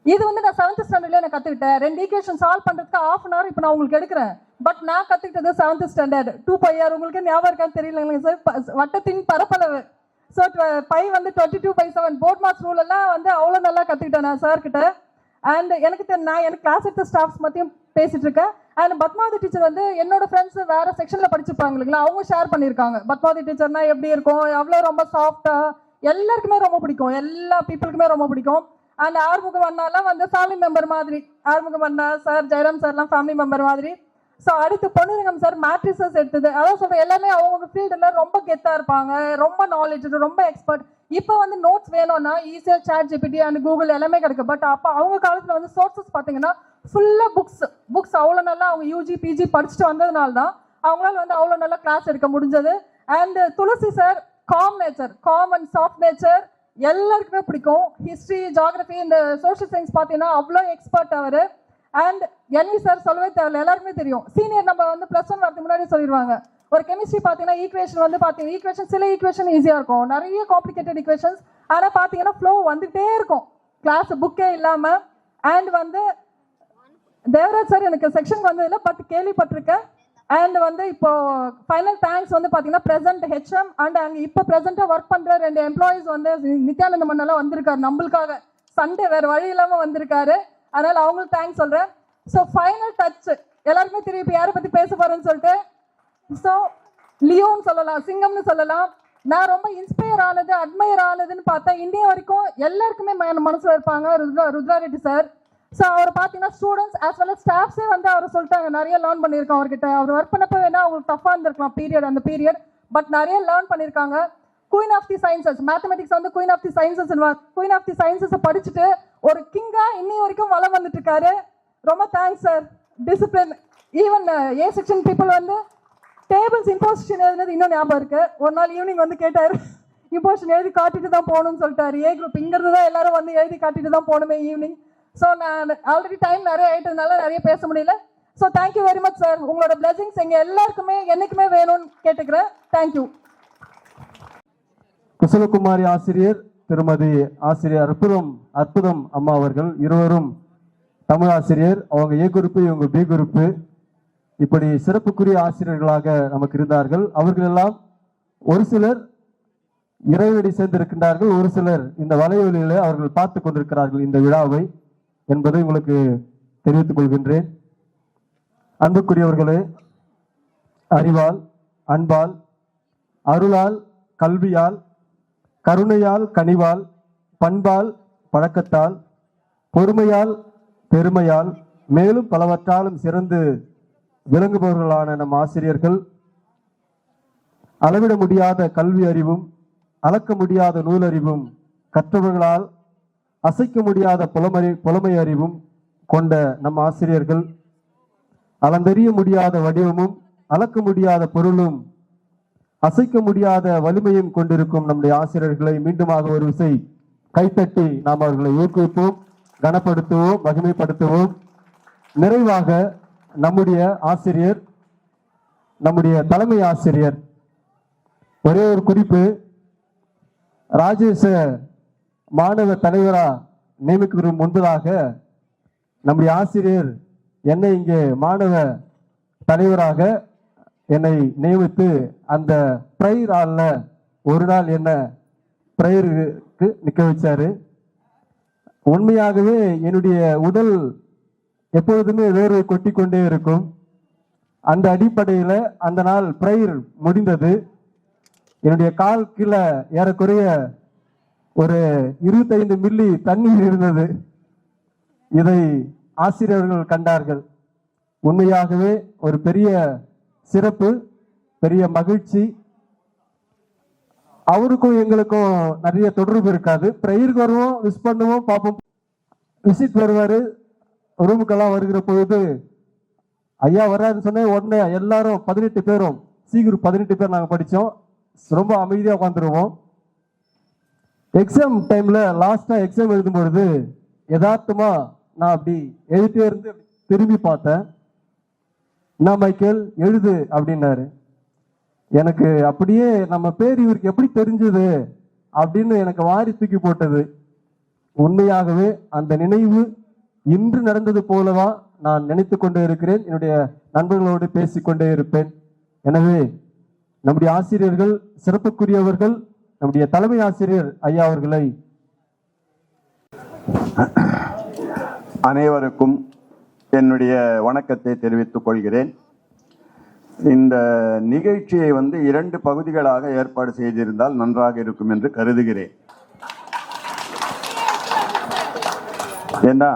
இது வந்து நான் 7th ஸ்டாண்டர்ட்லேயே நான் கற்றுக்கிட்டேன். 2 ஈக்குவேஷன் சால்வ் பண்ணுறதுக்கு 1/2 hour இப்போ நான் உங்களுக்கு எடுக்கிறேன். பட் நான் கற்றுக்கிட்டது 7th ஸ்டாண்டர்ட் 2πr. உங்களுக்கு ஞாபகம் இருக்கான்னு தெரியல சார். வட்டத்தின் பரப்பளவு. ஸோ பை வந்து 22/7 போர்ட் மார்க்ஸ் ரூல் எல்லாம் வந்து அவ்வளோ நல்லா கற்றுக்கிட்டேன் நான் சார் கிட்ட. அண்ட் எனக்கு நான் கிளாஸ் எடுத்த ஸ்டாஃப்ஸ் மத்தியும் பேசிட்டு இருக்கேன். அண்ட் பத்மாவதி டீச்சர் வந்து என்னோட ஃப்ரெண்ட்ஸ் வேற செக்ஷன்ல படிச்சிருப்பாங்க இல்லைங்களா, அவங்க ஷேர் பண்ணியிருக்காங்க பத்மாவதி டீச்சர்னா எப்படி இருக்கும், அவ்வளோ ரொம்ப சாஃப்டா, எல்லாருக்குமே ரொம்ப பிடிக்கும், எல்லா பீப்புளுக்குமே ரொம்ப பிடிக்கும். அண்ட் ஆறுமுகம் அண்ணாலாம் வந்து ஃபேமிலி மெம்பர் மாதிரி. ஆறுமுகம் அண்ணா சார், ஜெயராம் சார்லாம் ஃபேமிலி மெம்பர் மாதிரி. ஸோ அடுத்து பொன்னுரங்கம் சார் மேட்ரிசஸ் எடுத்தது. அதான் சொல்றேன், எல்லாமே அவங்க ஃபீல்டுல ரொம்ப கெத்தா இருப்பாங்க, ரொம்ப நாலேஜ், ரொம்ப எக்ஸ்பர்ட். இப்போ வந்து நோட்ஸ் வேணும்னா ஈஸியாக ChatGPT அண்ட் கூகுள் எல்லாமே கிடைக்கும். பட் அப்போ அவங்க காலத்தில் வந்து சோர்சஸ் பார்த்தீங்கன்னா ஃபுல்லாக புக்ஸ் அவ்வளோ நல்லா அவங்க UG PG படிச்சுட்டு வந்ததுனால தான் அவங்களால வந்து அவ்வளோ நல்லா கிளாஸ் எடுக்க முடிஞ்சது. And Tulasi sir calm nature, calm and soft nature எல்லாருக்குமே பிடிக்கும். ஹிஸ்ட்ரி, ஜியாகிரபி, இந்த சோஷியல் சயின்ஸ் பார்த்தீங்கன்னா அவ்வளோ எக்ஸ்பர்ட் அவர். அண்ட் NV சார் சொல்லவே தேவையில்லை, எல்லாருக்குமே தெரியும். சீனியர் நம்ம வந்து +1 வரதுக்கு முன்னாடி சொல்லிடுவாங்க. ஒரு கெமிஸ்ட்ரி பார்த்தீங்கன்னா ஈக்குவேஷன் வந்து பார்த்தீங்கன்னா ஈக்குவேஷன் சில ஈக்குவேஷன் ஈஸியாக இருக்கும், நிறைய காம்ப்ளிகேட்டட் ஈக்குவேஷன்ஸ். ஆனால் பார்த்தீங்கன்னா ஃப்ளோ வந்துகிட்டே இருக்கும் கிளாஸ் புக்கே இல்லாமல். அண்ட் வந்து தேவராஜ் சார் எனக்கு செக்ஷன் வந்ததில்லை, பட் கேள்விப்பட்டிருக்கேன். அண்ட் வந்து இப்போ ஃபைனல் தேங்க்ஸ் வந்து பார்த்தீங்கன்னா ப்ரெசென்ட் HM அண்ட் அங்கே இப்போ ப்ரெசென்ட்டாக ஒர்க் பண்ணுற 2 எம்ப்ளாயிஸ் வந்து நித்யானந்த மன்னெல்லாம் வந்திருக்காரு நம்மளுக்காக. சண்டே வேறு வழி இல்லாமல் வந்திருக்காரு, அதனால் அவங்களுக்கு தேங்க்ஸ் சொல்கிறேன். ஸோ ஃபைனல் டச் எல்லாருக்குமே தெரியும் இப்போ யாரை பற்றி பேச போகிறேன்னு சொல்லிட்டு. ஸோ லியோன்னு சொல்லலாம், சிங்கம்னு சொல்லலாம். நான் ரொம்ப இன்ஸ்பயர் ஆனது, அட்மையர் ஆனதுன்னு பார்த்தா இந்தியா வரைக்கும் எல்லாருக்குமே மனசில் இருப்பாங்க ருத்ரா ரெட்டி சார். ஸோ அவர் பார்த்தீங்கன்னா ஸ்டூடெண்ட்ஸ் ஆஸ் வெல் ஸ்டாஃப்ஸே வந்து அவர் சொல்லிட்டாங்க நிறைய லேர்ன் பண்ணியிருக்கோம் அவர்கிட்ட. அவர் ஒர்க் பண்ணப்போ வேணா அவங்களுக்கு டஃப்பாக இருந்திருக்கலாம் அந்த பீரியட், பட் நிறைய லேர்ன் பண்ணியிருக்காங்க. Queen of the sciences, mathematics வந்து queen of the sciences. Queen of the சயின்சஸை படிச்சுட்டு ஒரு கிங்கா இன்னி வரைக்கும் வளம் வந்துட்டு இருக்காரு. ரொம்ப thanks sir. Discipline even A section people வந்து டேபிள்ஸ் இம்போசிஷன் எழுதுனது இன்னும் ஞாபகம் இருக்கு. ஒரு நாள் ஈவினிங் வந்து கேட்டார், இம்போசிஷன் எழுதி காட்டிட்டு தான் போகணும்னு சொல்லிட்டாரு. ஏ குரூப் இங்கிருந்து தான் எல்லாரும் வந்து எழுதி காட்டிட்டு தான் போகணுமே ஈவினிங். ஸோ நான் ஆல்ரெடி டைம் நிறைய ஆயிட்டதுனால நிறைய பேச முடியல. So thank you very much sir. உங்களோட பிளஸிங்ஸ் எங்க எல்லாருக்குமே என்னைக்குமே வேணும்னு கேட்டுக்கிறேன். தேங்க்யூ. குசலகுமாரி ஆசிரியர் திருமதி ஆசிரியர் அற்புதம் அம்மா அவர்கள் இருவரும் தமிழ் ஆசிரியர். அவங்க ஏ குரூப்பு, இவங்க பி குரூப்பு. இப்படி சிறப்புக்குரிய ஆசிரியர்களாக நமக்கு இருந்தார்கள். அவர்கள் எல்லாம் ஒரு சிலர் இறைவடி சேர்ந்திருக்கின்றார்கள், ஒரு சிலர் இந்த வலையொலியில அவர்கள் பார்த்து கொண்டிருக்கிறார்கள் இந்த விழாவை என்பதை உங்களுக்கு தெரிவித்துக் கொள்கின்றேன். அன்புக்குரியவர்களே, அறிவால், அன்பால், அருளால், கல்வியால், கருணையால், கனிவால், பண்பால், பழக்கத்தால், பொறுமையால், பெருமையால், மேலும் பலவற்றாலும் சிறந்து விளங்குபவர்களான நம் ஆசிரியர்கள் அளவிட முடியாத கல்வி அறிவும் அளக்க முடியாத நூலறிவும் கற்றவர்களால் அசைக்க முடியாத புலமை அறிவும் கொண்ட நம் ஆசிரியர்கள் அளந்தெறிய முடியாத வடிவமும் அளக்க முடியாத பொருளும் அசைக்க முடியாத வலிமையும் கொண்டிருக்கும் நம்முடைய ஆசிரியர்களை மீண்டுமாக ஒரு விசை கைத்தட்டி நாம் அவர்களை ஊக்குவிப்போம், கனப்படுத்துவோம், மகிமைப்படுத்துவோம். நிறைவாக நம்முடைய ஆசிரியர், நம்முடைய தலைமை ஆசிரியர், ஒரே ஒரு குறிப்பு, ராஜேஷ மாணவ தலைவரா நியமிக்கிறதுக்கு முன்பதாக நம்முடைய ஆசிரியர் என்னை இங்கே மாணவ தலைவராக என்னை நியமித்து அந்த ப்ரேயர் ஹால்ல ஒரு நாள் என்ன ப்ரேயருக்கு நிற்க வச்சாரு. உண்மையாகவே என்னுடைய உடல் எப்பொழுதுமே வேர்வை கொட்டி கொண்டே இருக்கும். அந்த அடிப்படையில் அந்த நாள் ப்ரேயர் முடிந்தது. என்னுடைய கால் கீழே ஏறக்குறைய ஒரு 25 மில்லி தண்ணீர் இருந்தது. இதை ஆசிரியர்கள் கண்டார்கள். உண்மையாகவே ஒரு பெரிய சிறப்பு, பெரிய மகிழ்ச்சி. அவருக்கும் எங்களுக்கும் நிறைய தொடர்பு இருக்காது. ப்ரேயருக்கு வருவோம், விஷ் பண்ணுவோம், பார்ப்போம். விசிட் வருவாரு, ரூமுக்கெல்லாம் வருகிற பொழுது ஐயா வர்றாருன்னு சொன்ன உடனே எல்லாரும் 18 பேரும் சீக்கிரம் 18 பேர் நாங்கள் படித்தோம். ரொம்ப அமைதியாக உட்காந்துருவோம். எக்ஸாம் டைம்ல லாஸ்டா எக்ஸாம் எழுதும் பொழுது யதார்த்தமா நான் அப்படி எழுதிட்டே இருந்து திரும்பி பார்த்தேன். என்ன மைக்கேல் எழுது அப்படின்னாரு. எனக்கு அப்படியே நம்ம பேர் இவருக்கு எப்படி தெரிஞ்சது அப்படின்னு எனக்கு வாரி தூக்கி போட்டது. உண்மையாகவே அந்த நினைவு இன்று நடந்தது போலதான் நான் நினைத்து கொண்டே இருக்கிறேன். என்னுடைய நண்பர்களோடு பேசிக்கொண்டே இருப்பேன். எனவே நம்முடைய ஆசிரியர்கள் சிறப்புக்குரியவர்கள். நம்முடைய தலைமை ஆசிரியர் ஐயா அவர்களை அனைவருக்கும் என்னுடைய வணக்கத்தை தெரிவித்துக் கொள்கிறேன். இந்த நிகழ்ச்சியை 2 பகுதிகளாக ஏற்பாடு செய்திருந்தால் நன்றாக இருக்கும் என்று கருதுகிறேன். ஏன்னா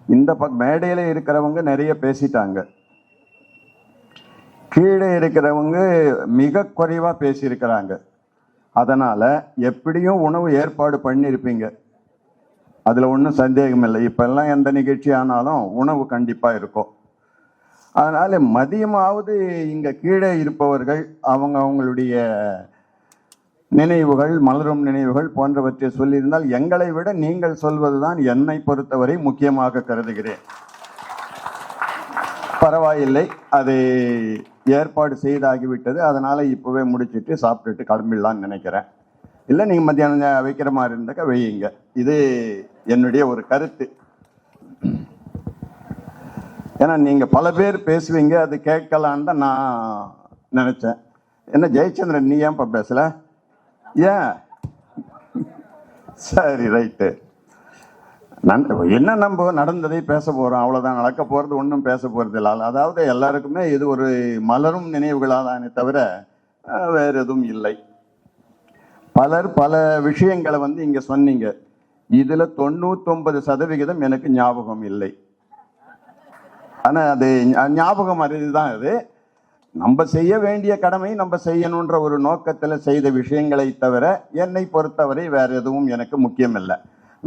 இந்த மேடையில இருக்கிறவங்க நிறைய பேசிட்டாங்க, கீழே இருக்கிறவங்க மிக குறைவா பேசியிருக்கிறாங்க. அதனால எப்படியும் உணவு ஏற்பாடு பண்ணியிருப்பீங்க, அதுல ஒன்றும் சந்தேகம் இல்லை. இப்பெல்லாம் எந்த நிகழ்ச்சி ஆனாலும் உணவு கண்டிப்பா இருக்கும். அதனால மதியமாவது இங்க கீழே இருப்பவர்கள் அவங்களுடைய நினைவுகள், மலரும் நினைவுகள் போன்றவற்றை சொல்லியிருந்தால் எங்களை விட நீங்கள் சொல்வதுதான் என்னை பொறுத்தவரை முக்கியமாக கருதுகிறேன். பரவாயில்லை, அதை ஏற்பாடு செய்தாகிவிட்டது. அதனால இப்பவே முடிச்சுட்டு சாப்பிட்டுட்டு கிளம்பிடலான்னு நினைக்கிறேன். இல்லை நீங்க மத்தியானம் வைக்கிற மாதிரி இருந்தாக்க வையுங்க. இது என்னுடைய ஒரு கருத்து. ஏன்னா நீங்க பல பேர் பேசுவீங்க, அது கேட்கலான்னு தான் நான் நினைச்சேன். என்ன ஜெயச்சந்திரன், நீ ஏன்ப்பா பேசல? ஏன்? சரி, ரைட்டு. என்ன நம்ம நடந்ததை பேச போறோம், அவ்வளவுதான். நடக்க போறது ஒன்றும் பேச போறது இல்லை. அதாவது எல்லாருக்குமே இது ஒரு மலரும் நினைவுகளாதானே தவிர வேற எதுவும் இல்லை. பலர் பல விஷயங்களை இங்க சொன்னீங்க. இதுல 99% எனக்கு ஞாபகம் இல்லை. ஆனா அது ஞாபகம் அறிதுதான். அது நம்ம செய்ய வேண்டிய கடமை நம்ம செய்யணுன்ற ஒரு நோக்கத்துல செய்த விஷயங்களை தவிர என்னை பொறுத்தவரை வேற எதுவும் எனக்கு முக்கியம் இல்லை.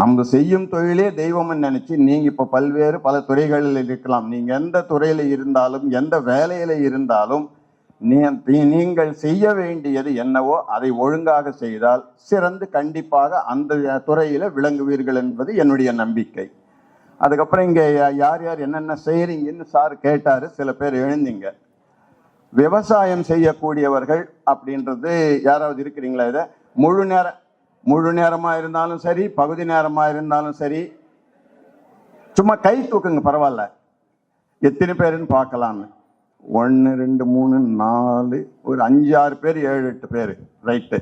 நம்ம செய்யும் தொழிலே தெய்வம்னு நினைச்சு நீங்க இப்ப பல்வேறு பல துறைகளில் இருக்கலாம். நீங்க எந்த துறையில இருந்தாலும் எந்த வேலையில இருந்தாலும் நீங்கள் செய்ய வேண்டியது என்னவோ அதை ஒழுங்காக செய்தால் சிறந்து கண்டிப்பாக அந்த துறையில விளங்குவீர்கள் என்பது என்னுடைய நம்பிக்கை. அதுக்கப்புறம் இங்க யார் யார் என்னென்ன செய்யறீங்கன்னு சார் கேட்டாரு. சில பேர் எழுந்தீங்க. விவசாயம் செய்யக்கூடியவர்கள் அப்படின்றது யாராவது இருக்கிறீங்களா? இதை முழு நேரமா இருந்தாலும் சரி, பகுதி நேரமா இருந்தாலும் சரி, சும்மா கை தூக்குங்க, பரவாயில்ல. எத்தனை பேருன்னு பார்க்கலான்னு. 1 2 3 4 ஒரு 5 6 பேர் 7 8 பேர், ரைட்டு.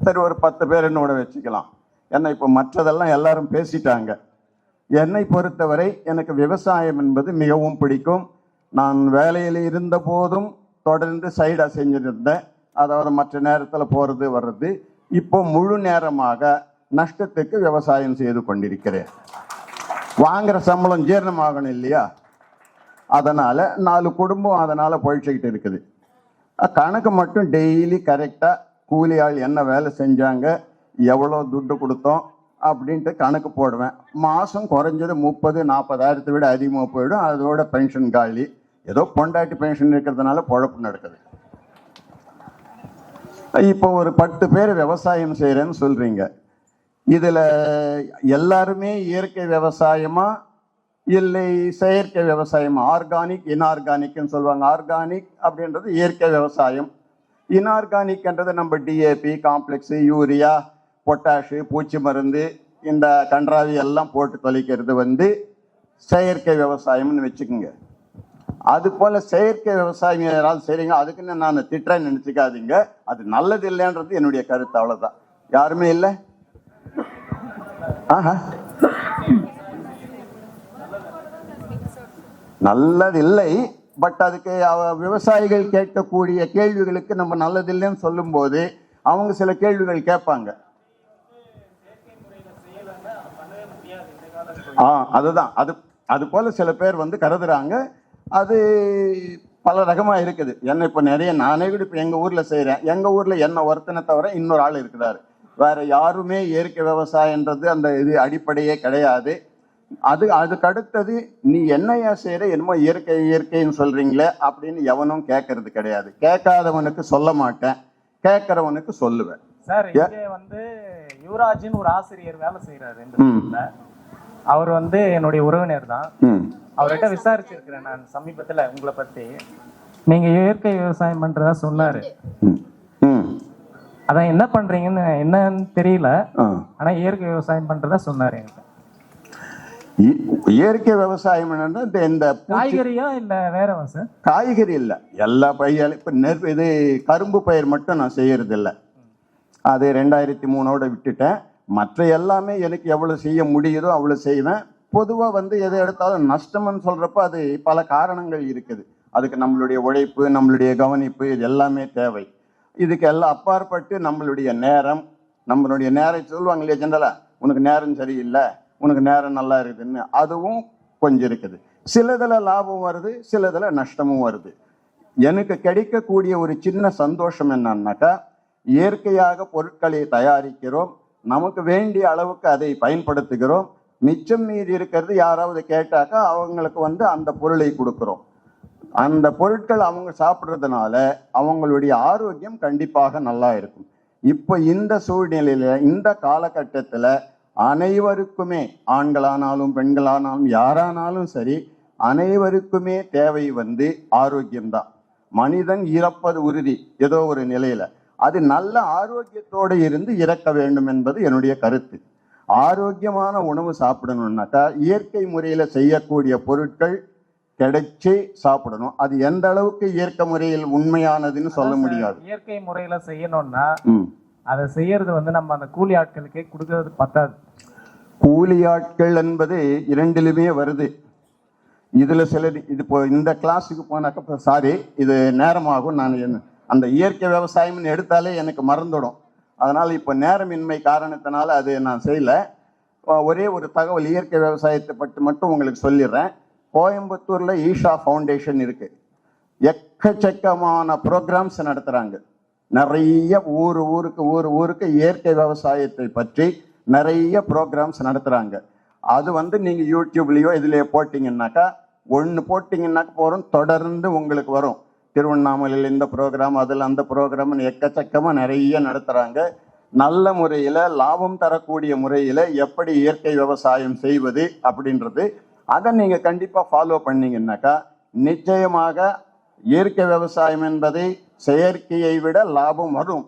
சரி, ஒரு 10 பேருன்னு கூட வச்சுக்கலாம். ஏன்னா இப்போ மற்றதெல்லாம் எல்லாரும் பேசிட்டாங்க. என்னை பொறுத்தவரை எனக்கு விவசாயம் என்பது மிகவும் பிடிக்கும். நான் வேலையில் இருந்த போதும் தொடர்ந்து சைடாக செஞ்சுருந்தேன். அதாவது மற்ற நேரத்தில் போகிறது வர்றது. இப்போ முழு நேரமாக நஷ்டத்துக்கு விவசாயம் செய்து கொண்டிருக்கிறேன். வாங்குற சம்பளம் ஜீரணமாகணும் இல்லையா? அதனால 4 குடும்பம் அதனால பொழிச்சுக்கிட்டு இருக்குது. கணக்கு மட்டும் டெய்லி கரெக்டாக கூலி ஆள் என்ன வேலை செஞ்சாங்க, எவ்வளோ துட்டு கொடுத்தோம் அப்படின்ட்டு கணக்கு போடுவேன். மாதம் குறைஞ்சது 30-40 விட அதிகமாக போயிடும். அதோட பென்ஷன் காலி. ஏதோ பொண்டாட்டி பென்ஷன் இருக்கிறதுனால பொழப்பு நடக்குது. இப்போ ஒரு 10 பேர் விவசாயம் செய்கிறேன்னு சொல்றீங்க. இதில் எல்லாருமே இயற்கை விவசாயமா இல்லை செயற்கை விவசாயமா? ஆர்கானிக் இன்ஆர்கானிக்னு சொல்லுவாங்க. ஆர்கானிக் அப்படின்றது இயற்கை விவசாயம். இன்ஆர்கானிக்ன்றது நம்ம டிஏபி, காம்ப்ளெக்ஸு, யூரியா, பொட்டாஷு, பூச்சி மருந்து, இந்த கன்றாவி எல்லாம் போட்டு தொலைக்கிறது செயற்கை விவசாயம்னு வச்சுக்கோங்க. அது போல செயற்கை விவசாயம் யாராவது செய்றீங்க, அதுக்குன்னு நான் திட்டுறேன்னு நினைச்சுக்காதீங்க. அது நல்லது இல்லைன்றது என்னுடைய கருத்து, அவ்வளவுதான். யாருமே இல்லை? நல்லது இல்லை. பட் அதுக்கு விவசாயிகள் கேட்கக்கூடிய கேள்விகளுக்கு நம்ம நல்லது இல்லைன்னு சொல்லும் போது அவங்க சில கேள்விகள் கேட்பாங்க. அதுதான் அது போல சில பேர் கருதுறாங்க. அது பல ரகமா இருக்குது. என்ன இப்போ நானே கூட இப்போ எங்க ஊர்ல செய்யறேன். எங்க ஊர்ல என்ன ஒருத்தனை தவிர இன்னொரு ஆள் இருக்கிறாரு. வேற யாருமே இயற்கை விவசாயன்றது அந்த இது அடிப்படையே கிடையாது. அதுக்கு அடுத்தது நீ என்னையா செய்யற, என்னமோ இயற்கைன்னு சொல்றீங்களே அப்படின்னு எவனும் கேட்கறது கிடையாது. கேட்காதவனுக்கு சொல்ல மாட்டேன், கேட்கறவனுக்கு சொல்லுவேன். சார், இங்கே யுவராஜ்னு ஒரு ஆசிரியர் வேலை செய்யறாரு இந்த ஸ்கூல்ல. அவர் என்னுடைய உறவினர் தான். அவர்கிட்ட விசாரிச்சிருக்கிறேன் நான் சமீபத்துல உங்களை பத்தி. நீங்க இயற்கை விவசாயம் பண்றதா சொன்னாரு. அதான் என்ன பண்றீங்கன்னு என்னன்னு தெரியல. ஆனா இயற்கை விவசாயம் பண்றதா சொன்னாரு. இயற்கை விவசாயம் இந்த காய்கறியா இல்ல வேறவா சார்? காய்கறி இல்ல, எல்லா பயிரும். இப்ப இது கரும்பு பயிர் மட்டும் நான் செய்யறது இல்லை. அது 2003 விட்டுட்டேன். மற்ற எல்லாமே எனக்கு எவ்வளவு செய்ய முடியுதோ அவ்வளவு செய்வேன். பொதுவா எதை எடுத்தாலும் நஷ்டம்னு சொல்றப்ப அது பல காரணங்கள் இருக்குது. அதுக்கு நம்மளுடைய உழைப்பு, நம்மளுடைய கவனிப்பு, இது எல்லாமே தேவை. இதுக்கு எல்லாம் அப்பாற்பட்டு நம்மளுடைய நேரம் சொல்லுவாங்க இல்லையா ஜெனரலா, உனக்கு நேரம் சரியில்லை, உனக்கு நேரம் நல்லா இருக்குதுன்னு. அதுவும் கொஞ்சம் இருக்குது. சிலதுல லாபம் வருது, சிலதுல நஷ்டமும் வருது. எனக்கு கிடைக்கக்கூடிய ஒரு சின்ன சந்தோஷம் என்னன்னாக்கா, இயற்கையாக பொருட்களை தயாரிக்கிறோம், நமக்கு வேண்டிய அளவுக்கு அதை பயன்படுத்துகிறோம். மிச்சம் மீறி இருக்கிறது யாராவது கேட்டாக்கா அவங்களுக்கு அந்த பொருளை கொடுக்கிறோம். அந்த பொருட்கள் அவங்க சாப்பிட்றதுனால அவங்களுடைய ஆரோக்கியம் கண்டிப்பாக நல்லா இருக்கும். இப்போ இந்த சூழ்நிலையில, இந்த காலகட்டத்தில் அனைவருக்குமே, ஆண்களானாலும் பெண்களானாலும் யாரானாலும் சரி, அனைவருக்குமே தேவை ஆரோக்கியம்தான். மனிதன் இறப்பது உறுதி ஏதோ ஒரு நிலையில. அது நல்ல ஆரோக்கியத்தோடு இருந்து இறக்க வேண்டும் என்பது என்னுடைய கருத்து. ஆரோக்கியமான உணவு சாப்பிடணும்னாக்கா இயற்கை முறையில செய்யக்கூடிய பொருட்கள் கிடைச்சி சாப்பிடணும். அது எந்த அளவுக்கு இயற்கை முறையில் உண்மையானதுன்னு சொல்ல முடியாது. இயற்கை முறையில செய்யணும்னா அதை செய்யறது நம்ம அந்த கூலி ஆட்களுக்கு கொடுக்கறது பத்தாது. கூலி ஆட்கள் என்பது இரண்டிலுமே வருது. இதுல சிலர் இப்போ இந்த கிளாஸுக்கு போனாக்க, சாரி இது நேரமாகும், நான் அந்த இயற்கை விவசாயம்னு எடுத்தாலே எனக்கு மறந்துடும். அதனால இப்போ நேரமின்மை காரணத்தினால அது நான் செய்யல. ஒரே ஒரு தகவல் இயற்கை விவசாயத்தை பற்றி மட்டும் உங்களுக்கு சொல்லிடுறேன். கோயம்புத்தூர்ல ஈஷா ஃபவுண்டேஷன் இருக்கு. எக்கச்சக்கமான ப்ரோக்ராம்ஸ் நடத்துறாங்க. நிறைய ஊருக்கு இயற்கை விவசாயத்தை பற்றி நிறைய ப்ரோக்ராம்ஸ் நடத்துகிறாங்க. அது வந்து நீங்கள் யூடியூப்லேயோ இதுலேயோ போட்டிங்கன்னாக்கா, ஒன்று போட்டிங்கன்னாக்கா போகிறோம், தொடர்ந்து உங்களுக்கு வரும். திருவண்ணாமலையில் இந்த ப்ரோக்ராம், அதில் அந்த ப்ரோக்ராம்னு எக்கச்சக்கமாக நிறைய நடத்துகிறாங்க. நல்ல முறையில் லாபம் தரக்கூடிய முறையில் எப்படி இயற்கை விவசாயம் செய்வது அப்படின்றது, அதை நீங்கள் கண்டிப்பாக ஃபாலோ பண்ணிங்கன்னாக்கா நிச்சயமாக இயற்கை விவசாயம் என்பதை செயற்கையை விட லாபம் வரும்.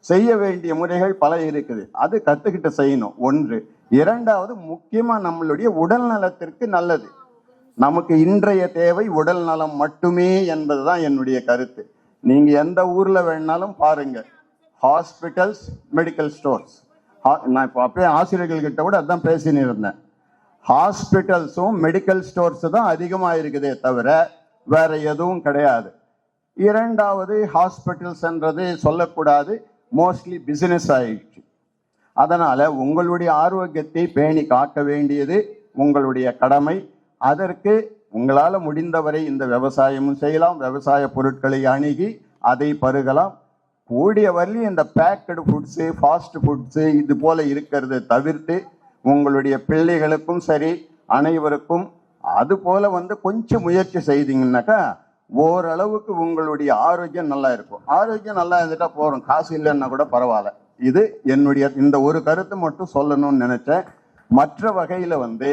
செய்ய வேண்டிய முறைகள் பல இருக்குது, அது கற்றுக்கிட்டு செய்யணும். ஒன்று. இரண்டாவது, முக்கியமாக நம்மளுடைய உடல் நலத்திற்கு நல்லது. நமக்கு இன்றைய தேவை உடல் நலம் மட்டுமே என்பதுதான் என்னுடைய கருத்து. நீங்க எந்த ஊர்ல வேணாலும் பாருங்க, ஹாஸ்பிட்டல்ஸ், மெடிக்கல் ஸ்டோர்ஸ். நான் இப்போ அப்பயே ஆசிரியர்கள் கிட்ட கூட அதான் பேசின்னு இருந்தேன். ஹாஸ்பிட்டல்ஸும் மெடிக்கல் ஸ்டோர்ஸ் தான் அதிகமாக இருக்குதே தவிர வேற எதுவும் கிடையாது. இரண்டாவது, ஹாஸ்பிட்டல்ஸ்ன்றது சொல்லக்கூடாது, மோஸ்ட்லி பிசினஸ் ஆயிடுச்சு. அதனால உங்களுடைய ஆரோக்கியத்தை பேணி காக்க வேண்டியது உங்களுடைய கடமை. அதற்கு உங்களால் முடிந்தவரை இந்த விவசாயமும் செய்யலாம், விவசாய பொருட்களை அணுகி அதை பருகலாம். கூடிய வரலி இந்த பேக்கடு ஃபுட்ஸு, ஃபாஸ்ட் ஃபுட்ஸு இது போல இருக்கிறத தவிர்த்து உங்களுடைய பிள்ளைகளுக்கும் சரி அனைவருக்கும் அது போல வந்து கொஞ்சம் முயற்சி செய்தீங்கன்னாக்கா ஓரளவுக்கு உங்களுடைய ஆரோக்கியம் நல்லா இருக்கும். ஆரோக்கியம் நல்லா இருந்துட்டா போகிறோம், காசு இல்லைன்னா கூட பரவாயில்ல. இது என்னுடைய இந்த ஒரு கருத்து மட்டும் சொல்லணும்னு நினைச்சேன். மற்ற வகையில் வந்து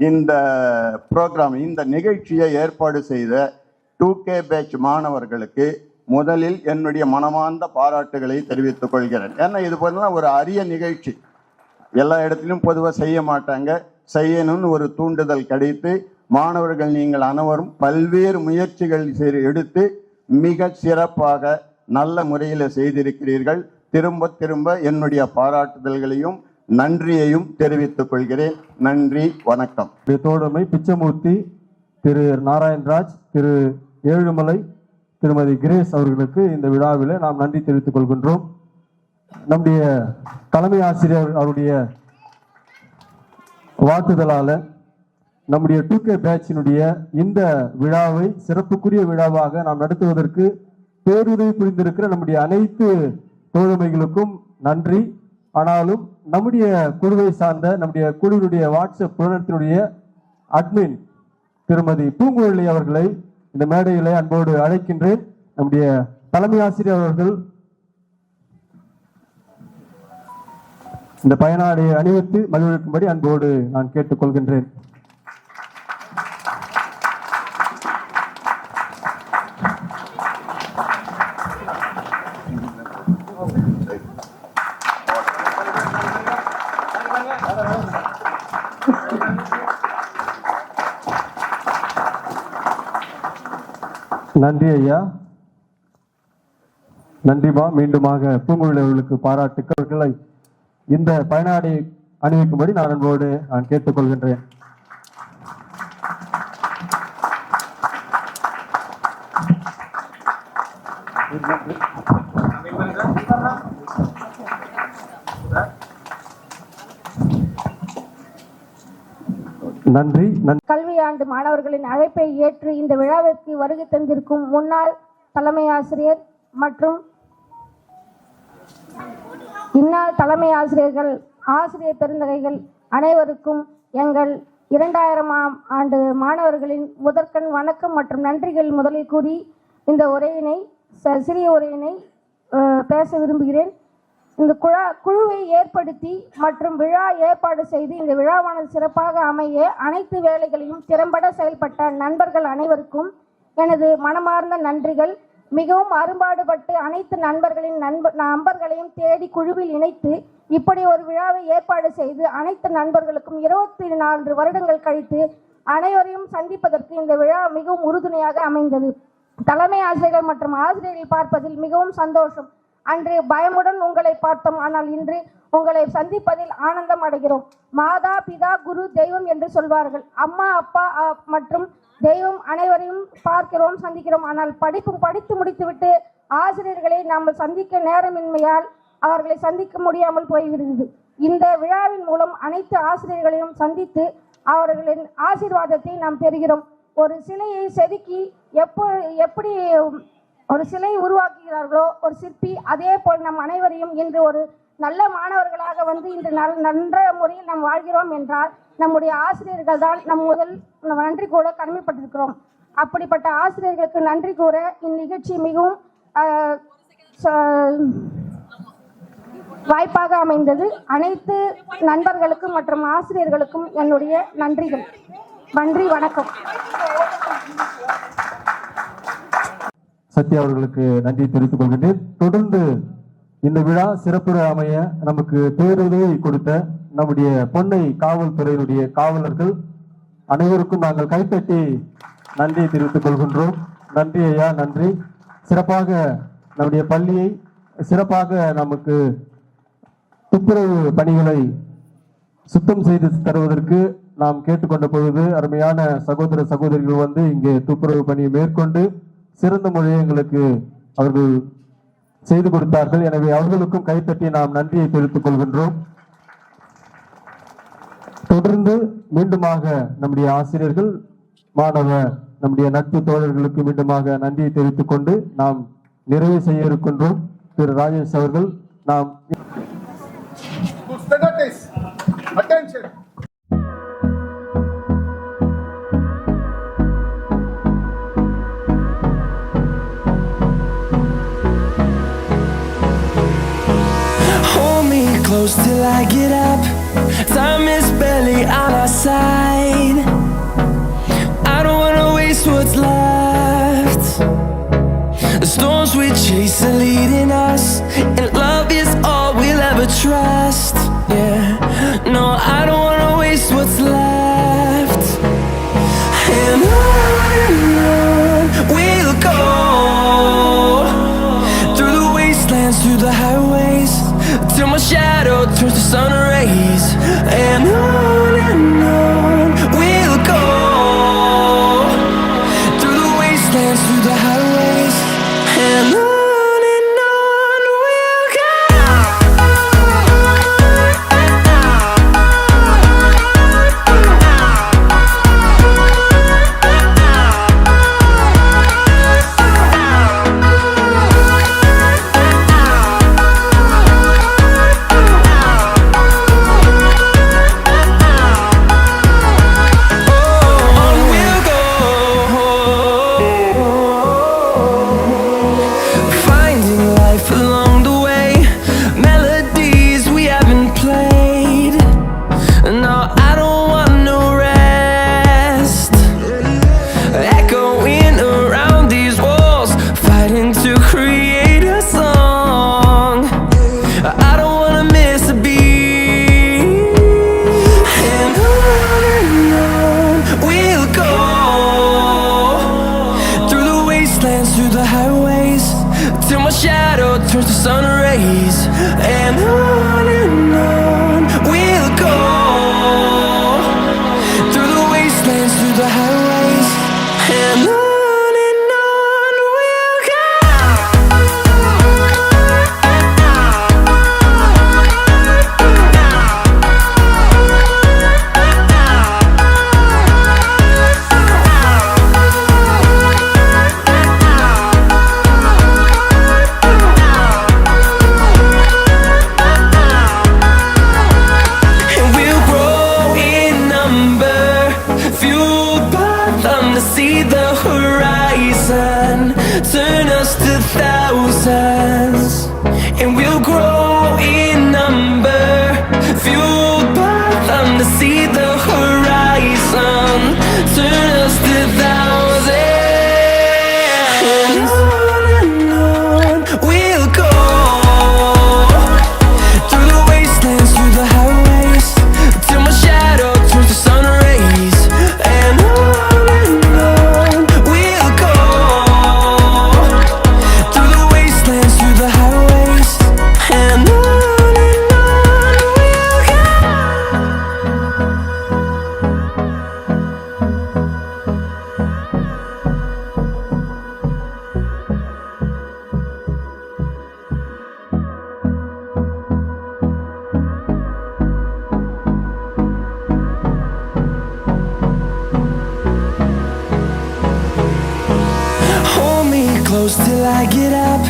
இந்த ப்ரோக்ராம், இந்த நிகழ்ச்சியை ஏற்பாடு செய்த 2K பேட்ச் மாணவர்களுக்கு முதலில் என்னுடைய மனமார்ந்த பாராட்டுகளை தெரிவித்துக் கொள்கிறேன். ஏன்னா இது போல ஒரு அரிய நிகழ்ச்சி எல்லா இடத்துலையும் பொதுவாக செய்ய மாட்டாங்க. செய்யணும்னு ஒரு தூண்டுதல் கிடைத்து மாணவர்கள் நீங்கள் அனைவரும் பல்வேறு முயற்சிகள் எடுத்து மிக சிறப்பாக நல்ல முறையில் செய்திருக்கிறீர்கள். திரும்ப திரும்ப என்னுடைய பாராட்டுதல்களையும் நன்றியையும் தெரிவித்துக் கொள்கிறேன். நன்றி, வணக்கம். தோழமை பிச்சமூர்த்தி, திரு நாராயணராஜ், திரு ஏழுமலை, திருமதி கிரேஸ் அவர்களுக்கு இந்த விழாவில் நாம் நன்றி தெரிவித்துக் கொள்கின்றோம். நம்முடைய தலைமை ஆசிரியர் அவருடைய வாழ்த்துதலால நம்முடைய 2K பேட்சினுடைய இந்த விழாவை சிறப்புக்குரிய விழாவாக நாம் நடத்துவதற்கு பேருதவி புரிந்திருக்கிற நம்முடைய அனைத்து தோழமைகளுக்கும் நன்றி. ஆனாலும் நம்முடைய குழுவை சார்ந்த நம்முடைய குழுவினுடைய வாட்ஸ்அப் புலனத்தினுடைய அட்மின் திருமதி பூங்குழலி அவர்களை இந்த மேடையிலே அன்போடு அழைக்கின்றேன். நம்முடைய தலைமை ஆசிரியர் அவர்கள் இந்த பயனாடையை அணிவித்து மகிழ்வுக்கும்படி அன்போடு நான் கேட்டுக்கொள்கின்றேன். நன்றி ஐயா, நன்றிமா. மீண்டுமாக பூங்குழலி அவர்களுக்கு பாராட்டுக்களை இந்த பயனாடை அணிவிக்கும்படி நான் அன்போடு நான் கேட்டுக்கொள்கின்றேன். நன்றி. கல்வியாண்டு மாணவர்களின் அழைப்பை ஏற்று இந்த விழாவிற்கு வருகை தந்திருக்கும் முன்னாள் தலைமை ஆசிரியர் மற்றும் இந்நாள் தலைமை ஆசிரியர்கள், ஆசிரியர் பெருந்தகைகள் அனைவருக்கும் எங்கள் 2000ஆம் ஆண்டு மாணவர்களின் முதற்கண் வணக்கம் மற்றும் நன்றிகள் முதலில் கூறி இந்த உரையினை, சிறிய உரையினை பேச விரும்புகிறேன். இந்த குழுவை ஏற்படுத்தி மற்றும் விழா ஏற்பாடு செய்து இந்த விழாவானது சிறப்பாக அமைய அனைத்து வேலைகளையும் திறம்பட செயல்பட்ட நண்பர்கள் அனைவருக்கும் எனது மனமார்ந்த நன்றிகள். மிகவும் அரும்பாடுபட்டு அனைத்து நண்பர்களையும் தேடி குழுவில் இணைத்து இப்படி ஒரு விழாவை ஏற்பாடு செய்து அனைத்து நண்பர்களுக்கும் 24 வருடங்கள் கழித்து அனைவரையும் சந்திப்பதற்கு இந்த விழா மிகவும் உறுதுணையாக அமைந்தது. தலைமை ஆசிரியர்கள் மற்றும் ஆசிரியர்கள் பார்ப்பதில் மிகவும் சந்தோஷம். அன்று பயமுடன் உங்களை பார்த்தோம், ஆனால் இன்று உங்களை சந்திப்பதில் ஆனந்தம் அடைகிறோம். மாதா, பிதா, குரு, தெய்வம் என்று சொல்வார்கள். அம்மா, அப்பா மற்றும் தெய்வம் அனைவரையும் பார்க்கிறோம், சந்திக்கிறோம். ஆனால் படித்து முடித்துவிட்டு ஆசிரியர்களை நாம் சந்திக்க நேரமின்மையால் அவர்களை சந்திக்க முடியாமல் போய்விடுகிறது. இந்த விழாவின் மூலம் அனைத்து ஆசிரியர்களையும் சந்தித்து அவர்களின் ஆசீர்வாதத்தை நாம் பெறுகிறோம். ஒரு சிலையை செதுக்கி எப்படி ஒரு சிலை உருவாக்குகிறார்களோ ஒரு சிற்பி, அதே போல் நம் அனைவரையும் இன்று ஒரு நல்ல மாணவர்களாக வந்து இன்று நன்ற முறையில் நாம் வாழ்கிறோம் என்றால் நம்முடைய ஆசிரியர்கள் தான் நம் முதல் நன்றி கூற கடமைப்பட்டிருக்கிறோம். அப்படிப்பட்ட ஆசிரியர்களுக்கு நன்றி கூற இந்நிகழ்ச்சி மிகவும் வாய்ப்பாக அமைந்தது. அனைத்து நண்பர்களுக்கும் மற்றும் ஆசிரியர்களுக்கும் என்னுடைய நன்றிகள். நன்றி, வணக்கம். சத்யா அவர்களுக்கு நன்றி தெரிவித்துக் கொள்கின்றேன். தொடர்ந்து இந்த விழா சிறப்புற அமைய நமக்கு பேருதவி கொடுத்த நம்முடைய பொன்னை காவல்துறையினுடைய காவலர்கள் அனைவருக்கும் நாங்கள் கைத்தட்டி நன்றியை தெரிவித்துக் கொள்கின்றோம். நன்றி ஐயா, நன்றி. சிறப்பாக நம்முடைய பள்ளியை சிறப்பாக நமக்கு துப்புரவு பணிகளை சுத்தம் செய்து தருவதற்கு நாம் கேட்டுக்கொண்ட பொழுது அருமையான சகோதர சகோதரிகள் வந்து இங்கே துப்புரவு பணியை மேற்கொண்டு சிறந்த முறையை எங்களுக்கு அவர்கள் செய்து கொடுத்தார்கள். எனவே அவர்களுக்கும் கைத்தட்டி நாம் நன்றியை தெரிவித்துக் கொள்கின்றோம். தொடர்ந்து மீண்டுமாக நம்முடைய ஆசிரியர்கள், மாணவ நம்முடைய நட்பு தோழர்களுக்கு மீண்டுமாக நன்றியை தெரிவித்துக் கொண்டு நாம் நிறைவு செய்ய இருக்கின்றோம். திரு ராஜேஷ் அவர்கள் நாம் Attention. Hold me close till I get up. Time is barely on our side. I don't wanna waste what's left. The storms we chase are leading us, and love is all we'll ever trust. Yeah, no, I don't wanna waste what's left. And on we'll go, through the wastelands, through the highways, till my shadow turns to sun rays. And on we'll go, through the wastelands, through the highways, and on. Through the highways, till my shadow turns to sun rays. And on we'll go, through the wastelands, through the highways, and on we'll go. See the horizon turn us to thousands, and we'll grow in number, fueled by them to see the horizon turn us to thousands. And on we'll go, through the wastelands, through the highways, till my shadow turns to sun rays. And close till I get up.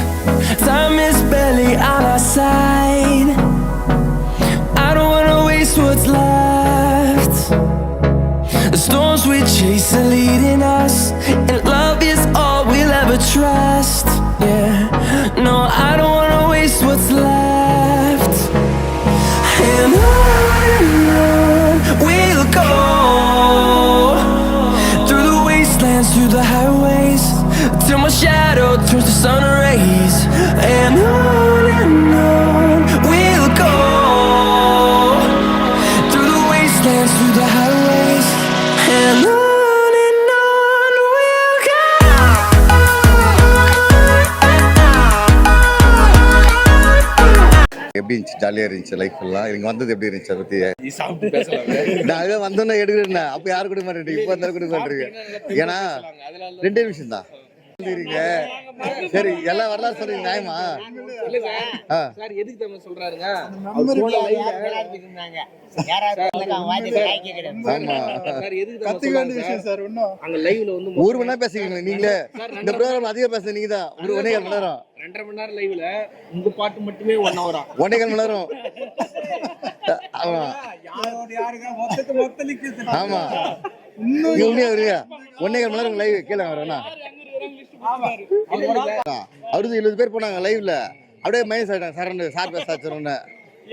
Time is barely on our side. what's left. The storms we chase are leading us, and love is all we'll ever trust. Yeah, no, I don't wanna waste what's left. And on we'll go, through the wastelands, through the highways, till my shadow turns to sun rays. And on we'll go, through the wastelands, through the highways, and on we'll go. எப்படி இருந்துச்சு? ஜாலியாக இருந்துச்சு life எல்லாம். இங்கே வந்தது எப்படி இருந்துச்சு? அதை பற்றி நான் வந்தோன்னே எடுக்கிறேன். அப்போ யாரும் கொடுக்க மாட்டேன், இப்போ வந்தாலும் கொடுக்க மாட்டேங்க. ஏன்னா 2 நிமிஷம் தான் சரி. எல்லாம் வரலாறு சொல்றீங்க நியாயமா? சொல்றாருங்க ஒரு மணி நேரம் பேசுறீங்க நீங்களே. இந்த ப்ரோக்ராம் அதிகம் பேசுறது நீங்க தான். ஒரு 1.5 மணி நேரம் 2.5 மணி நேரம் லைவ்ல உங்க பாட்டு மட்டுமே 1 hour 1.5 மணி நேரம். ஆமா ஆமா 1.5 மணி நேரம் லைவ் கேளுங்க. வரேன்னா 60-70 பேர் போனாங்க லைவ்ல. அப்படியே மைனஸ் ஆயிட்டாங்க. சார் பேச வச்சிருந்தேன்.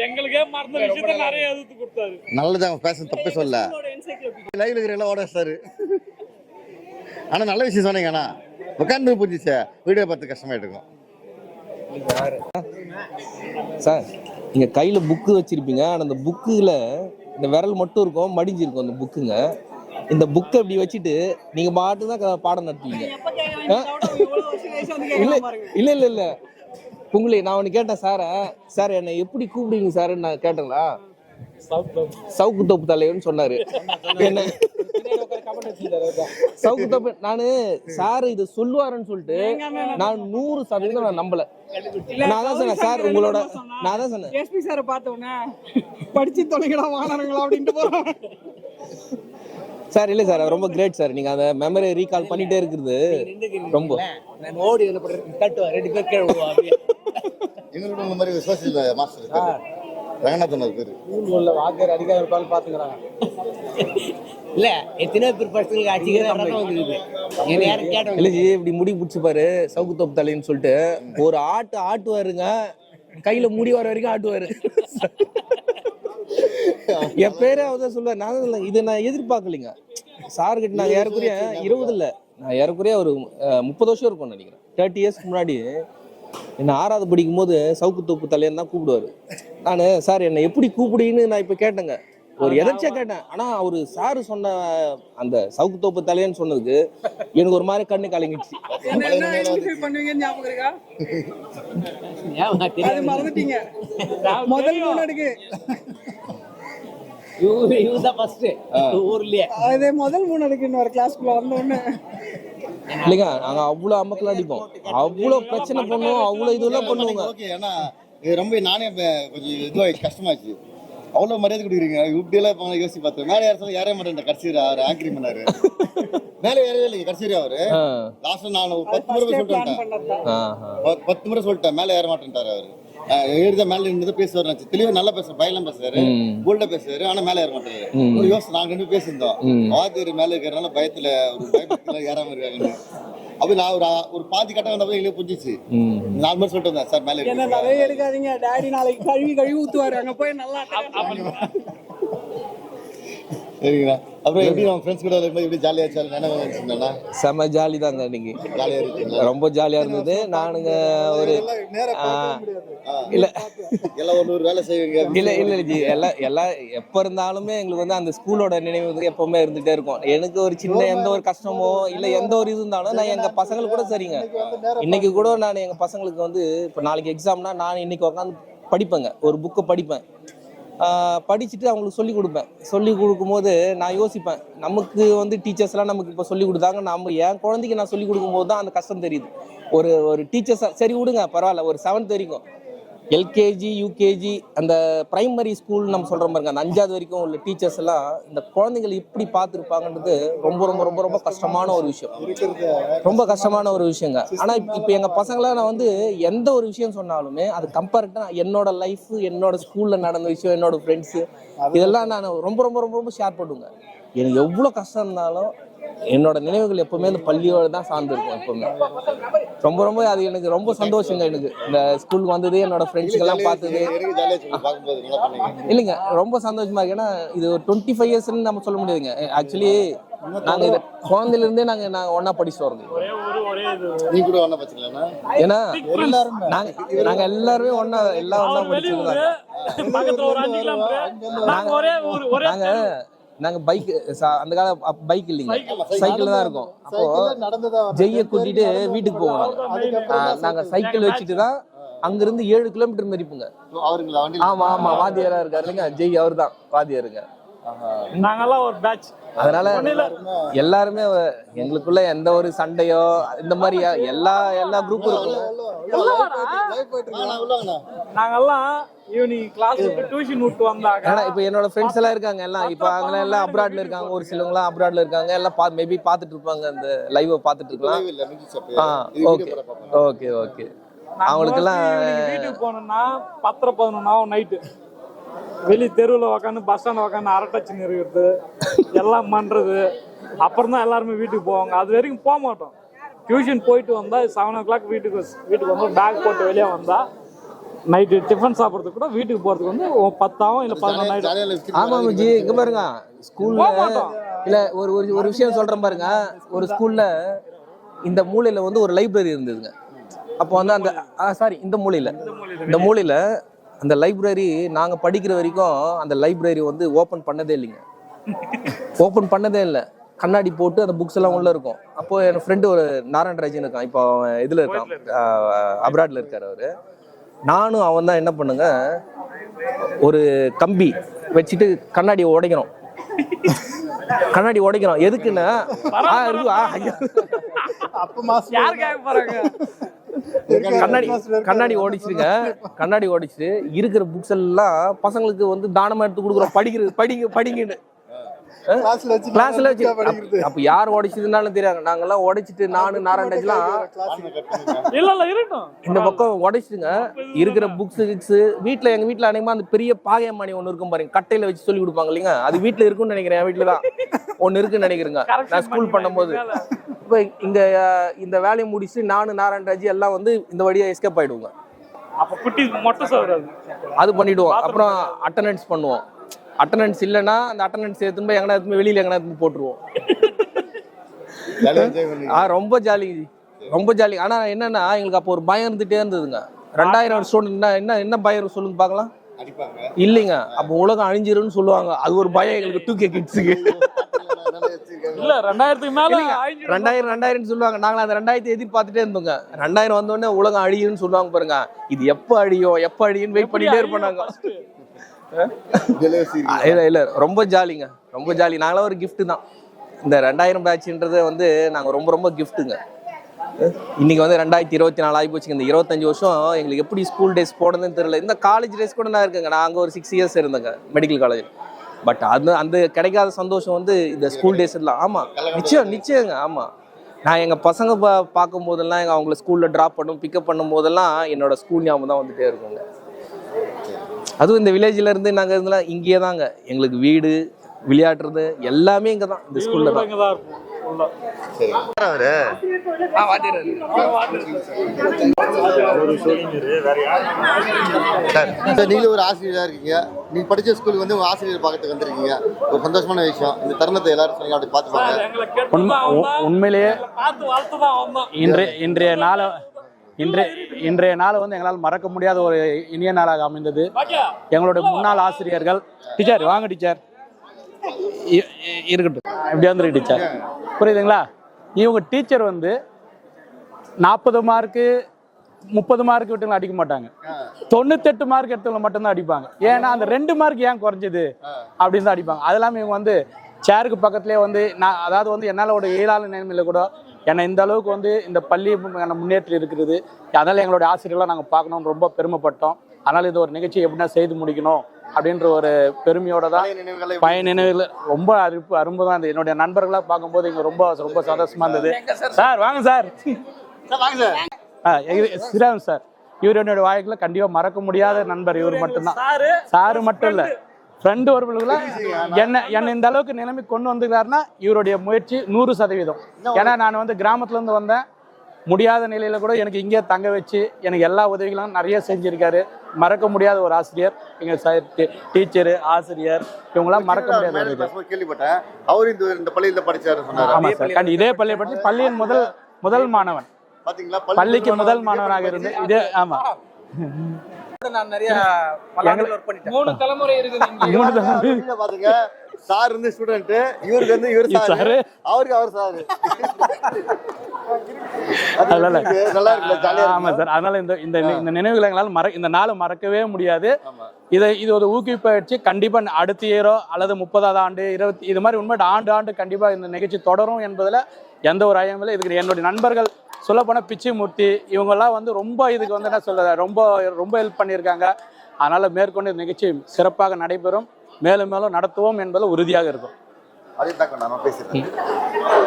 எங்களுக்கே மறந்த விஷயத்தை நிறைய எழுத்து கொடுத்தாரு. நல்லதான் பேச தப்பே சொல்ல. லைவ்ல இருக்கிற ஓட சார். ஆனா நல்ல விஷயம் சொன்னீங்க. ஆனா உட்காந்து புரிஞ்சிச்சே. வீடியோ பார்த்து கஷ்டமாயிட்டு இருக்கும் சார். நீங்க கையில புக்கு வச்சிருப்பீங்க. ஆனா அந்த புக்குல இந்த விரல் மட்டும் இருக்கும், மடிஞ்சிருக்கும் அந்த புக்குங்க. இந்த புக்கை இப்படி வச்சுட்டு நீங்க பாட்டு தான் பாடம் நடத்துவீங்க. இல்ல இல்ல இல்ல உங்களை நான் ஒண்ணு கேட்டேன் சார் என்னை எப்படி கூப்பிடுவீங்க சார் நான் கேட்டேங்களா? சவுக்கு தோப்பு தலைவன்னு சொன்னாரு. என்ன சவுக்கு தோப்பு நானு சார் இது சொல்லுவாருன்னு சொல்லிட்டு நான் 100% நான் நம்பல. நான் தான் சொன்னேன் சார் உங்களோட நான் தான் சொன்னேன் எஸ்பி சார் பார்த்தோன்னே படிச்சு தொலைங்களா வாங்குறாங்களா அப்படின்ட்டு போறோம் சார். இல்ல சார் ரொம்ப கிரேட் சார். நீங்க அந்த மெமரி ரீகால் பண்ணிட்டே இருக்கிறது ரொம்ப ஓடி கட்டுவா 2 பேர் கீழே விடுவாங்க. எங்களோட இந்த மாதிரி சோசியல் மாஸ்டர் ரங்கநாதன் பேரு உள்ள வாத்தியார் அதிகாரி இருப்பான்னு பாத்துக்கிறாங்க. இல்ல எத்தனை பேர் பசங்களுக்கு இல்ல இப்படி முடி பிடிச்சு பாரு சவுக்கு தோப்பு தலைன்னு சொல்லிட்டு ஒரு ஆட்டுவாருங்க. கையில முடி வர வரைக்கும் ஆட்டுவாரு. என் பேரே அவதான் சொல்லுவேன். நான் இதை நான் எதிர்பார்க்கலைங்க சார்கிட்ட. நாங்கள் ஏறக்குறைய 20 இல்லை, நான் ஏறக்குறைய ஒரு 30 வருஷம் இருக்கும்னு நினைக்கிறேன். 30 இயர்ஸ்க்கு முன்னாடி என்ன 6வது படிக்கும் போது சவுக்கு தோப்பு தலையன்னு தான் கூப்பிடுவாரு. நான் சார் என்னை எப்படி கூப்பிடுன்னு நான் இப்போ கேட்டேங்க. ஒரு எதர்ச்சியா கேட்டேன். ஆனா அவரு சாரு சொன்ன அந்த சவுக்கு தோப்பு தலையன்னு சொன்னதுக்கு எனக்கு ஒரு மாதிரி கண்ணு கலங்கிடுச்சு. மறந்துட்டீங்க முதல் முன்னாடிக்கு முதல் முன்னாடிக்கு இன்னொரு கிளாஸ்க்குள்ள வந்தோன்னு இல்லைங்க நாங்க அவ்வளவு அம்மக்கெல்லாம் அடிப்போம், அவ்வளவு பிரச்சனை பண்ணுவோம், அவ்வளவு இதெல்லாம் பண்ணுவோங்க. ஏன்னா ரொம்ப நானே கொஞ்சம் இதுவாக கஷ்டமாச்சு. அவ்வளவு மரியாதை கொடுக்குறீங்க. இப்படியெல்லாம் யோசிச்சு பார்த்தேன். மேலே யாரும் ஏற மாட்டேன். கடைசியா அவர் ஆங்கிரி பண்ணாரு. மேலே ஏறவே இல்லைங்க கடைசியா அவரு. லாஸ்ட் நான் 10 முறை சொல்லிட்டேன். 10 முறை சொல்லிட்டேன் மேலே ஏற மாட்டேன்ட்டாரு அவரு. எழுத மேல இருந்து பேசுவாரு. தெளிவா நல்லா பேசுற பயலாம் பேசுறாரு, போல்டா பேசுறாரு. ஆனா மேல ஏற மாட்டாரு. ஒரு யோசனை நாங்க 2 பேசியிருந்தோம். வாத்தியார் மேல இருக்கிறனால பயத்துல ஒரு பயத்துல ஏறாம இருக்காங்க. அப்ப நான் ஒரு பாதி கட்ட வந்தப்ப எங்களுக்கு புரிஞ்சிச்சு. 4 முறை சொல்லிட்டு வந்தேன் சார் மேல என்ன நிறைய எடுக்காதீங்க, டாடி நாளைக்கு கழுவி ஊத்துவாரு, அங்க போய் நல்லா சரிங்களா. அப்புறம் எப்படி நம்ம ஃப்ரெண்ட்ஸ் கூட இருக்கும்போது எப்படி ஜாலியா இருந்துச்சுன்னா? செம ஜாலி தாங்க. இன்னைக்கு ஜாலியா இருக்கு, ரொம்ப ஜாலியா இருந்தது. நானுங்க ஒரு இல்ல எல்லாம் ஒரு வேலை செய்வீங்க. இல்ல இல்ல ஜி எல்லாம் எப்ப இருந்தாலுமே எங்களுக்கு வந்து அந்த ஸ்கூலோட நினைவு எப்பவுமே இருந்துட்டே இருக்கும். எனக்கு ஒரு சின்ன எந்த ஒரு கஷ்டமோ இல்ல எந்த ஒரு இது இருந்தாலும் நான் எங்க பசங்களுக்கு கூட சரிங்க. இன்னைக்கு கூட நான் எங்க பசங்களுக்கு வந்து இப்ப நாளைக்கு எக்ஸாம்னா நான் இன்னைக்கு உட்காந்து படிப்பேங்க. ஒரு புக்கை படிப்பேன், படிச்சுட்டு அவங்களுக்கு சொல்லி கொடுப்பேன். சொல்லி கொடுக்கும்போது நான் யோசிப்பேன், நமக்கு வந்து டீச்சர்ஸ்லாம் நமக்கு இப்போ சொல்லி கொடுத்தாங்க, நம்ம என் குழந்தைக்கு நான் சொல்லி கொடுக்கும்போது தான் அந்த கஷ்டம் தெரியுது. ஒரு டீச்சர்ஸ் சரி விடுங்க பரவாயில்ல, ஒரு 7th வரைக்கும் எல்கேஜி யூகேஜி அந்த பிரைமரி ஸ்கூல் நம்ம சொல்கிறோம் பாருங்க, அந்த 5வது வரைக்கும் உள்ள டீச்சர்ஸ் எல்லாம் இந்த குழந்தைங்களை இப்படி பார்த்துருப்பாங்கன்றது ரொம்ப ரொம்ப ரொம்ப ரொம்ப கஷ்டமான ஒரு விஷயம், ரொம்ப கஷ்டமான ஒரு விஷயங்க. ஆனால் இப்போ எங்கள் பசங்களை நான் வந்து எந்த ஒரு விஷயம் சொன்னாலுமே அது கம்பேரிட்டாக என்னோட லைஃப், என்னோட ஸ்கூலில் நடந்த விஷயம், என்னோட ஃப்ரெண்ட்ஸு, இதெல்லாம் நான் ரொம்ப ரொம்ப ரொம்ப ரொம்ப ஷேர் பண்ணுவேங்க. எனக்கு எவ்வளோ கஷ்டம் இருந்தாலும் என்னோட நினைவுகள் எப்பவுமே இந்த பள்ளியோடு தான் சார்ந்திருக்கும். எப்பவுமே ரொம்ப ரொம்ப அது எனக்கு ரொம்ப சந்தோஷங்க. எனக்கு இந்த ஸ்கூலுக்கு வந்தது, என்னோட ஃப்ரெண்ட்ஸுக்கெல்லாம் பார்த்தது இல்லைங்க, ரொம்ப சந்தோஷமா இருக்கு. ஏன்னா இது ஒரு 25 இயர்ஸ்ன்னு நம்ம சொல்ல முடியாதுங்க. ஆக்சுவலி நாங்கள் இதை குழந்தையிலேருந்தே நாங்கள் ஒன்றா படிச்சு வரோங்க. ஏன்னா நாங்கள் எல்லாருமே ஒன்றா படிச்சிருந்தாங்க. நாங்க பைக், அந்த கால பைக் இல்லைங்க, சைக்கிள் தான் இருக்கும். அப்போ ஜெய்ய கூட்டிட்டு வீட்டுக்கு போவோம். நாங்க சைக்கிள் வச்சுட்டு தான் அங்கிருந்து 7 கிலோமீட்டர் மதிப்புங்க. ஆமா ஆமா, வாத்தியாரா இருக்காரு இல்லைங்க, ஜெய் அவர் தான் வாத்தியாருங்க. நாங்கெல்லாம் ஒரு பேட்ச். அதனால எல்லாருமே எங்களுக்குள்ள எந்த ஒரு சண்டையோ இந்த மாதிரி எல்லா குரூப்பும் இருக்கும். நாங்கெல்லாம் ஈவினிங் கிளாஸ் டியூஷன் விட்டு வந்தாங்க. இப்போ என்னோட ஃப்ரெண்ட்ஸ் எல்லாம் இருக்காங்க, எல்லாம் இப்போ அவங்க எல்லாம் அப்ராட்ல இருக்காங்க, ஒரு சிலவங்களாம் அப்ராட்ல இருக்காங்க. எல்லாம் மேபி பார்த்துட்டு இருப்பாங்க, அந்த லைவை பார்த்துட்டு இருக்கலாம். Okay okay okay. அவங்களுக்கெல்லாம் வீட்டுக்கு போனோம்னா 10-11 ஆகும் நைட்டு. வெளி தெருவில் உக்காந்து பஸ் ஸ்டாண்ட் உக்காந்து அரட்டச்சின்னு இருக்கிறது எல்லாம் பண்றது. அப்புறம் தான் எல்லாருமே வீட்டுக்கு போவாங்க. அது வரைக்கும் போக மாட்டோம். டியூஷன் போயிட்டு வந்தா 7 o'clock வீட்டுக்கு வந்து பேக் போட்டு வெளியே வந்தா நைட்டு டிஃபன் சாப்பிட்றதுக்கு கூட வீட்டுக்கு போறதுக்கு வந்து 10 ஆகும் இல்லை 11 ஆயிடும். ஆமா ஜி, இங்க பாருங்க ஸ்கூல்ல இல்ல ஒரு விஷயம் சொல்றேன் பாருங்க. ஒரு ஸ்கூல்ல இந்த மூலையில வந்து ஒரு லைப்ரரி இருந்ததுங்க. அப்போ வந்து அந்த இந்த மூலையில அந்த லைப்ரரி நாங்க படிக்கிற வரைக்கும் அந்த லைப்ரரி வந்து ஓபன் பண்ணதே இல்லை. கண்ணாடி போட்டு அந்த புக்ஸ் எல்லாம் உள்ள இருக்கும். அப்போ என் ஃப்ரெண்டு ஒரு நாராயணராஜன் இருக்கான், இப்போ அவன் இதுல இருக்கான், அப்ராட்ல இருக்காரு அவரு. நானும் அவன் தான் என்ன பண்ணுங்க, ஒரு கம்பி வச்சுட்டு கண்ணாடி உடைக்கிறோம். எதுக்குன்னா கண்ணாடி ஓடிச்சுட்டு இருக்கிற புக்ஸ் எல்லாம் பசங்களுக்கு வந்து தானமா எடுத்து கொடுக்குறோம். படிங்கன்னு கிளாஸ்ல வச்சு. அப்ப யார் உடைச்சதுனாலும் தெரியாது. நாங்கெல்லாம் உடைச்சிட்டு நானு நாராயணராஜ்லாம் இந்த பக்கம் உடைச்சிட்டுங்க இருக்கிற புக்ஸ் எங்க வீட்டுல அனைமா அந்த பெரிய பாகையமானி ஒண்ணு இருக்கும் பாருங்க, கட்டையில வச்சு சொல்லி கொடுப்பாங்க இல்லைங்க, அது வீட்டுல இருக்குன்னு நினைக்கிறேன். என் வீட்டுலதான் ஒண்ணு இருக்குன்னு நினைக்கிறேங்க. நான் ஸ்கூல் பண்ணும்போது இப்ப இங்க இந்த வேலையை முடிச்சு நானு நாராயணராஜ் எல்லாம் வந்து இந்த வழியா எஸ்கேப் ஆயிடுவோங்க. அது பண்ணிடுவோம். அப்புறம் அட்டெண்டன்ஸ் பண்ணுவோம். அட்டெண்டன்ஸ் இல்லைன்னா அந்த அட்டெண்டன்ஸ் எடுத்துன்னு போய் எங்கன்னா வெளியில எங்கன்னா போட்டுருவோம். ரொம்ப ஜாலி. ஆனா என்னன்னா எங்களுக்கு அப்போ ஒரு பயம் இருந்துட்டே இருந்ததுங்க. 2000 ஸ்டூடெண்ட் என்ன பயம் சொல்லுங்க பாக்கலாம். இல்லைங்க, அப்போ உலகம் அழிஞ்சிருன்னு சொல்லுவாங்க. அது ஒரு பயம் எங்களுக்கு 2K கிட்ஸுக்கு. இல்ல 2000க்கு மேல 2000 சொல்லுவாங்க. நாங்க அந்த 2000 எதிர்பார்த்துட்டே இருந்தோங்க. 2000 வந்த உடனே உலகம் அழியுன்னு சொல்லுவாங்க பாருங்க. இது எப்ப அழியும் வெயிட் பண்ணிட்டே இருப்பாங்க. இல்ல ரொம்ப ஜாலிங்க, ரொம்ப ஜாலி. நாங்களாம் ஒரு கிஃப்ட் தான். இந்த 2000 பேட்ச்ன்றது வந்து நாங்க ரொம்ப ரொம்ப கிஃப்ட்டுங்க. இன்னைக்கு வந்து 2024 ஆகி போச்சுங்க. இந்த 25 வருஷம் எங்களுக்கு எப்படி ஸ்கூல் டேஸ் போனதுன்னு தெரியல. இந்த காலேஜ் டேஸ் கூட நான் இருக்குங்க. நான் அங்கே ஒரு 6 இயர்ஸ் இருந்தேங்க மெடிக்கல் காலேஜ். பட் அந்த கிடைக்காத சந்தோஷம் வந்து இந்த ஸ்கூல் டேஸ் எல்லாம். ஆமா நிச்சயங்க. ஆமா, நான் எங்க பசங்க பார்க்கும் போதெல்லாம் அவங்கள ஸ்கூல்ல டிராப் பிக்கப் பண்ணும் போதெல்லாம் என்னோட ஸ்கூல் ஞாபகம் தான் வந்துட்டே இருக்குங்க. அதுவும் இந்த வில்லேஜ்ல இருந்து நாங்க இருந்தாலும் இங்கேயே தாங்க. எங்களுக்கு வீடு, விளையாடுறது எல்லாமே இங்க தான், இந்த ஸ்கூல்ல தான். நீங்களும் ஒரு ஆசிரியரா இருக்கீங்க. நீங்க படிச்ச ஸ்கூலுக்கு வந்து உங்க ஆசிரியர் பார்க்கறதுக்கு வந்திருக்கீங்க. ஒரு சந்தோஷமான விஷயம். இந்த தருணத்தை எல்லாரும் சொன்னீங்க, அப்படி பார்த்துப்பாங்க. உண்மையிலேயே இன்றைய நாள் வந்து எங்களால் மறக்க முடியாத ஒரு இனிய நாளாக அமைந்தது. எங்களுடைய முன்னாள் ஆசிரியர்கள், டீச்சர் வாங்க டீச்சர் இருக்கட்டும், இப்படி வந்துருக்கு டீச்சர், புரியுதுங்களா? இவங்க டீச்சர் வந்து 40 மார்க்கு 30 மார்க் விட்டுங்களை அடிக்க மாட்டாங்க. 98 மார்க் எடுத்தவங்களை மட்டும்தான் அடிப்பாங்க. ஏன்னா அந்த 2 மார்க் ஏன் குறைஞ்சது அப்படின்னு தான் அடிப்பாங்க. அது இல்லாமல் இவங்க வந்து சேருக்கு பக்கத்துலேயே வந்து அதாவது வந்து என்னால் ஒரு இயலாத நிலைமையில் கூட என்னை இந்த அளவுக்கு வந்து இந்த பள்ளி முன்னேற்றி இருக்கிறது. அதனால் எங்களுடைய ஆசிரியர்களாக நாங்கள் பார்க்கணும்னு ரொம்ப பெருமைப்பட்டோம். அதனால் இது ஒரு நிகழ்ச்சி எப்படின்னா செய்து முடிக்கணும் அப்படின்ற ஒரு பெருமையோட தான் பழைய நினைவுகள் ரொம்ப அரும்பதான் இருந்தது. என்னுடைய நண்பர்களாக பார்க்கும்போது இங்கே ரொம்ப ரொம்ப சந்தோஷமா இருந்தது. சார் வாங்க சார். ஸ்ரீராம் சார், இவர் என்னுடைய வாழ்க்கையில கண்டிப்பாக மறக்க முடியாத நண்பர். இவர் மட்டும்தான், சாரு மட்டும் இல்லை, ஃப்ரெண்டு ஒருவர்களுக்குள்ள என்ன இந்த அளவுக்கு நிலைமை கொண்டு வந்துக்கிறாருன்னா இவருடைய முயற்சி 100%. ஏன்னா நான் வந்து கிராமத்துலேருந்து வந்தேன், முடியாத நிலையில கூட எனக்கு இங்கே தங்க வச்சு எனக்கு எல்லா உதவிகளும் நிறைய செஞ்சிருக்காரு. மறக்க முடியாத ஒரு ஆசிரியர். எங்க டீச்சரு, ஆசிரியர் இவங்களாம் மறக்க முடியாத. கேள்விப்பட்டேன் அவர் இந்த பள்ளியில் படிச்சாரு சொன்னாரு. ஆமா சார், இதே பள்ளியை பற்றி பள்ளியின் முதல் மாணவன், பள்ளிக்கு முதல் மாணவனாக இருந்து இதே. ஆமா, நான் நிறைய 3 தலைமுறை இருக்குது. பாத்துங்க, சார் வந்து ஸ்டூடெண்ட், இவருக்கு வந்து இவர் சார், அவருக்கு அவர் சார். நல்லா இருக்கு. ஆமா சார், அதனால இந்த நினைவுகளை எங்களால் இந்த நாளை மறக்கவே முடியாது. இது ஒரு ஊக்குவிப்பாச்சு. கண்டிப்பா அடுத்த இயரோ அல்லது 30வது ஆண்டு 20 இது மாதிரி உண்மை ஆண்டு கண்டிப்பா இந்த நிகழ்ச்சி தொடரும் என்பதுல எந்த ஒரு ஐயமும் இல்லை. இதுக்கு என்னுடைய நண்பர்கள் சொல்ல போனா பிச்சைமூர்த்தி இவங்கெல்லாம் வந்து ரொம்ப இதுக்கு வந்து என்ன சொல்ல ரொம்ப ஹெல்ப் பண்ணியிருக்காங்க. அதனால மேற்கொண்டு இந்த நிகழ்ச்சி சிறப்பாக நடைபெறும், மேலும் நடத்துவோம் என்பதில் உறுதியாக இருக்கும். அதே தான் நான் பேசுகிறேன்.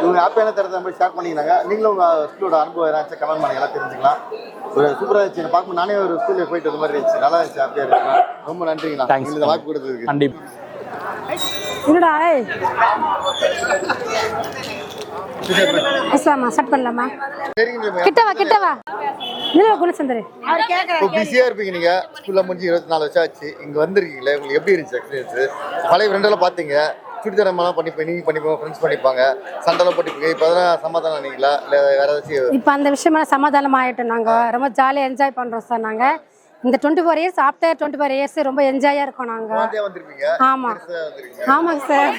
இவங்க ஹாப்பியான தரத்தை நம்ம ஷேர் பண்ணிக்கிறாங்க. நீங்களும் உங்கள் ஸ்கூலோட அனுபவம் ஏதாச்சும் கமெண்ட் பண்ணி எல்லாம் தெரிஞ்சுக்கலாம். ஒரு சூப்பராக இருந்துச்சு பார்க்கும்போது. நானே ஒரு ஸ்கூலில் போயிட்டு வந்த மாதிரி இருந்துச்சு, நல்லா இருந்துச்சு, ஹாப்பியாக இருக்குங்க. ரொம்ப நன்றிங்கண்ணா இந்த வாய்ப்பு கொடுத்ததுக்கு. கண்டிப்பாக. பிஸியா இருப்பீங்க நீங்க, ஸ்கூல்ல முடிஞ்சு 24 வருஷம் ஆச்சு, இங்க வந்திருக்கீங்களே, உங்களுக்கு எப்படி இருந்துச்சு எக்ஸ்பீரியன்ஸ்? பழைய ஃப்ரெண்டெல்லாம் பார்த்தீங்க, சுடித்தரமெல்லாம் பண்ணிப்போம், ஃப்ரெண்ட்ஸ் பண்ணிப்பாங்க, சண்டைலாம் போட்டிப்பீங்க. இப்போ அதெல்லாம் சமாதானம் ஆனீங்களா இல்லை வேற ஏதாச்சும்? இப்போ அந்த விஷயமெல்லாம் சமாதானம் ஆகிட்டோம். நாங்கள் ரொம்ப ஜாலியாக என்ஜாய் பண்ணுறோம் சார். நாங்கள் இந்த 24 இயர்ஸ் ஆஃப்டர் 24 இயர்ஸ் ரொம்ப என்ஜாயாக இருக்கோம் நாங்கள். ஆமாம் ஆமாங்க சார்.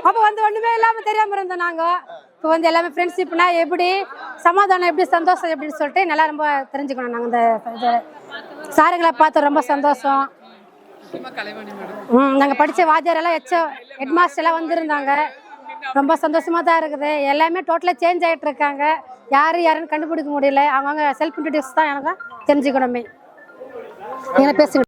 அப்போ வந்து ஒன்றுமே இல்லாமல் தெரியாமல் இருந்தோம் நாங்கள். இப்போ வந்து எல்லாமே ஃப்ரெண்ட்ஷிப்னா எப்படி, சமாதானம் எப்படி, சந்தோஷம் எப்படின்னு சொல்லிட்டு நல்லா ரொம்ப தெரிஞ்சுக்கணும். நாங்கள் இந்த சாருங்களை பார்த்து ரொம்ப சந்தோஷம். நாங்கள் படித்த வாத்தியாரெல்லாம் ஹெட் மாஸ்டர் எல்லாம் வந்திருந்தாங்க. ரொம்ப சந்தோஷமாக தான் இருக்குது. எல்லாமே டோட்டலாக சேஞ்ச் ஆகிட்டு இருக்காங்க. யாருன்னு கண்டுபிடிக்க முடியல. அவங்கவுங்க செல்ஃப் இன்ட்ரடியூஸ் தான் எனக்கு தெரிஞ்சுக்கணுமே. என்ன பேசுங்க.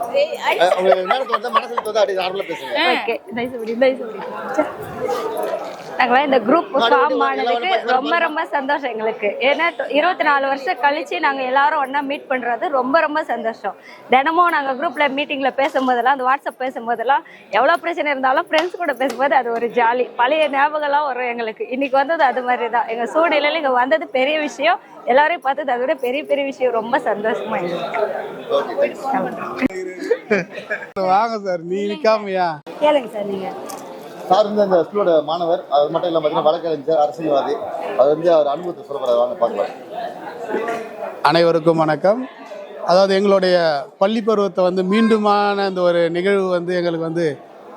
நாங்கள் இந்த குரூப் ஃபார்ம் ஆனதுக்கு ரொம்ப ரொம்ப சந்தோஷம் எங்களுக்கு. ஏன்னா 24 வருஷம் கழிச்சு நாங்கள் எல்லாரும் ஒன்றா மீட் பண்ணுறது ரொம்ப ரொம்ப சந்தோஷம். தினமும் நாங்கள் குரூப்பில் மீட்டிங்கில் பேசும்போதெல்லாம், அந்த வாட்ஸ்அப் பேசும்போதெல்லாம் எவ்வளோ பிரச்சனை இருந்தாலும் ஃப்ரெண்ட்ஸ் கூட பேசும்போது அது ஒரு ஜாலி, பழைய ஞாபகம்லாம் வரும் எங்களுக்கு. இன்னைக்கு வந்தது அது மாதிரி தான். எங்கள் சூழ்நிலையில் இங்கே வந்தது பெரிய விஷயம், எல்லாரையும் பார்த்தது அதை விட பெரிய பெரிய விஷயம். ரொம்ப சந்தோஷமா எங்களுக்கு. வாங்க சார், நீ நிக்காமையா கேளுங்க சார். நீங்கள் சார் வந்து அந்த ஸ்கூலோட மாணவர், அது மட்டும் இல்லாமல் பார்த்தீங்கன்னா வழக்கறிஞர், அரசியல்வாதி. அது வந்து அவர் அனுபவத்தை சொல்லப்படுறாரு, வாங்க பார்க்கலாம். அனைவருக்கும் வணக்கம். அதாவது எங்களுடைய பள்ளி பருவத்தை வந்து மீண்டுமான இந்த ஒரு நிகழ்வு வந்து எங்களுக்கு வந்து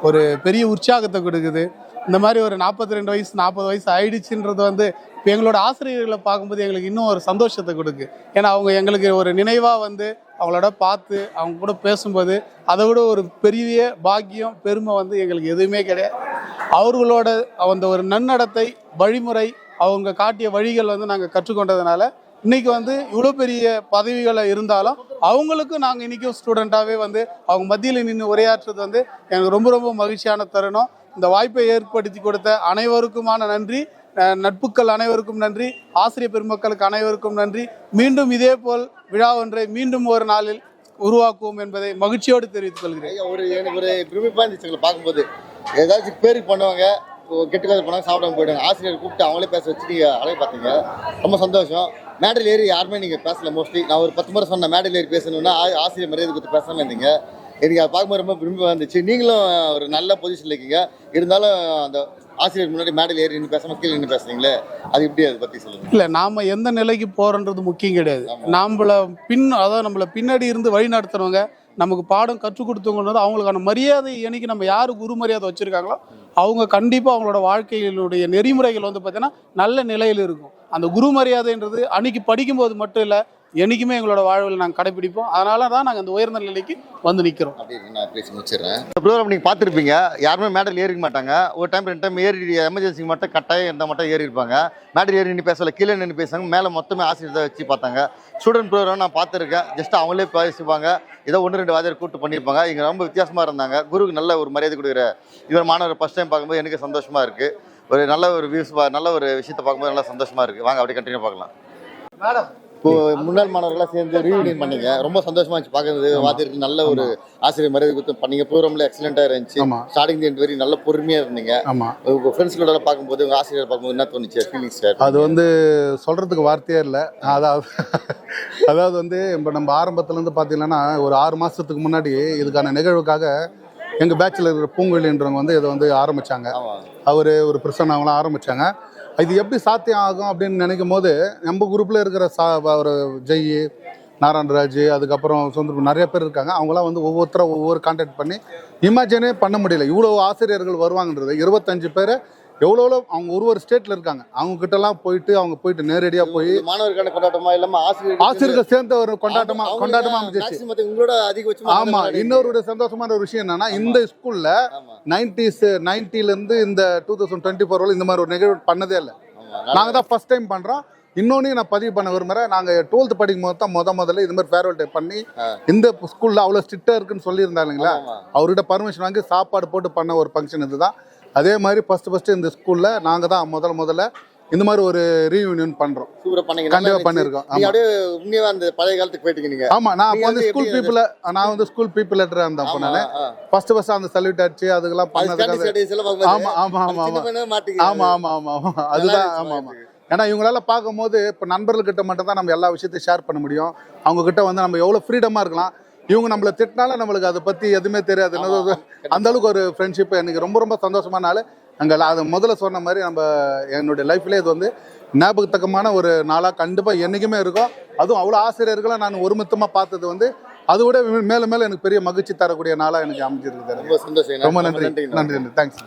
ஒரு பெரிய உற்சாகத்தை கொடுக்குது. இந்த மாதிரி ஒரு 42 வயசு 40 வயசு ஆயிடுச்சுன்றது வந்து இப்போ எங்களோட ஆசிரியர்களை பார்க்கும்போது எங்களுக்கு இன்னும் ஒரு சந்தோஷத்தை கொடுக்கு. ஏன்னா அவங்க எங்களுக்கு ஒரு நினைவாக வந்து அவங்களோட பார்த்து அவங்க கூட பேசும்போது அதை விட ஒரு பெரிய பாக்கியம், பெருமை வந்து எங்களுக்கு எதுவுமே கிடையாது. அவர்களோட அந்த ஒரு நன்னடத்தை, வழிமுறை, அவங்க காட்டிய வழிகள் வந்து நாங்கள் கற்றுக்கொண்டதுனால இன்றைக்கி வந்து இவ்வளோ பெரிய பதவிகளை இருந்தாலும் அவங்களுக்கும் நாங்கள் இன்றைக்கும் ஸ்டூடெண்ட்டாகவே வந்து அவங்க மத்தியில் நின்று உரையாற்றுறது வந்து எனக்கு ரொம்ப ரொம்ப மகிழ்ச்சியான தருணம். இந்த வாய்ப்பை ஏற்படுத்தி கொடுத்த அனைவருக்குமான நன்றி, நட்புக்கள் அனைவருக்கும் நன்றி, ஆசிரியர் பெருமக்களுக்கு அனைவருக்கும் நன்றி. மீண்டும் இதே போல் விழா ஒன்றை மீண்டும் ஒரு நாளில் உருவாக்குவோம் என்பதை மகிழ்ச்சியோடு தெரிவித்துக் கொள்கிறேன். ஒரு பிரமிப்பாக இருந்துச்சு பார்க்கும்போது. ஏதாச்சும் பேருக்கு பண்ணுவாங்க, கெட்டுக்காது போனாங்க, சாப்பிடாம போயிடுவாங்க. ஆசிரியர் கூப்பிட்டு அவங்களே பேச வச்சு நீங்கள் அலைய பார்த்தீங்க, ரொம்ப சந்தோஷம். மேடையில் ஏறி யாருமே நீங்கள் பேசல. மோஸ்ட்லி நான் ஒரு 10 முறை சொன்னேன் மேடையில் ஏறி பேசணுன்னா ஆசிரியர் மரியாதை கொடுத்து பேசாமல் இருந்தீங்க. எனக்கு அதை பார்க்கும்போது ரொம்ப விரும்பி வந்துச்சு. நீங்களும் ஒரு நல்ல பொசிஷனில் இருக்கீங்க, இருந்தாலும் அந்த ஆசிரியர் முன்னாடி மேடையில் ஏறி நின்று பேசாமல் கீழே நின்று பேசுறீங்களே, அது எப்படி, அதை பற்றி சொல்லுங்கள். இல்லை, நாம் எந்த நிலைக்கு போகிறன்றது முக்கியம் கிடையாது. நம்மளை பின்னாடி இருந்து வழி நடத்துறவங்க, நமக்கு பாடம் கற்றுக் கொடுத்தவங்கன்றது அவங்களுக்கான மரியாதை. என்னைக்கு நம்ம யாரு குரு மரியாதை வச்சுருக்காங்களோ அவங்க கண்டிப்பாக அவங்களோட வாழ்க்கையினுடைய நெறிமுறைகள் வந்து பார்த்தீங்கன்னா நல்ல நிலையில் இருக்கும். அந்த குரு மரியாதைன்றது அன்னைக்கு படிக்கும்போது மட்டும் இல்லை, என்றைக்குமே எங்களோட வாழ்வில் நாங்கள் கடைபிடிப்போம். அதனால தான் நாங்கள் அந்த உயர்ந்த நிலைக்கு வந்து நிற்கிறோம். அப்படின்னு நான் பேசி முடிச்சிடுறேன். இந்த ப்ரோக்ராம் நீங்கள் பார்த்துருப்பீங்க, யாருமே மேடையில் ஏறிக்க மாட்டாங்க. ஒரு டைம் 2 டைம் ஏறி எமர்ஜென்சிக்கு மட்டும் கட்டாயம் இருந்தால் மட்டும் ஏறி இருப்பாங்க. மேடையில் ஏறி நின்று பேசல, கீழே நின்று பேசுவாங்க, மேலே மொத்தமே ஆசிரியர் தான் வச்சு பார்த்தாங்க. ஸ்டூடெண்ட் ப்ரோக்ராம் நான் பார்த்துருக்கேன். ஜஸ்ட் அவங்களே பேசிப்பாங்க, ஏதோ 1-2 வாதியார் கூப்பிட்டு பண்ணியிருப்பாங்க. இங்கே ரொம்ப வித்தியாசமாக இருந்தாங்க. குருக்கு நல்ல ஒரு மரியாதை கொடுக்குற இவர் மாணவர் ஃபஸ்ட் டைம் பார்க்கும்போது எனக்கு சந்தோஷமாக இருக்குது. ஒரு நல்ல ஒரு வியூஸ், நல்ல ஒரு விஷயத்தை பார்க்கும்போது நல்லா சந்தோஷமாக இருக்குது. வாங்க அப்படியே கண்டினியூ பார்க்கலாம். மேடம், இப்போ முன்னாள் மாணவர்களாக சேர்ந்து ரீயூனியன் பண்ணீங்க, ரொம்ப சந்தோஷமா இருந்துச்சு பார்க்கறது. வாத்தியருக்கு நல்ல ஒரு ஆசிரியர் மரியாதை கொடுத்து பண்ணீங்க. ப்ரோக்ராம்ல எக்ஸலென்ட்டாக இருந்துச்சு. ஸ்டார்டிங் எண்ட் வரைக்கும் நல்ல பொறுமையாக இருந்தீங்க. உங்கள் ஃப்ரெண்ட்ஸ்களோட பார்க்கும்போது, உங்கள் ஆசிரியர் பார்க்கும்போது என்ன தோணுச்சு ஃபீலிங்ஸ்? அது வந்து சொல்கிறதுக்கு வார்த்தையே இல்லை. அதாவது வந்து இப்போ நம்ம ஆரம்பத்துலேருந்து பார்த்தீங்கன்னா ஒரு 6 மாதத்துக்கு முன்னாடி இதுக்கான நிகழ்வுக்காக எங்கள் பேட்சில் இருக்கிற பூங்குழின்றவங்க வந்து இதை வந்து ஆரம்பித்தாங்க. அவர் ஒரு பிரசன்ன அவங்களாம் ஆரம்பித்தாங்க. இது எப்படி சாத்தியம் ஆகும் அப்படின்னு நினைக்கும் போது நம்ம குரூப்பில் இருக்கிற ஒரு ஜெய், நாராயணராஜ், அதுக்கப்புறம் சுந்தரம், நிறைய பேர் இருக்காங்க. அவங்களாம் வந்து ஒவ்வொருத்தரும் ஒவ்வொரு கான்டாக்ட் பண்ணி இமேஜினே பண்ண முடியல. இவ்வளோ ஆசிரியர்கள் வருவாங்கன்றது 25 பேர் எவ்வளோ அவங்க ஒரு ஸ்டேட்டில் இருக்காங்க. அவங்க கிட்டலாம் போயிட்டு நேரடியாக போய் மாணவர்களுக்கான கொண்டாட்டமா இல்லாமல் ஆசிரியர்கள் சேர்ந்த ஒரு கொண்டாட்டமா அமைஞ்சிச்சு. ஆமாம். இன்னொரு சந்தோஷமான ஒரு விஷயம் என்னன்னா, இந்த ஸ்கூலில் 90s இந்த 2024 வரை இந்த மாதிரி ஒரு நிகழ்வு பண்ணதே இல்லை. நாங்கள் தான் ஃபர்ஸ்ட் டைம் பண்ணுறோம். இன்னொன்று நான் பதிவு பண்ண விரும்புகிறேன். நாங்கள் 12th படிக்கும் போது தான் முதல்ல இது மாதிரி ஃபேர்வெல் டே பண்ணி, இந்த ஸ்கூலில் அவ்வளோ ஸ்ட்ரிக்டாக இருக்குன்னு சொல்லியிருந்தா இல்லைங்களா, அவர்கிட்ட பர்மிஷன் வாங்கி சாப்பாடு போட்டு பண்ண ஒரு ஃபங்க்ஷன் இதுதான். அதே மாதிரி ஃபர்ஸ்ட் இந்த ஸ்கூல்ல நாங்க தான் முதல்ல இந்த மாதிரி ஒரு ரீயூனியன் பண்றோம். கண்டிப்பா பண்ணிருக்கோம். அந்த பழைய காலத்துக்கு போயிட்டீங்க நீங்க. ஆமா, நான் வந்து ஸ்கூல் பீப்புள் லெட்டரா இருந்தேன். அப்ப நானு ஃபர்ஸ்ட் அந்த சல்யூட் அடிச்சு அதுக்கெல்லாம் பண்ணதுக்கு ஆமா அதுதான். ஆமா. ஏன்னா இவங்களால பார்க்கும்போது இப்போ நண்பர்கள்கிட்ட மட்டும் தான் நம்ம எல்லா விஷயத்தையும் ஷேர் பண்ண முடியும். அவங்க கிட்ட வந்து நம்ம எவ்வளவு ஃப்ரீடமா இருக்கலாம். இவங்க நம்மளை திட்டினாலும் நம்மளுக்கு அதை பற்றி எதுவுமே தெரியாது. அந்த அளவுக்கு ஒரு ஃப்ரெண்ட்ஷிப் எனக்கு ரொம்ப சந்தோஷமான நாள். அங்கே அது முதல்ல சொன்ன மாதிரி என்னுடைய லைஃப்லேயே இது வந்து ஞாபகத்தக்கமான ஒரு நாளாக கண்டிப்பாக என்றைக்குமே இருக்கும். அதுவும் அவ்வளோ ஆசிரியர்களை நான் ஒருமித்தமாக பார்த்தது வந்து அதை விட மேலே எனக்கு பெரிய மகிழ்ச்சி தரக்கூடிய நாளாக எனக்கு அமைஞ்சிருக்கு. ரொம்ப சந்தோஷம். ரொம்ப நன்றி. தேங்க்ஸ்.